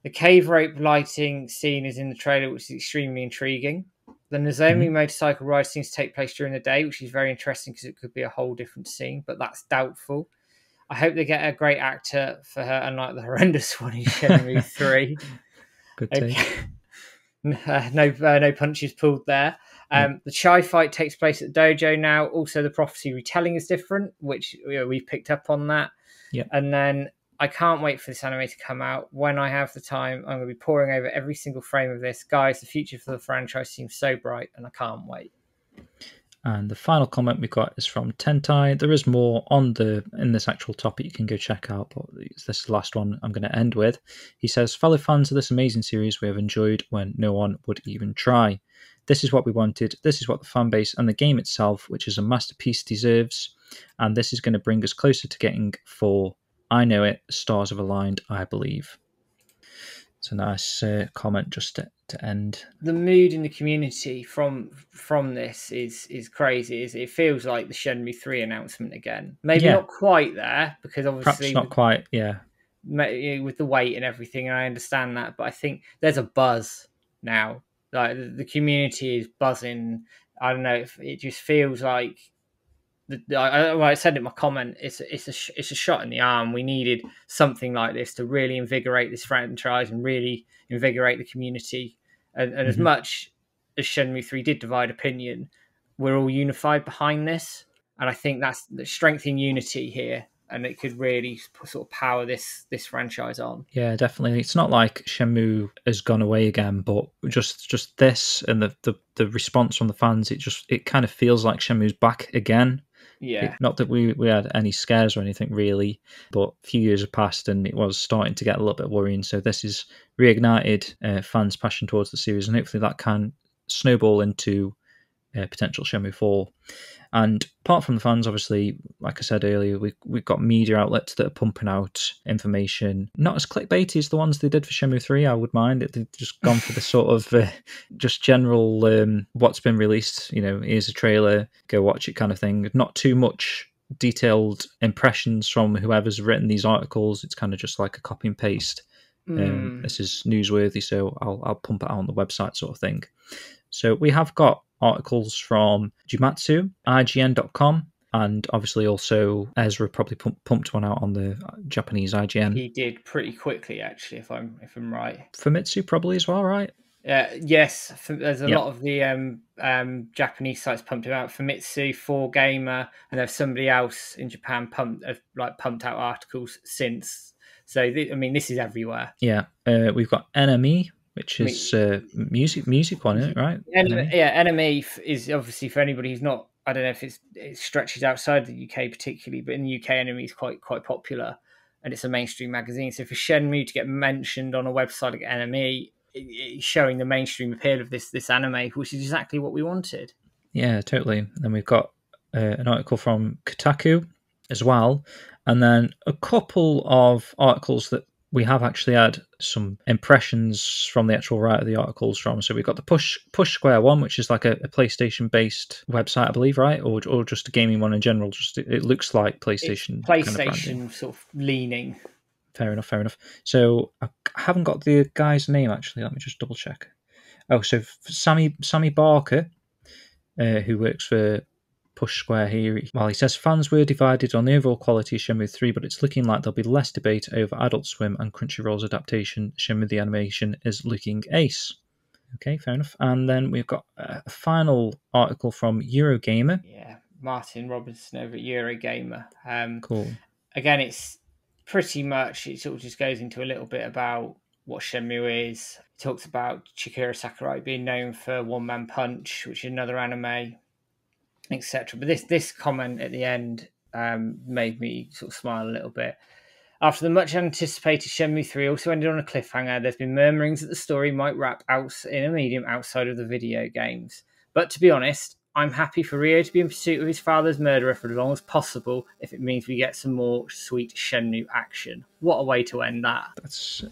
The cave rope lighting scene is in the trailer, which is extremely intriguing. The Nozomi motorcycle ride seems to take place during the day, which is very interesting because it could be a whole different scene, but that's doubtful. I hope they get a great actor for her, unlike the horrendous one in Shenmue 3.
Good take.
No punches pulled there. The Chai fight takes place at the dojo now. Also, the prophecy retelling is different, which we've picked up on that.
Yep.
And then I can't wait for this anime to come out. When I have the time, I'm going to be poring over every single frame of this. Guys, the future for the franchise seems so bright, and I can't wait.
And the final comment we got is from Tentai. There is more in this actual topic you can go check out, but this is the last one I'm going to end with. He says, fellow fans of this amazing series we have enjoyed when no one would even try. This is what we wanted. This is what the fan base and the game itself, which is a masterpiece, deserves. And this is going to bring us closer to getting 4. I know it. Stars have aligned, I believe. It's a nice comment just to end.
The mood in the community from this is crazy. It feels like the Shenmue 3 announcement again. Maybe not quite there, because obviously...
Perhaps not quite, yeah.
With the weight and everything, and I understand that, but I think there's a buzz now. Like, the community is buzzing. I don't know, it just feels like... I said it in my comment, it's a shot in the arm. We needed something like this to really invigorate this franchise and really invigorate the community. And as much as Shenmue 3 did divide opinion, we're all unified behind this. And I think that's the strength in unity here. And it could really sort of power this franchise on.
Yeah, definitely. It's not like Shenmue has gone away again, but just this and the response from the fans, it kind of feels like Shenmue's back again.
Yeah.
Not that we had any scares or anything really, but a few years have passed and it was starting to get a little bit worrying. So this has reignited fans' passion towards the series, and hopefully that can snowball into potential Shenmue 4. And apart from the fans, obviously, like I said earlier, we've got media outlets that are pumping out information. Not as clickbaity as the ones they did for Shenmue 3, I would mind. They've just gone for the sort of just general what's been released, here's a trailer, go watch it kind of thing. Not too much detailed impressions from whoever's written these articles. It's kind of just like a copy and paste. This is newsworthy, so I'll pump it out on the website sort of thing. So we have got articles from Jumatsu, IGN.com, and obviously also Ezra probably pumped one out on the Japanese IGN.
He did pretty quickly, actually, if I'm right.
Famitsu probably as well, right?
Yes, there's a lot of the Japanese sites pumped him out. Famitsu, 4Gamer, and there's somebody else in Japan pumped out articles since. So this is everywhere.
Yeah, we've got NME, which is music one, isn't it, right?
NME is obviously, for anybody who's not, I don't know if it stretches outside the UK particularly, but in the UK, NME is quite popular, and it's a mainstream magazine. So for Shenmue to get mentioned on a website like NME, it's showing the mainstream appeal of this anime, which is exactly what we wanted.
Yeah, totally. And then we've got an article from Kotaku as well, and then a couple of articles that we have actually had some impressions from the actual writer of the articles from. So we've got the Push Square one, which is like a PlayStation-based website, I believe, right? Or just a gaming one in general. Just it looks like PlayStation.
It's PlayStation kind of sort of leaning.
Fair enough. So I haven't got the guy's name, actually. Let me just double check. Oh, so Sammy Barker, who works for Push Square here. Well, he says fans were divided on the overall quality of Shenmue 3, but it's looking like there'll be less debate over Adult Swim and Crunchyroll's adaptation. Shenmue the Animation is looking ace. Okay, fair enough. And then we've got a final article from Eurogamer.
Yeah, Martin Robinson over at Eurogamer.
Cool.
Again, it's pretty much, it sort of just goes into a little bit about what Shenmue is. It talks about Chikara Sakurai being known for One Man Punch, which is another anime, etc. But this comment at the end made me sort of smile a little bit. After the much anticipated Shenmue 3 also ended on a cliffhanger, there's been murmurings that the story might wrap out in a medium outside of the video games. But to be honest, I'm happy for Ryo to be in pursuit of his father's murderer for as long as possible if it means we get some more sweet Shenmue action. What a way to end that.
That's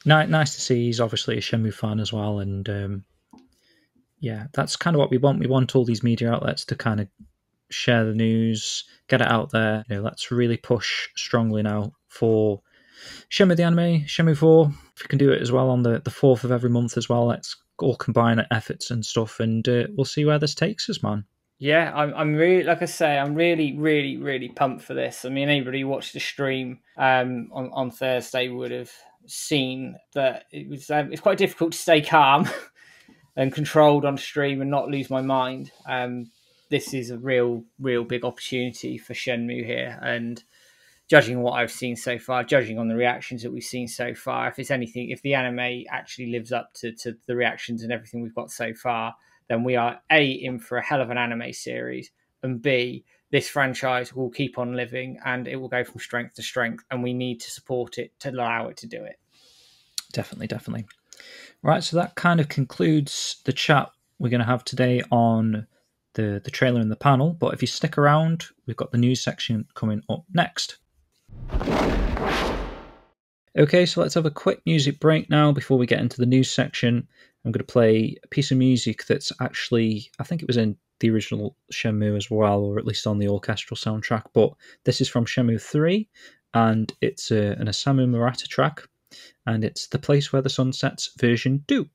nice to see. He's obviously a Shenmue fan as well, and yeah, that's kind of what we want. We want all these media outlets to kind of share the news, get it out there. Let's really push strongly now for Shenmue the Anime, Shenmue 4. If we can do it as well on the 4th of every month as well, let's all combine efforts and stuff, and we'll see where this takes us, man.
Yeah, I'm really, like I say, I'm really, really, really pumped for this. I mean, anybody who watched the stream on Thursday would have seen that it's quite difficult to stay calm and controlled on stream and not lose my mind. This is a real big opportunity for Shenmue here. And judging what I've seen so far, judging on the reactions that we've seen so far, if it's anything, if the anime actually lives up to the reactions and everything we've got so far, then we are A, in for a hell of an anime series, and B, this franchise will keep on living and it will go from strength to strength, and we need to support it to allow it to do it.
Definitely. Right, so that kind of concludes the chat we're going to have today on the trailer and the panel. But if you stick around, we've got the news section coming up next. Okay, so let's have a quick music break now before we get into the news section. I'm going to play a piece of music that's actually, I think it was in the original Shenmue as well, or at least on the orchestral soundtrack, but this is from Shenmue 3, and it's an Osamu Murata track, and it's The Place Where the Sun Sets version 2.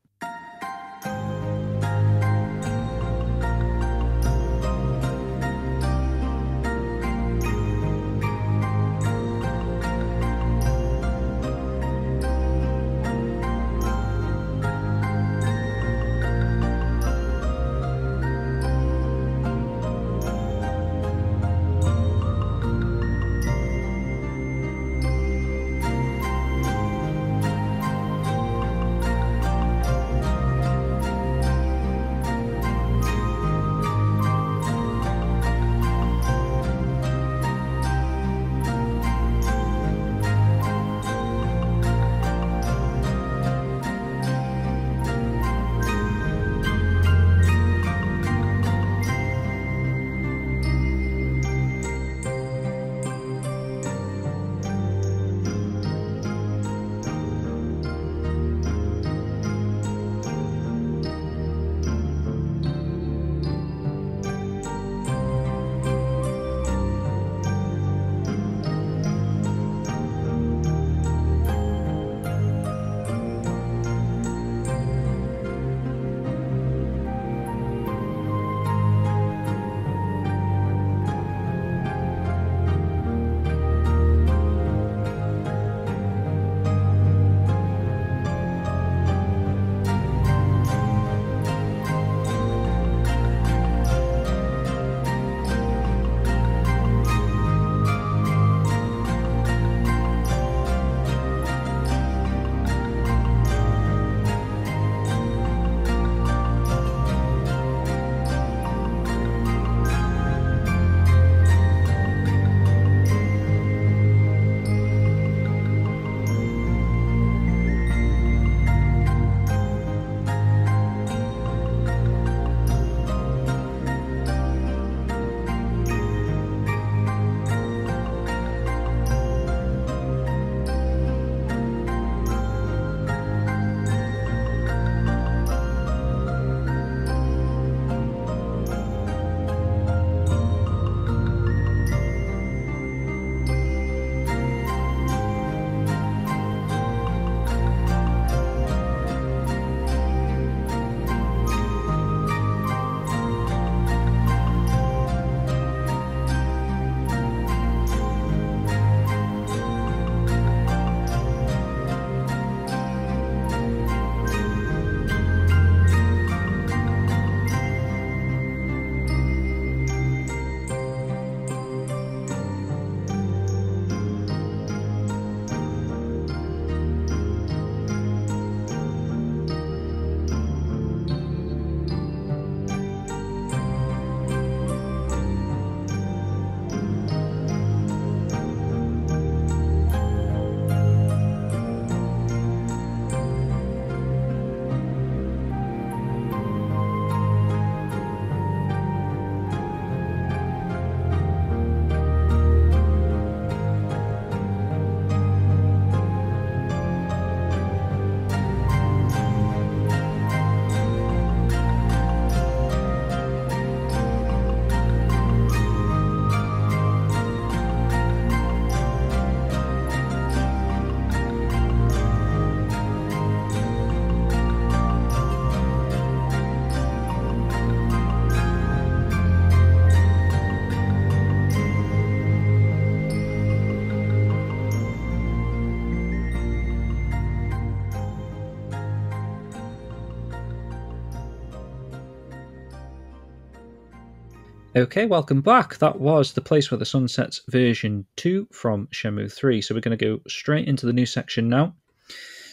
Okay, welcome back. That was The Place Where the Sun Sets version 2 from Shenmue 3. So we're going to go straight into the new section now.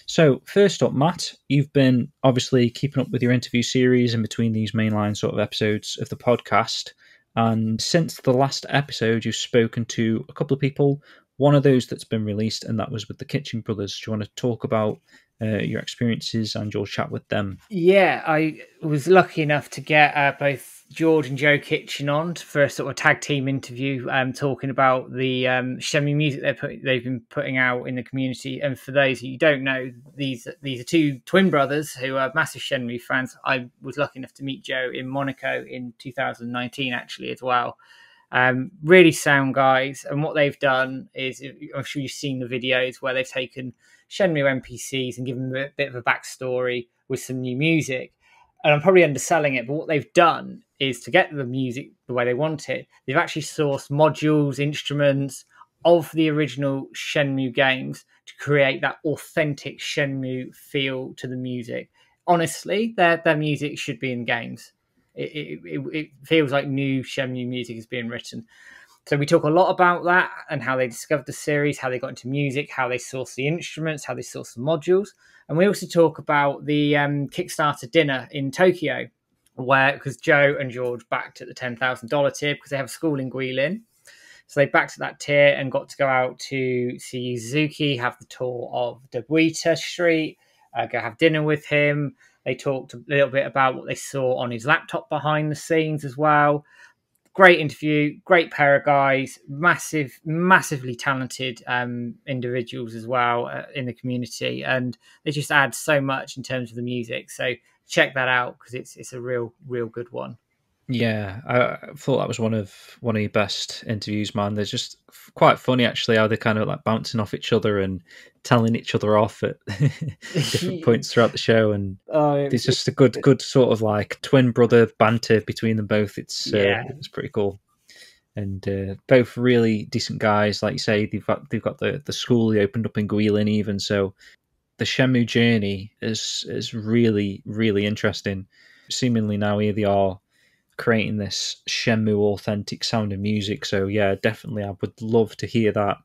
So first up, Matt, you've been obviously keeping up with your interview series in between these mainline sort of episodes of the podcast. And since the last episode, you've spoken to a couple of people, one of those that's been released, and that was with the Kitchen Brothers. Do you want to talk about your experiences and your chat with them?
Yeah, I was lucky enough to get both George and Joe Kitchen on for a sort of tag team interview, talking about the Shenmue music they've been putting out in the community. And for those who don't know, these are two twin brothers who are massive Shenmue fans. I was lucky enough to meet Joe in Monaco in 2019, actually, as well. Really sound guys, and what they've done is, I'm sure you've seen the videos where they've taken Shenmue NPCs and given them a bit of a backstory with some new music. And I'm probably underselling it, but what they've done is to get the music the way they want it, they've actually sourced modules, instruments of the original Shenmue games to create that authentic Shenmue feel to the music. Honestly, their music should be in games. It feels like new Shenmue music is being written. So we talk a lot about that and how they discovered the series, how they got into music, how they source the instruments, how they source the modules. And we also talk about the Kickstarter dinner in Tokyo, where, because Joe and George backed at the $10,000 tier because they have a school in Guilin. So they backed at that tier and got to go out to see Yu Suzuki, have the tour of Debuita Street, go have dinner with him. They talked a little bit about what they saw on his laptop behind the scenes as well. Great interview, great pair of guys, massively talented individuals as well in the community, and they just add so much in terms of the music. So check that out because it's a real good one.
Yeah, I thought that was one of your best interviews, man. They're just quite funny, actually, how they're kind of like bouncing off each other and telling each other off at different points throughout the show, and there's just a good sort of like twin brother banter between them both. It's pretty cool, and both really decent guys. Like you say, they've got the school they opened up in Guilin, even so. The Shenmue journey is really interesting. Seemingly now here they are creating this Shenmue authentic sound and music. So yeah, definitely, I would love to hear that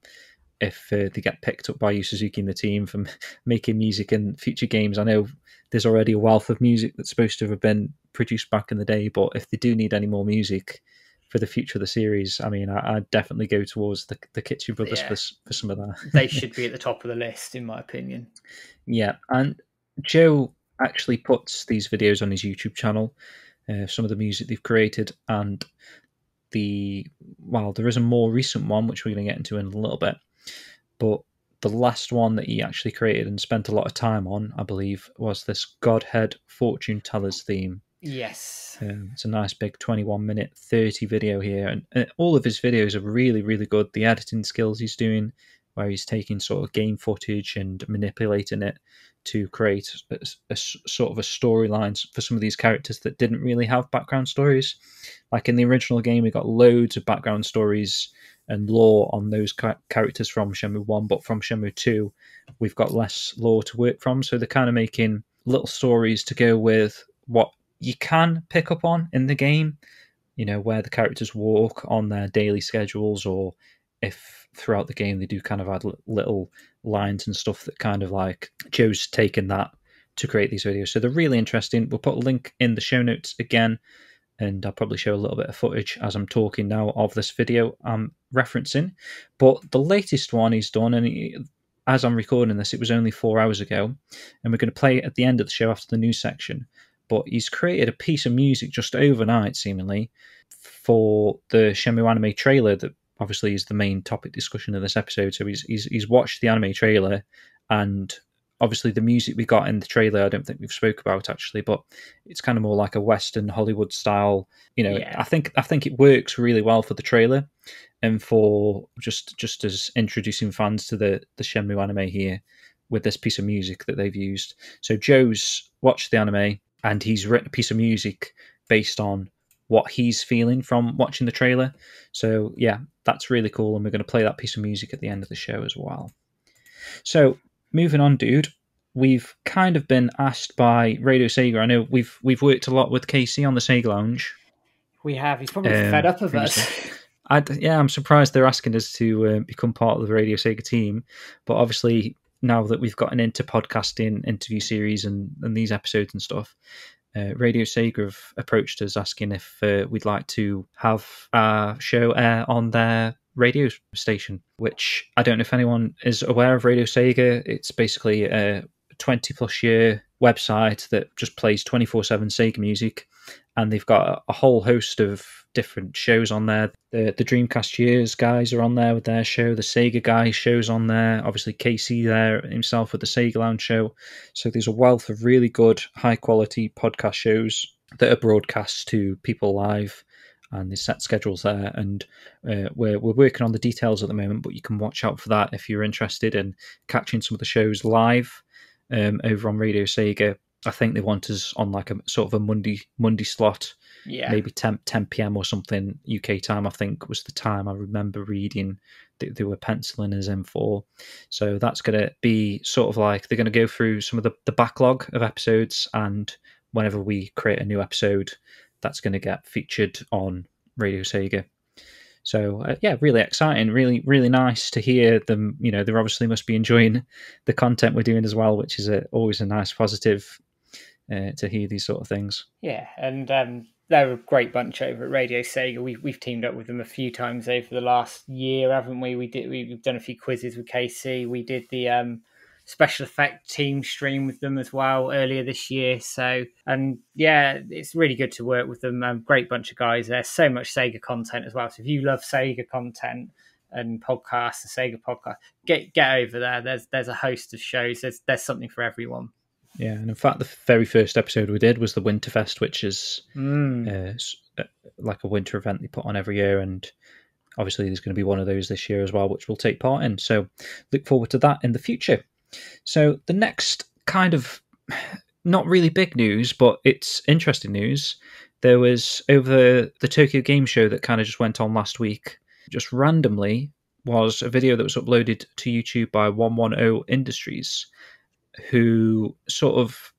if they get picked up by Yu Suzuki and the team for making music in future games. I know there's already a wealth of music that's supposed to have been produced back in the day, but if they do need any more music for the future of the series, I mean, I'd definitely go towards the Kitchen Brothers for some of that.
They should be at the top of the list, in my opinion.
Yeah, and Joe actually puts these videos on his YouTube channel. Some of the music they've created, and there is a more recent one which we're going to get into in a little bit, but the last one that he actually created and spent a lot of time on, I believe, was this Godhead Fortune Tellers theme.
Yes.
It's a nice big 21-minute 30 video here, and all of his videos are really good. The editing skills he's doing, where he's taking sort of game footage and manipulating it to create a sort of a storyline for some of these characters that didn't really have background stories. Like in the original game, we got loads of background stories and lore on those characters from Shenmue 1, but from Shenmue 2, we've got less lore to work from. So they're kind of making little stories to go with what you can pick up on in the game, where the characters walk on their daily schedules, or if throughout the game they do kind of add little lines and stuff that kind of like Joe's taken that to create these videos. So they're really interesting. We'll put a link in the show notes again, and I'll probably show a little bit of footage as I'm talking now of this video I'm referencing. But the latest one he's done, and as I'm recording this, it was only 4 hours ago, and we're going to play it at the end of the show after the news section. But he's created a piece of music just overnight, seemingly, for the Shenmue anime trailer that obviously is the main topic discussion of this episode. So he's watched the anime trailer, and obviously the music we got in the trailer I don't think we've spoke about actually, but it's kind of more like a Western Hollywood style. I think it works really well for the trailer and for just as introducing fans to the Shenmue anime here with this piece of music that they've used. So Joe's watched the anime and he's written a piece of music based on what he's feeling from watching the trailer. So yeah, that's really cool, and we're going to play that piece of music at the end of the show as well. So moving on, dude, we've kind of been asked by Radio Sega. I know we've worked a lot with Casey on the Sega Lounge.
We have. He's probably fed up of us.
I'm surprised they're asking us to become part of the Radio Sega team, but obviously now that we've gotten into podcasting, interview series, and these episodes and stuff, Radio Sega have approached us asking if we'd like to have our show air on their radio station, which I don't know if anyone is aware of Radio Sega. It's basically a 20 plus year website that just plays 24/7 Sega music, and they've got a whole host of different shows on there. The Dreamcast Years guys are on there with their show. The Sega guys shows on there. Obviously Casey there himself with the Sega Lounge show. So there's a wealth of really good, high quality podcast shows that are broadcast to people live, and there's set schedules there. And we're working on the details at the moment, but you can watch out for that if you're interested in catching some of the shows live over on Radio Sega. I think they want us on like a sort of a Monday slot, maybe 10 p.m. or something UK time. I think was the time I remember reading that they were penciling us in for. So that's going to be sort of like they're going to go through some of the backlog of episodes, and whenever we create a new episode, that's going to get featured on Radio Sega. So really exciting, really, really nice to hear them. You know, they obviously must be enjoying the content we're doing as well, which is always a nice positive to hear these sort of things.
Yeah, and they're a great bunch over at Radio Sega. We've teamed up with them a few times over the last year, haven't we? We've done a few quizzes with KC. We did the special effect team stream with them as well earlier this year. So, and yeah, it's really good to work with them. Great bunch of guys. There's so much Sega content as well. So if you love Sega content and podcasts, the Sega podcast, get over there. There's a host of shows. There's something for everyone.
Yeah, and in fact, the very first episode we did was the Winterfest, which is like a winter event they put on every year, and obviously there's going to be one of those this year as well, which we'll take part in. So look forward to that in the future. So the next kind of not really big news, but it's interesting news. There was over the Tokyo Game Show that kind of just went on last week, just randomly was a video that was uploaded to YouTube by 110 Industries, who sort of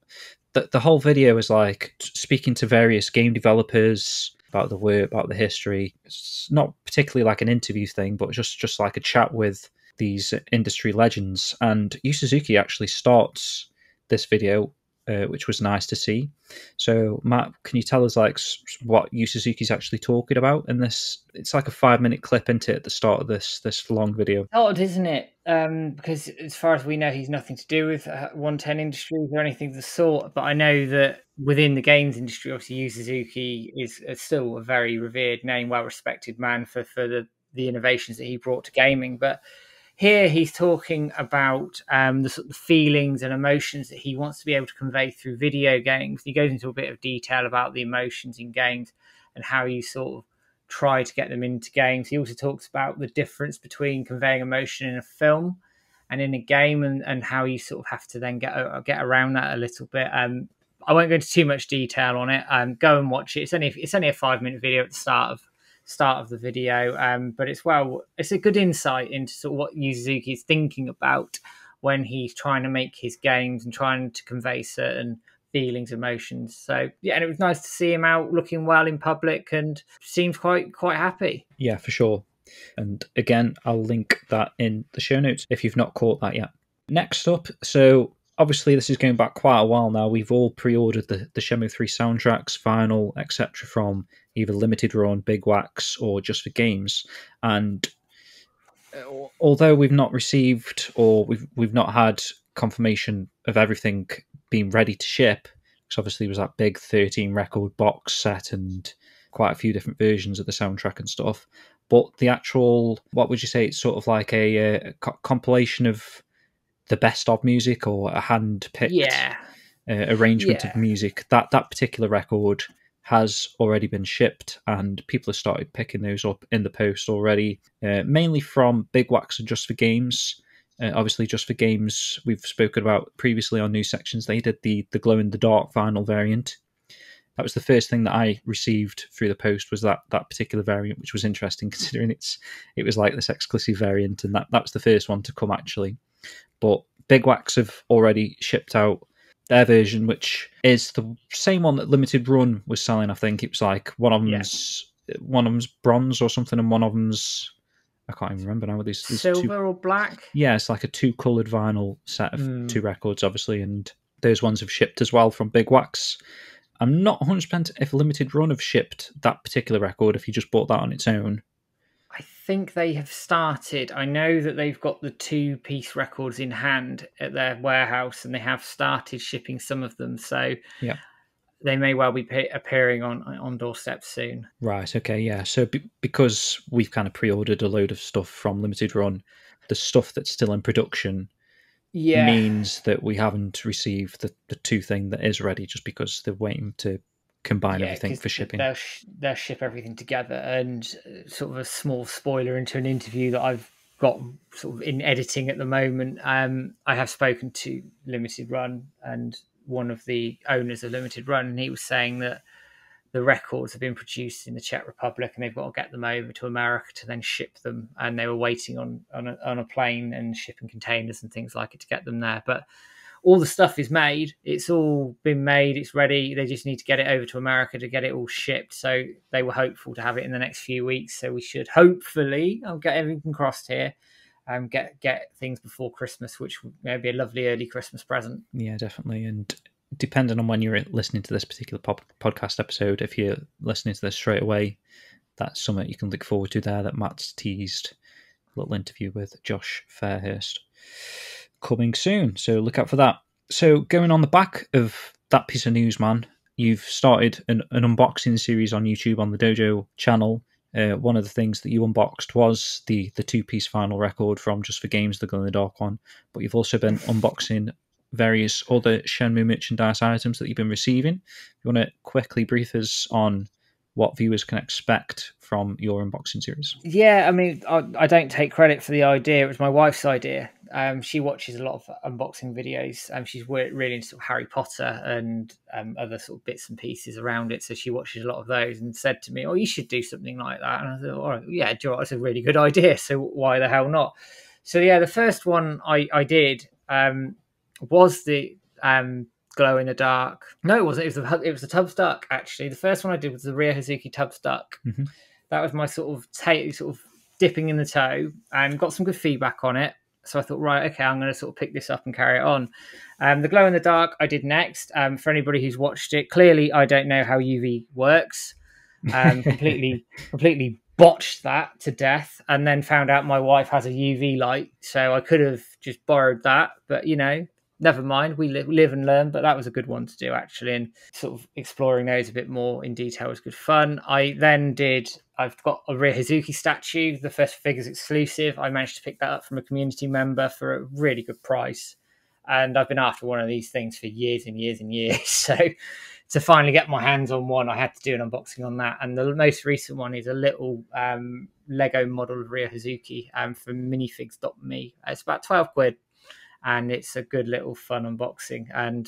the whole video is like speaking to various game developers about the work, about the history. It's not particularly like an interview thing, but just like a chat with these industry legends. And Yu Suzuki actually starts this video, which was nice to see. So Matt, can you tell us like what Yu Suzuki's actually talking about in this? It's like a 5-minute clip into it at the start of this long video.
Odd, isn't it? Because as far as we know, he's nothing to do with 110 Industries or anything of the sort. But I know that within the games industry, obviously Yu Suzuki is still a very revered name, well-respected man for the innovations that he brought to gaming. But here he's talking about the sort of feelings and emotions that he wants to be able to convey through video games. He goes into a bit of detail about the emotions in games and how you sort of try to get them into games. He also talks about the difference between conveying emotion in a film and in a game, and how you sort of have to then get around that a little bit. I won't go into too much detail on it. Go and watch it. It's only a 5-minute video at the start of the video, but it's a good insight into sort of what Yu Suzuki is thinking about when he's trying to make his games and trying to convey certain feelings, emotions. So yeah, and it was nice to see him out looking well in public and seems quite happy.
Yeah, for sure. And again, I'll link that in the show notes if you've not caught that yet. Next up, so obviously this is going back quite a while now. We've all pre-ordered the Shenmue 3 soundtracks, vinyl, etc. from either Limited Run, Big Wax, or Just for Games. And although we've not received or we've not had confirmation of everything being ready to ship, because obviously it was that big 13 record box set and quite a few different versions of the soundtrack and stuff. But the actual, what would you say, it's sort of like a compilation of the best of music, or a hand-picked arrangement of music. That particular record has already been shipped, and people have started picking those up in the post already, mainly from Big Wax and Just for Games. Obviously, Just for Games, we've spoken about previously on news sections. They did the glow-in-the-dark vinyl variant. That was the first thing that I received through the post, was that particular variant, which was interesting considering it was like this exclusive variant, and that was the first one to come actually. But Big Wax have already shipped out their version, which is the same one that Limited Run was selling. I think it was like one of them's bronze or something, and one of them's, I can't even remember now. These two,
silver or black.
yeah, it's like a 2-coloured vinyl set of 2 records, obviously, and those ones have shipped as well from Big Wax. I'm not 100% if Limited Run have shipped that particular record, if you just bought that on its own.
I think they have started. I know that they've got the 2-piece records in hand at their warehouse, and they have started shipping some of them. So
yeah,
they may well be appearing on doorstep soon.
Right, okay, yeah. So because we've kind of pre-ordered a load of stuff from Limited Run, the stuff that's still in production means that we haven't received the 2 thing that is ready, just because they're waiting to combine everything for shipping.
They'll ship everything together. And sort of a small spoiler into an interview that I've got sort of in editing at the moment, I have spoken to Limited Run and one of the owners of Limited Run, and he was saying that the records have been produced in the Czech Republic and they've got to get them over to America to then ship them, and they were waiting on a plane and shipping containers and things like it to get them there. But all the stuff is made. It's all been made. It's ready. They just need to get it over to America to get it all shipped. So they were hopeful to have it in the next few weeks. So we should hopefully, I'll get everything crossed here, get things before Christmas, which may be a lovely early Christmas present.
Yeah, definitely. And depending on when you're listening to this particular podcast episode, if you're listening to this straight away, that's something you can look forward to there, that Matt's teased a little interview with Josh Fairhurst coming soon. So look out for that. So going on the back of that piece of news, man, you've started an unboxing series on YouTube on the Dojo channel. One of the things that you unboxed was the 2-piece vinyl record from Just for Games, the Glow in the Dark one, but you've also been unboxing various other Shenmue merchandise items that you've been receiving. You want to quickly brief us on what viewers can expect from your unboxing series?
Yeah, I mean, I don't take credit for the idea. It was my wife's idea. She watches a lot of unboxing videos. She's really into sort of Harry Potter and other sort of bits and pieces around it. So she watches a lot of those and said to me, "Oh, you should do something like that." And I thought, "All right, yeah, Joe, that's a really good idea. So why the hell not?" So yeah, the first one I did was the Glow in the Dark. No, it wasn't. It was the Tubbs Duck, actually. The first one I did was the Ryo Hazuki Tubbs Duck.
Mm-hmm.
That was my sort of dipping in the toe, and got some good feedback on it. So I thought, right, okay, I'm going to sort of pick this up and carry it on. The Glow in the Dark I did next. For anybody who's watched it, clearly I don't know how UV works. Completely botched that to death, and then found out my wife has a UV light, so I could have just borrowed that, but never mind. We live and learn, but that was a good one to do, actually, and sort of exploring those a bit more in detail was good fun. I've got a Ryo Hazuki statue, the first Figures exclusive. I managed to pick that up from a community member for a really good price, and I've been after one of these things for years and years and years. So to finally get my hands on one, I had to do an unboxing on that. And the most recent one is a little Lego model of Ryo Hazuki from minifigs.me. It's about 12 quid. And it's a good little fun unboxing. And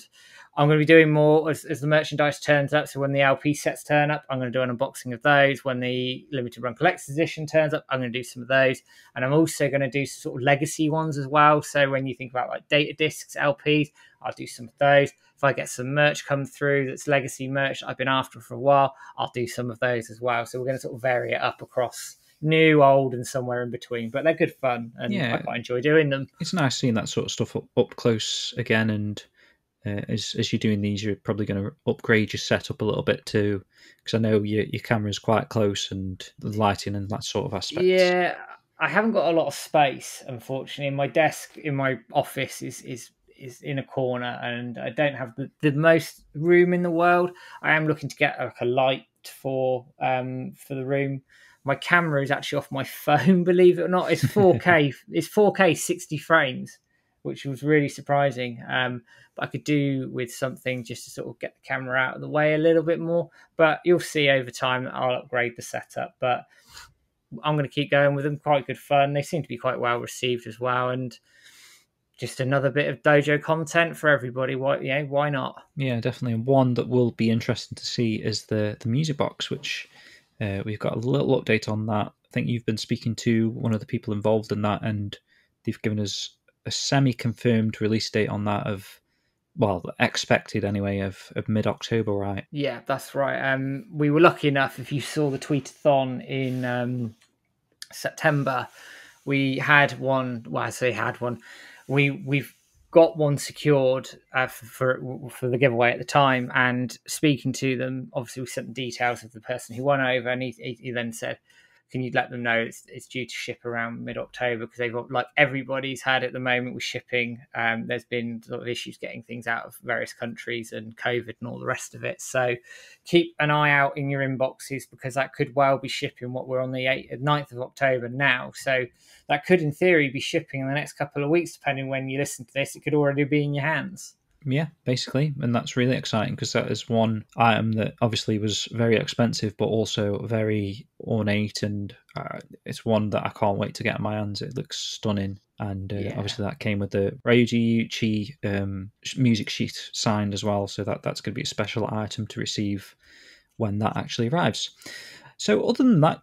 I'm going to be doing more as the merchandise turns up. So when the LP sets turn up, I'm going to do an unboxing of those. When the Limited Run Collector's Edition turns up, I'm going to do some of those. And I'm also going to do some sort of legacy ones as well. So when you think about like data discs, LPs, I'll do some of those. If I get some merch come through that's legacy merch that I've been after for a while, I'll do some of those as well. So we're going to sort of vary it up across new, old, and somewhere in between, but they're good fun, and I quite enjoy doing them.
It's nice seeing that sort of stuff up close again, and as you're doing these, you're probably going to upgrade your setup a little bit too, because I know your camera's quite close, and the lighting and that sort of aspect.
Yeah, I haven't got a lot of space, unfortunately. My desk in my office is in a corner, and I don't have the most room in the world. I am looking to get like a light for the room. My camera is actually off my phone, believe it or not. It's 4K. It's 4K 60 frames, which was really surprising. But I could do with something just to sort of get the camera out of the way a little bit more. But you'll see over time that I'll upgrade the setup. But I'm going to keep going with them. Quite good fun. They seem to be quite well received as well. And just another bit of dojo content for everybody. Why not?
Yeah, definitely. And one that will be interesting to see is the music box, which... we've got a little update on that. I think you've been speaking to one of the people involved in that, and they've given us a semi-confirmed release date on that of well, expected anyway, of mid-October, right?
Yeah, that's right. We were lucky enough, if you saw the tweetathon in September, we had one. Well, I say had one. We've got one secured for the giveaway at the time. And speaking to them, obviously we sent the details of the person who won over, and he then said, "Can you let them know it's due to ship around mid-October?" Because they've got, like everybody's had at the moment with shipping. There's been sort of issues getting things out of various countries and COVID and all the rest of it. So keep an eye out in your inboxes, because that could well be shipping. What we're on the 9th of October now, so that could in theory be shipping in the next couple of weeks, depending when you listen to this. It could already be in your hands.
Yeah, basically, and that's really exciting, because that is one item that obviously was very expensive but also very ornate, and it's one that I can't wait to get in my hands. It looks stunning, and obviously that came with the Ryuji Yuichi music sheet signed as well, so that's going to be a special item to receive when that actually arrives. So other than that,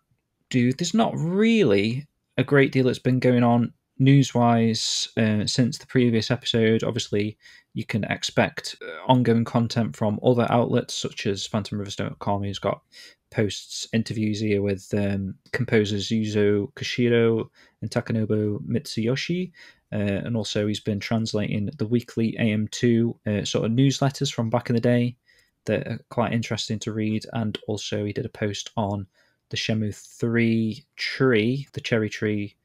dude, there's not really a great deal that's been going on news-wise since the previous episode. Obviously, you can expect ongoing content from other outlets such as PhantomRivers.com, who's got posts, interviews here with composers Yuzo Koshiro and Takanobu Mitsuyoshi. And also he's been translating the weekly AM2 sort of newsletters from back in the day that are quite interesting to read. And also he did a post on the Shenmue 3 tree, the cherry tree,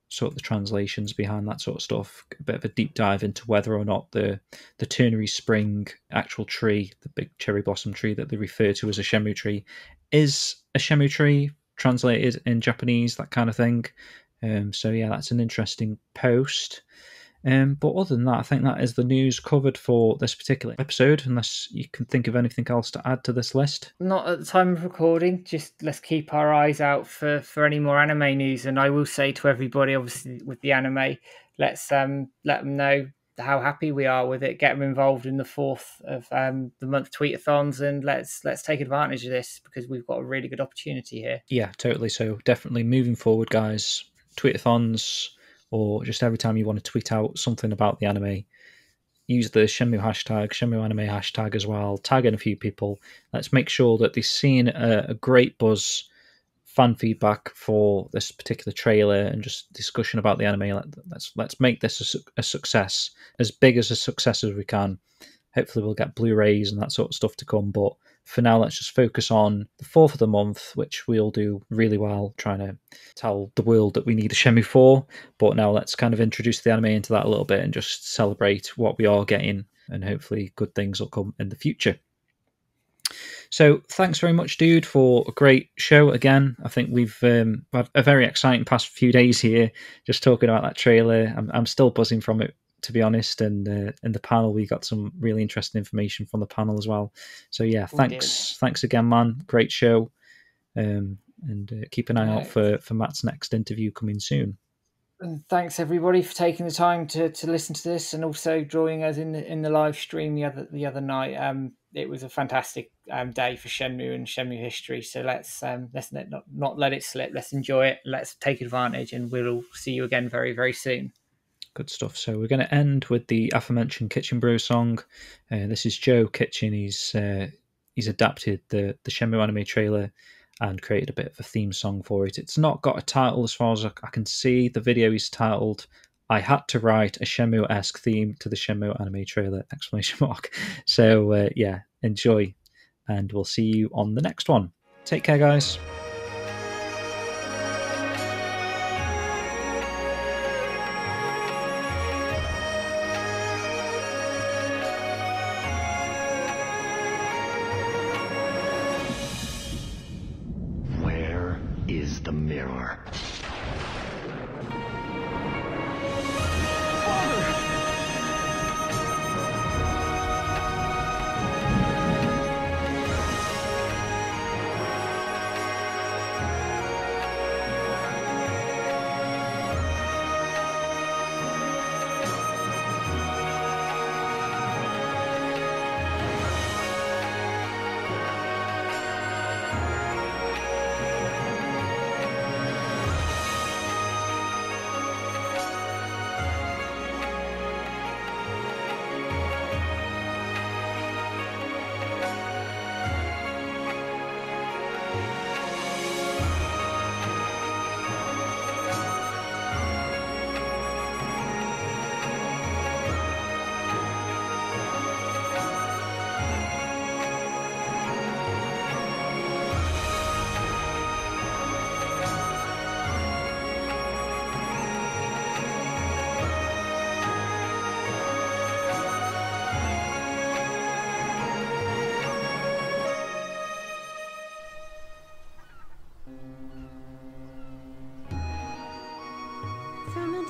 sort of the translations behind that sort of stuff. A bit of a deep dive into whether or not the ternary spring actual tree, the big cherry blossom tree that they refer to as a Shenmue tree, is a Shenmue tree translated in Japanese, that kind of thing. So yeah, that's an interesting post. But other than that, I think that is the news covered for this particular episode, unless you can think of anything else to add to this list.
Not at the time of recording. Just let's keep our eyes out for any more anime news. And I will say to everybody, obviously with the anime, let's let them know how happy we are with it. Get them involved in the 4th of the month tweetathons, and let's take advantage of this, because we've got a really good opportunity here.
Yeah, totally. So definitely moving forward, guys, tweetathons, or just every time you want to tweet out something about the anime, use the Shenmue hashtag, Shenmue anime hashtag as well, tag in a few people. Let's make sure that they've seen a great buzz, fan feedback for this particular trailer, and just discussion about the anime. Let's make this a success, as big as a success as we can. Hopefully we'll get Blu-rays and that sort of stuff to come, but for now, let's just focus on the 4th of the month, which we'll do really well, trying to tell the world that we need a Shenmue 4. But now let's kind of introduce the anime into that a little bit and just celebrate what we are getting, and hopefully good things will come in the future. So thanks very much, dude, for a great show again. I think we've had a very exciting past few days here, just talking about that trailer. I'm still buzzing from it, to be honest, and in the panel we got some really interesting information from the panel as well. So yeah, thanks again, man. Great show, and keep an eye out for Matt's next interview coming soon.
And thanks everybody for taking the time to listen to this, and also joining us in the live stream the other night. It was a fantastic day for Shenmue and Shenmue history. So let's not let it slip. Let's enjoy it. Let's take advantage, and we'll see you again very, very soon.
Good stuff. So we're going to end with the aforementioned Kitchen Brew song. This is Joe Kitchen. He's adapted the Shenmue anime trailer and created a bit of a theme song for it. It's not got a title as far as I can see. The video is titled "I Had to Write a Shenmue-esque Theme to the Shenmue anime trailer!" ! So yeah, enjoy, and we'll see you on the next one. Take care, guys.
The mirror.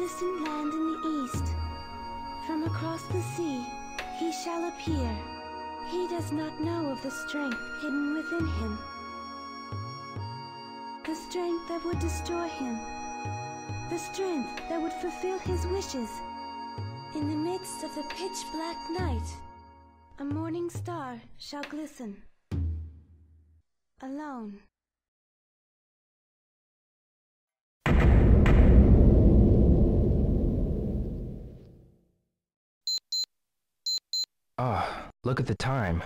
distant land in the east. From across the sea, he shall appear. He does not know of the strength hidden within him. The strength that would destroy him. The strength that would fulfill his wishes. In the midst of the pitch-black night, a morning star shall glisten. Alone.
Ah, look at the time.